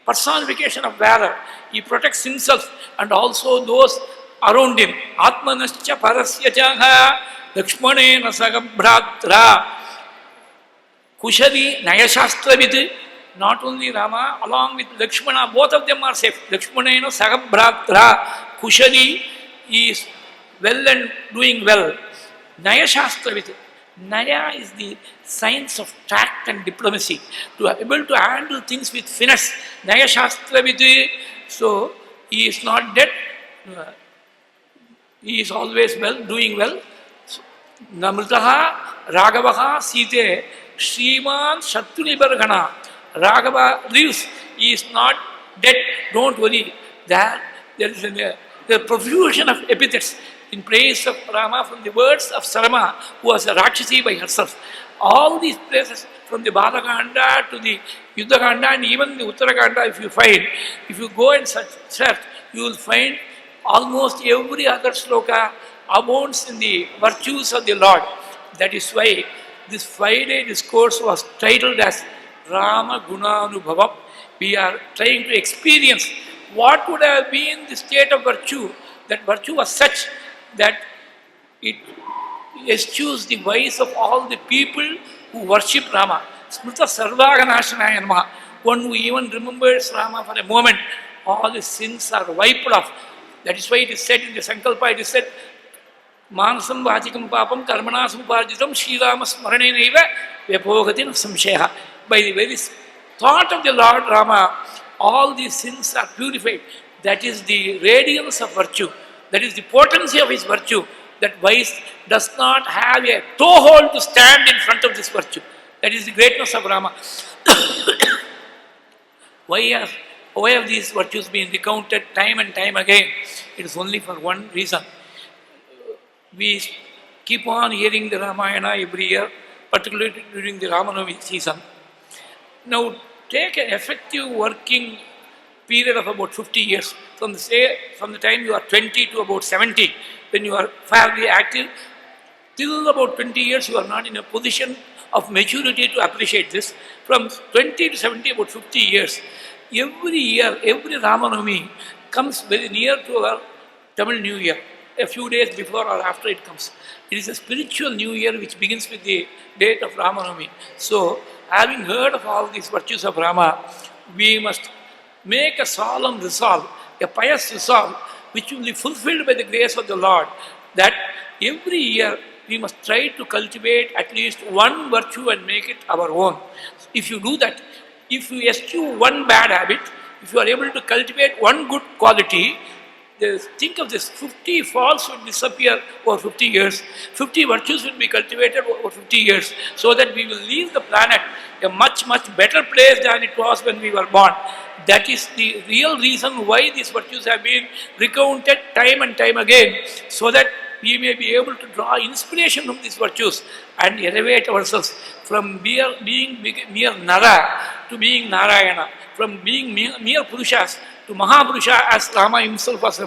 personification of valor. He protects himself and also those around him. Atmanasya Parasyaja Lakshmanena Sagabhratra. Kushali Nayashastra. Not only Rama, along with Lakshmana, both of them are safe. Lakshmanena Sagabhratra. Kushali is well and doing well. Nayashastra. Naya is the science of tact and diplomacy. To be able to handle things with finesse. Nayashastra. So, he is not dead. He is always well, doing well. Namritaha Raghavaha Site Shriman Shatrunibargana. Raghava lives. He is not dead. Don't worry. There is a profusion of epithets in praise of Rama from the words of Sarama, who was a Rakshasi by herself. All these places, from the Balakanda to the Yuddhakanda and even the Uttarakanda, if you go and search, you will find almost every other sloka abounds in the virtues of the Lord. That is why this 5-day discourse was titled as Rama Guna Anubhavam. We are trying to experience what would have been the state of virtue. That virtue was such that it eschews the vice of all the people who worship Rama. Smrita Sarvaganashanaya Namaha. One who even remembers Rama for a moment, all his sins are wiped off. That is why it is said in the Sankalpa, it is said, Manasam Vachikam Papam Karmana Samparjitam Sri Rama Smaranenaiva Vyapogati Samsheha. By the very thought of the Lord Rama, all these sins are purified. That is the radiance of virtue. That is the potency of his virtue. That vice does not have a toehold to stand in front of this virtue. That is the greatness of Rama. Why have these virtues been recounted time and time again? It is only for one reason. We keep on hearing the Ramayana every year, particularly during the Ramanavami season. Now, take an effective working period of about 50 years, from the time you are 20 to about 70, when you are fairly active, till about 20 years you are not in a position of maturity to appreciate this. From 20 to 70, about 50 years, every year, every Ramanavami comes very near to our Tamil New Year, a few days before or after it comes. It is a spiritual New Year which begins with the date of Ramanavami. So, having heard of all these virtues of Rama, we must make a solemn resolve, a pious resolve, which will be fulfilled by the grace of the Lord, that every year we must try to cultivate at least one virtue and make it our own. If you do that, if you eschew one bad habit, if you are able to cultivate one good quality, think of this, 50 faults will disappear over 50 years, 50 virtues will be cultivated over 50 years, so that we will leave the planet a much, much better place than it was when we were born. That is the real reason why these virtues have been recounted time and time again, so that we may be able to draw inspiration from these virtues and elevate ourselves from being mere Nara to being Narayana, from being mere Purushas to Mahapurusha, as Rama himself was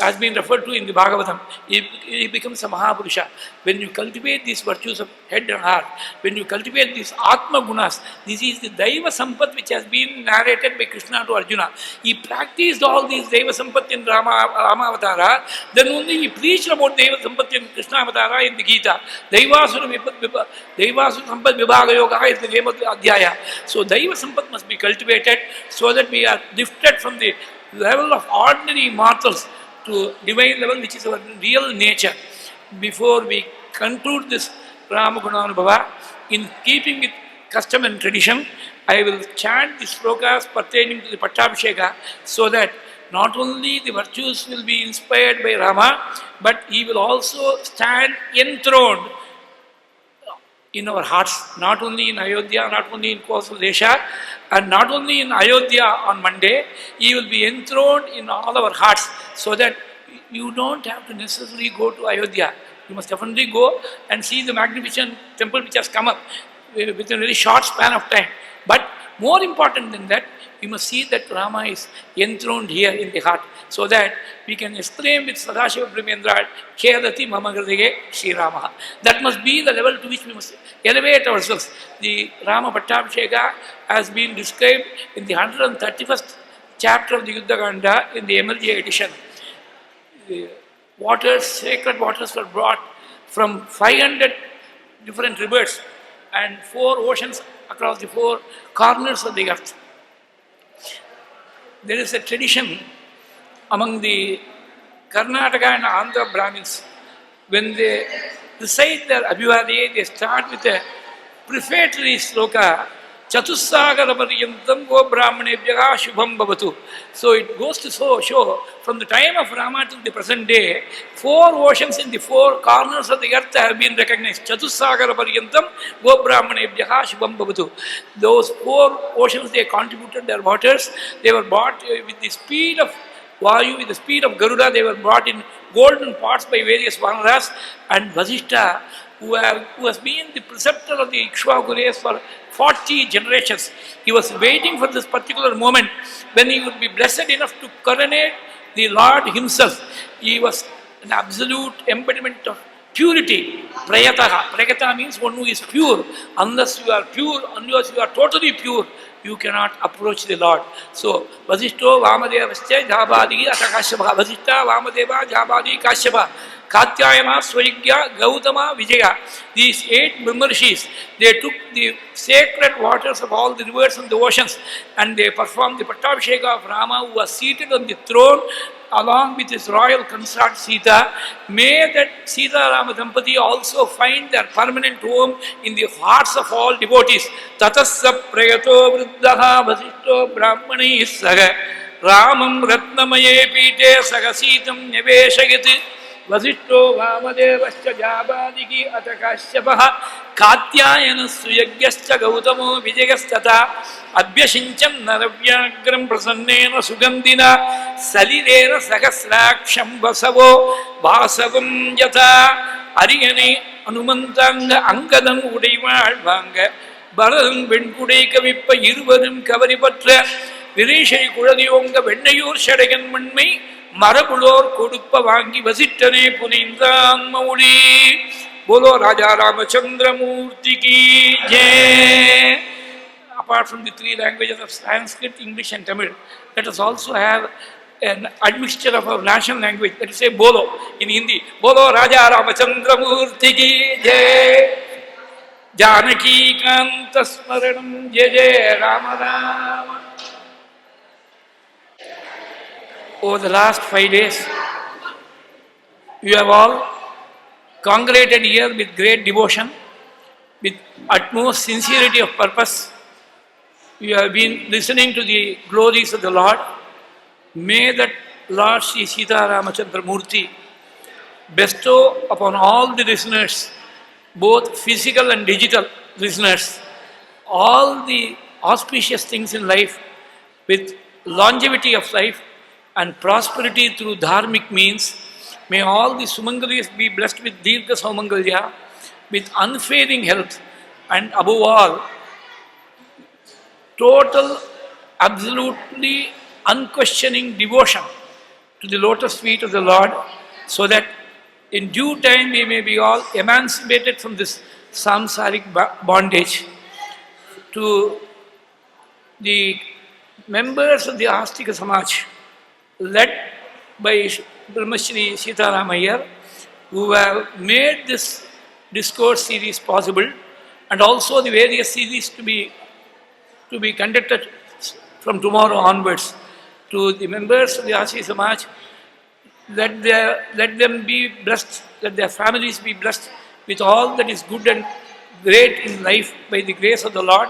has been referred to in the Bhagavatam. He becomes a Mahapurusha. When you cultivate these virtues of head and heart, when you cultivate these Atma Gunas, this is the Daiva Sampat which has been narrated by Krishna to Arjuna. He practiced all these Daiva Sampat in Rama Avatara, then only he preached about Daiva Sampat in Krishna Avatara in the Gita. Daivasura Sampat Vibhaga Yoga is the name of the Adhyaya. So Daiva Sampat must be cultivated so that we are lifted from the level of ordinary mortals to divine level, which is our real nature. Before we conclude this Rama Guna Anubhava, in keeping with custom and tradition, I will chant the slokas pertaining to the Pattabhisheka, so that not only the virtues will be inspired by Rama, but he will also stand enthroned in our hearts, not only in Ayodhya, not only in Kosal Desha, and not only in Ayodhya on Monday, he will be enthroned in all our hearts, so that you don't have to necessarily go to Ayodhya. You must definitely go and see the magnificent temple which has come up within a very short span of time. But more important than that, you must see that Rama is enthroned here in the heart, so that we can exclaim with Sadashiva Brahmendra, Kherati Mama Hridaya Shri Rama. That must be the level to which we must elevate ourselves. The Rama Pattabhisheka has been described in the 131st chapter of the Yuddha Kanda in the MLG edition. The waters, sacred waters, were brought from 500 different rivers and 4 oceans across the 4 corners of the earth. There is a tradition among the Karnataka and Andhra Brahmins. When they recite their Abhivadi, they start with a prefatory sloka, Chatusagara Paryantam Go Brahmanebhyaha Shubham Bhavatu. So it goes to show, from the time of Rama till the present day, 4 oceans in the 4 corners of the earth have been recognized. Chatusagara Paryantam Go Brahmanebhyaha Shubham Bhavatu. Those 4 oceans, they contributed their waters. They were brought with the speed of Vayu, with the speed of Garuda. They were brought in golden pots by various Vanaras. And Vasishtha, who has been the preceptor of the Ikshvaku race for 40 generations, he was waiting for this particular moment when he would be blessed enough to coronate the Lord himself. He was an absolute embodiment of purity. Prayataha. Prayataha means one who is pure. Unless you are pure, unless you are totally pure, you cannot approach the Lord. So, Vasishto Vamadeva Vasya Jhabadi Ata Kashyapa. Vasishta Vamadeva Jhabadi Kashyapa. Katyayana, Swayagya, Gautama, Vijaya. These 8 Brahmarshis, they took the sacred waters of all the rivers and the oceans and they performed the Pattabhisheka of Rama, who was seated on the throne along with his royal consort Sita. May that Sita Rama Dampati also find their permanent home in the hearts of all devotees. Tatassa prayato vruddhaha vasishto brahmani saga Ramam ratnamaye pite sagasitam niveshayati Vasishto Vamadevascha Jabadiki Atakashyapaha Katyayana Suyagyascha Gautamo Vijayastata Abhyashincham Naravyagram Prasannena Sugandhina Salirena Sahasraksham Vasavo Vasavam Yata Ariyane Anumantanga Ankadam Udaivalvanga Baradam Venkudaika Vippa Irvarum Kavaripatra Virishai Kuradiyonga Vendayur Shadagan Manmai Marabulor Koduppa Vangi Vasitane Punindan Mauli Bolo Raja Ramachandra Murti ki Jai. Apart from the 3 languages of Sanskrit, English and Tamil, let us also have an admixture of our national language. Let us say Bolo in Hindi. Bolo Raja Ramachandra Murti ki Jai. Janaki Kanta Smaranam Jai Jai Rama Rama. Over the last 5 days, you have all congregated here with great devotion, with utmost sincerity of purpose. You have been listening to the glories of the Lord. May that Lord Sri Sita Ramachandra Murti bestow upon all the listeners, both physical and digital listeners, all the auspicious things in life with longevity of life and prosperity through dharmic means. May all the Sumangalis be blessed with Dirgha Saumangalya, with unfailing health, and above all, total, absolutely unquestioning devotion to the lotus feet of the Lord, so that in due time we may be all emancipated from this samsaric bondage. To the members of the Astika Samaj, led by Brahmashri Sitaram Iyer, who have made this discourse series possible, and also the various series to be conducted from tomorrow onwards. To the members of the Asi Samaj, let them be blessed, let their families be blessed with all that is good and great in life by the grace of the Lord.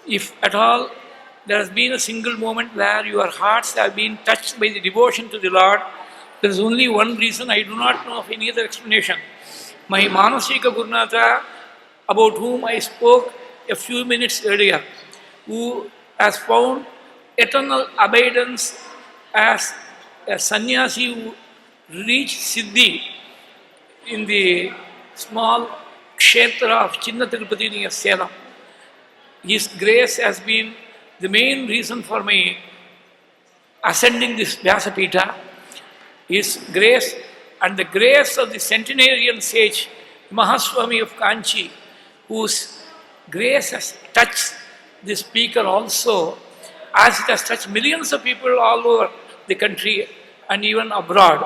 If at all there has been a single moment where your hearts have been touched by the devotion to the Lord, there is only one reason. I do not know of any other explanation. My Manasika Gurunatha, about whom I spoke a few minutes earlier, who has found eternal abidance as a sannyasi who reached Siddhi in the small kshetra of Chinna Tirupati near Salem. His grace has been the main reason for my ascending this Vyasapita. His grace and the grace of the centenarian sage Mahaswami of Kanchi, whose grace has touched the speaker also, as it has touched millions of people all over the country and even abroad.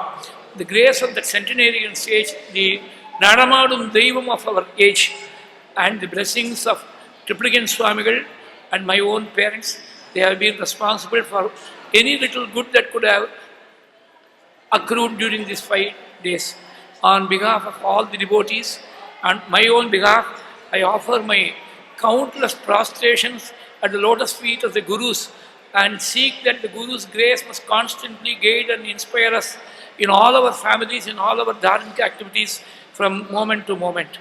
The grace of that centenarian sage, the Nadamadum Deivam of our age, and the blessings of Triplican Swamigal and my own parents, they have been responsible for any little good that could have accrued during these 5 days. On behalf of all the devotees and my own behalf, I offer my countless prostrations at the lotus feet of the Gurus and seek that the Guru's grace must constantly guide and inspire us in all our families, in all our dharmic activities from moment to moment.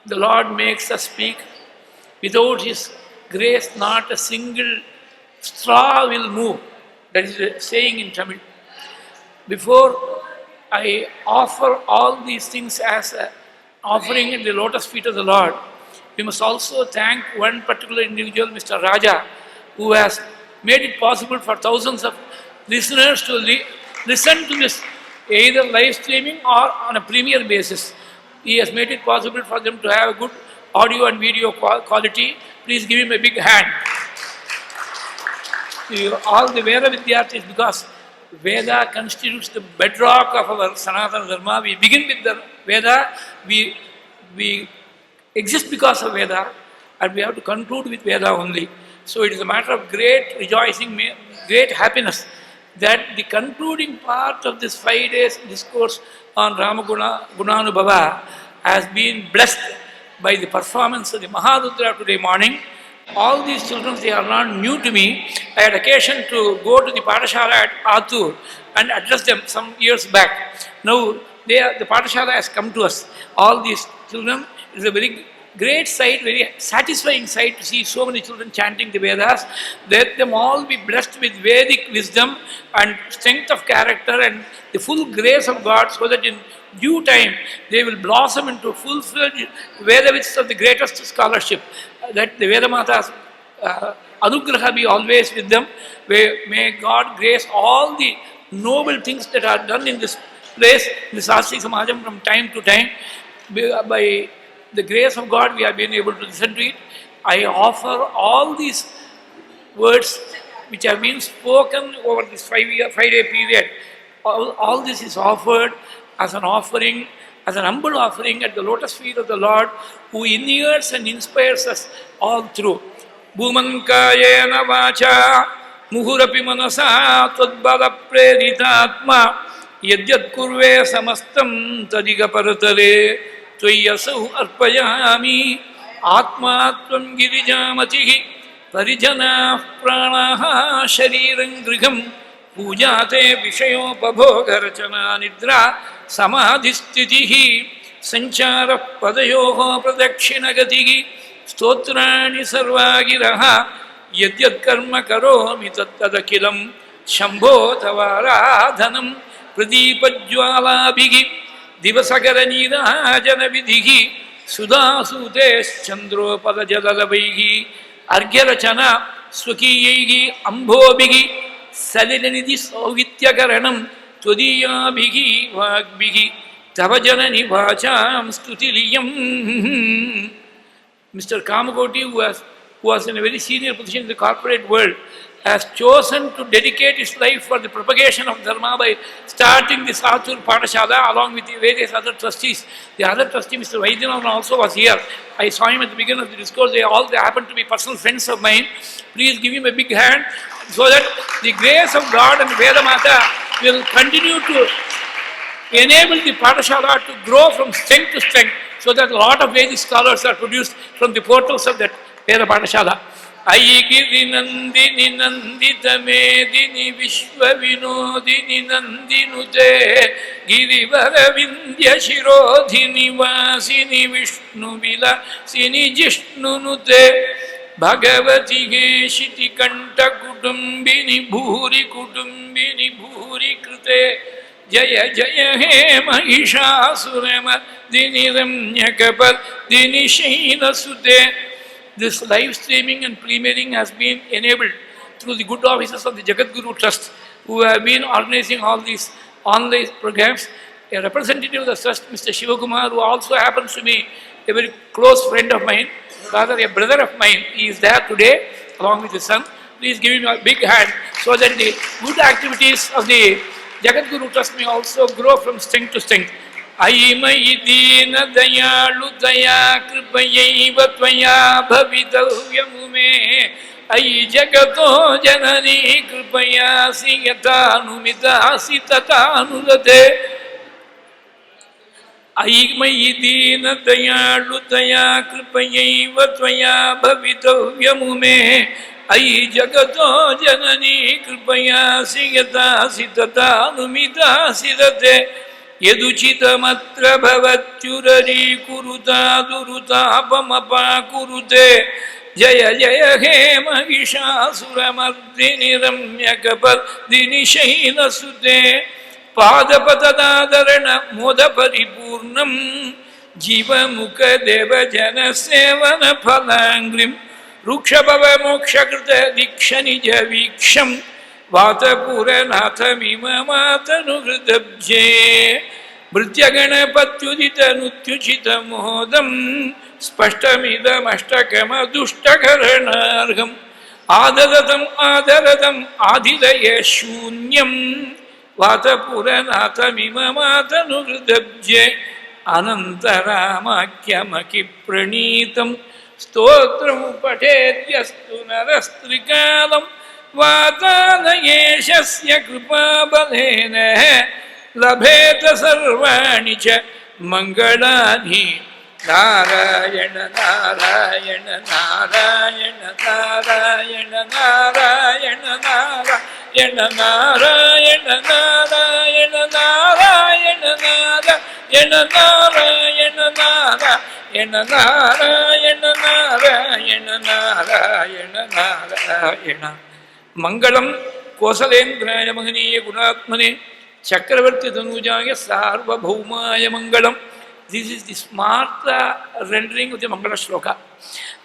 The Lord makes us speak. Without His grace, not a single straw will move. That is the saying in Tamil. Before I offer all these things as an offering in the lotus feet of the Lord, we must also thank one particular individual, Mr. Raja, who has made it possible for thousands of listeners to listen to this either live streaming or on a premier basis. He has made it possible for them to have a good audio and video quality. Please give him a big hand. To all the Vera Vidyarthis, because Veda constitutes the bedrock of our Sanatana Dharma. We begin with the Veda, we exist because of Veda, and we have to conclude with Veda only. So it is a matter of great rejoicing, great happiness that the concluding part of this 5 days discourse on Rama Gunanubhava has been blessed by the performance of the Mahadudra today morning. All these children, they are not new to me. I had occasion to go to the Pathashala at Atur and address them some years back. Now, the Pathashala has come to us. All these children, it is a very great sight, very satisfying sight to see so many children chanting the Vedas. Let them all be blessed with Vedic wisdom and strength of character and the full grace of God, so that in due time they will blossom into full-fledged Vedavids of the greatest scholarship. That the Vedamata's anugraha be always with them. May God grace all the noble things that are done in this place, in the Sastri Samajam from time to time. By the grace of God, we have been able to listen to it. I offer all these words which have been spoken over this 5-day period. All this is offered as an offering, as an humble offering at the lotus feet of the Lord, who inerts and inspires us all through. Bhumankayena vacha muhurapi manasa tadbala preritatma yadyat kurve samastam tadiga paratare tvayasau arpayami atmatvam girijamatihi parijana pranaha shariram griham pujate vishayopabogarachana nidra samadhistitihi sanchara padayoho pradakshinagatigi stotrani sarvagiraha yadyat karma karomi tattadakilam shambho tavaradhanam pradipajwalabhigi divasagara nirajana vidhihi sudasutesh chandropada jadalabhigi argyarachana swakiyaihi ambhobhigi salilanidhi sauvithyakaranam tvadiyabhigi vagbhigi tavajanani vacham stutiliyam. Mr. Kamakoti, who was in a very senior position in the corporate world, has chosen to dedicate his life for the propagation of Dharma by starting this Atur Pathashala along with the various other trustees. The other trustee, Mr. Vaidyanathan, also was here. I saw him at the beginning of the discourse. They happen to be personal friends of mine. Please give him a big hand so that the grace of God and Vedamata will continue to enable the Pathashala to grow from strength to strength, so that a lot of Vedic scholars are produced from the portals of that Veda Pathashala. Ayigiri Nandini Nandita Medini Vishwa Vinodini Nandinute Girivara Vindhya Shirodhini Vasini Vishnu Vilasini Jishnunute Bhagavati Geshiti Kanta Kutumbini Bhuri Krute Jaya Jaya He Mahishasura Dini Ramnyakapal Dini Shaina Sute. This live streaming and premiering has been enabled through the good offices of the Jagadguru Trust, who have been organizing all these online programs. A representative of the trust, Mr. Shivakumar, who also happens to be a very close friend of mine, rather a brother of mine, he is there today along with his son. Please give him a big hand so that the good activities of the Jagadguru Trust may also grow from strength to strength. Ayi dina dayalu daya kripayaiva tvaya bhavitavyamume ayi jagato janani kripaya siyatanu sitatanulate ayi dina dayalu daya kripayaiva tvaya bhavitavyamume ayi jagato janani kripaya sitatanulate Yaduchitamatra bhavachurari kuruta durutapamapa kurute Jaya Jaya He Mahishasuramardini Ramyakapardini Shaina Sute Padapatadadarana Moda Paripurnam Jiva Mukha Deva Jana Sevana Palangrim Rukshabhava Mokshakrita Dikshani Javiksham Vatapura Nathamima Matanugridabje Mrityagana Patyudita Nutyuchita Modam Spashtamidam Ashtakama Dushtakharanargam Adaratam Adhidaya Shunyam वातपुरनाथमिममातनुहृदब्जे अनन्तरामाख्यमखिप्रणीतं स्तोत्रं पठेद्यस्तु नरस्त्रिकालं वातालयेशस्य कृपाबलेन लभेत सर्वाणि च मङ्गलानि नारायण नारायण नारायण नारायण नारायण नारायण नारायण नारायण नारायण नारायण नारायण नारायण नारायण नारायण नारायण नारायण मंगलम कोसलेन्द्राय महनीय गुणात्मने चक्रवर्ती तनूजाय सार्वभौमाय मंगलम. This is the smart rendering of the Mangala Shloka.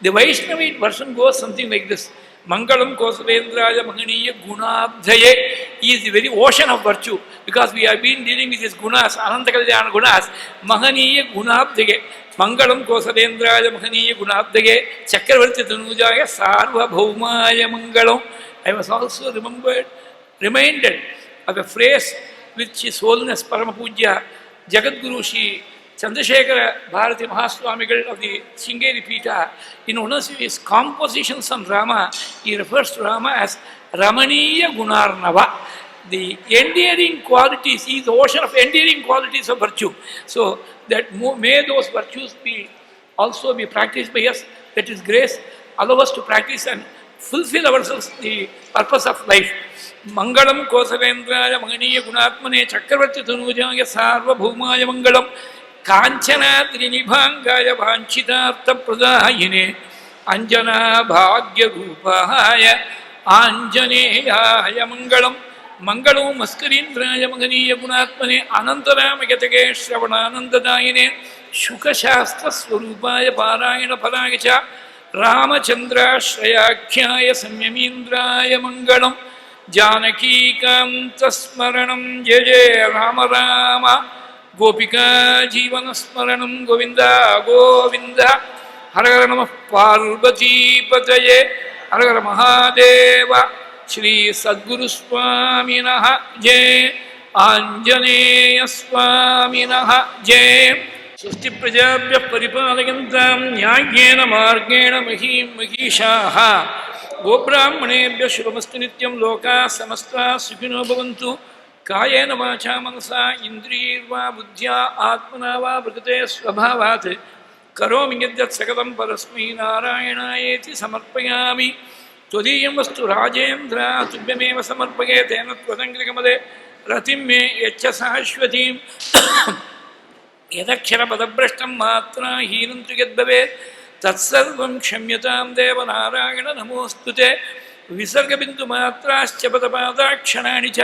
The Vaishnavite version goes something like this. Mangalam Kosalendraya Mahaniya Gunabdhaye is the very ocean of virtue. Because we have been dealing with these gunas, Anantakalyana gunas. Mahaniya Gunabdhaye. Mangalam Kosalendraya Mahaniya Gunabdhaye. Chakravarti Tanujaya Sarvabhaumaya Mangalam. I was also reminded of a phrase which His Holiness Paramapujya Jagadguru Shri Chandrasekhara Bharati Mahaswamigal of the Sringeri Pita, in one of his compositions on Rama, he refers to Rama as Ramaniya Gunarnava. The endearing qualities, he is the ocean of endearing qualities of virtue. So that may those virtues also be practiced by us. That is grace, allow us to practice and fulfill ourselves the purpose of life. Mangalam Kosalendraya Mahaniya Gunatmane Chakravarti Tanujaya Sarvabhaumaya Mangalam कांचनाद्रिनिभांगाय वांछितार्थप्रदायिने Anjana भाग्यरूपाय आंजनेयाय मंगलम. मंगलो मस्करीन्द्राय महनीय गुणात्मने अनंतरामगतके श्रवणानंददायिने शुकशास्त्रस्वरूपाय पारायण फलाय च रामचंद्राश्रयाख्याय संयमीन्द्राय मंगलम. जानकीकान्तस्मरणं जय जय राम राम. गोपिका जीवन स्मरणं गोविंद गोविंद. हर हर नमः पार्वतीपतये. हर हर महादेव. श्री सद्गुरु स्वामिनः जय. आंजनेय स्वामिनः जय. स्वस्ति प्रजाभ्यः परिपालयन्तां न्याय्येन मार्गेण महीं महीषाः. गोब्राह्मणेभ्यः शुभमस्तु नित्यं. लोकाः समस्ताः सुखिनो भवन्तु. कायेन वाचा मनसा इन्द्रियैर्वा बुद्ध्या आत्मना वा प्रकृते स्वभावात् करोमि यद्यत् सकलं परस्मै नारायणायेति समर्पयामि. त्वदीयं वस्तु राजेन्द्र तुभ्यमेव समर्पये. तेन त्वदङ्घ्रिकमले रतिं मे यच्च शाश्वतीं. यदक्षरपदभ्रष्टं मात्रा हीनं तु यद्भवेत् तत्सर्वं क्षम्यतां देव नारायण नमोऽस्तु ते. विसर्गबिन्दुमात्राश्च पदपादाक्षराणि च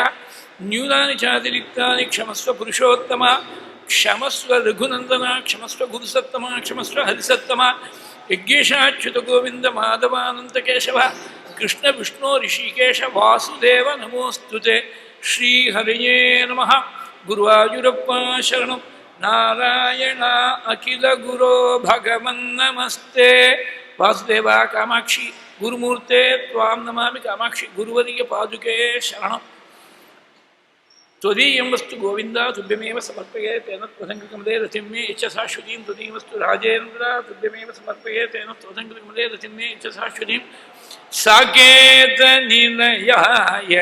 न्यूनानि चातिरिक्तानि क्षमस्व पुरुषोत्तमा. क्षमस्व रघुनन्दना. क्षमस्व गुरुसत्तमा. क्षमस्व हरिसत्तमा. यज्ञेशाच्युत गोविन्द माधवानन्त केशव कृष्ण विष्णु ऋषिकेश वासुदेव नमोऽस्तु ते. श्रीहरये नमः. गुरुवायुरप्पा शरणं. नारायण अखिल गुरो भगवन्नमस्ते. वासुदेवा कामाक्षि गुरुमूर्ते त्वां नमामि कामाक्षि. गुरुवर्य पादुके शरणं. त्वदीयं वस्तु गोविन्द तुभ्यमेव समर्पये. तेन त्वदङ्घ्रिकमले रतिं मे यच्च शाश्वतीं. त्वदीयं वस्तु राजेन्द्र तुभ्यमेव समर्पये. तेन त्वदङ्घ्रिकमले रतिं मे यच्च शाश्वतीं. साकेतनिलयाय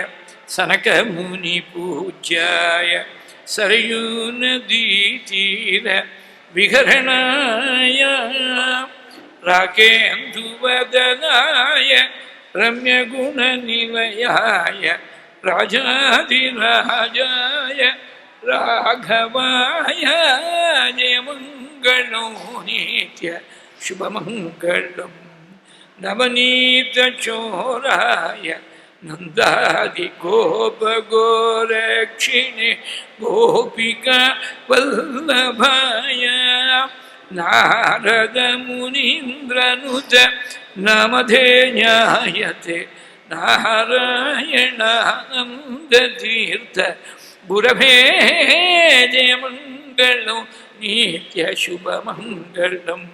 सनकमुनिपूज्याय सरयूनदीतीर विहरणाय राकेन्दुवदनाय रम्यगुणनिलयाय राजाधिराजाय राघवाय जयमङ्गलो नित्य शुभमङ्गलम्. नवनीतचोराय नन्दादिगोपगोरक्षिणे गोपिका वल्लभाय नारदमुनीन्द्रनुत नामधेयायते नारायणानन्दतीर्थ गुरवे जयमङ्गलो नित्यशुभमङ्गलम्.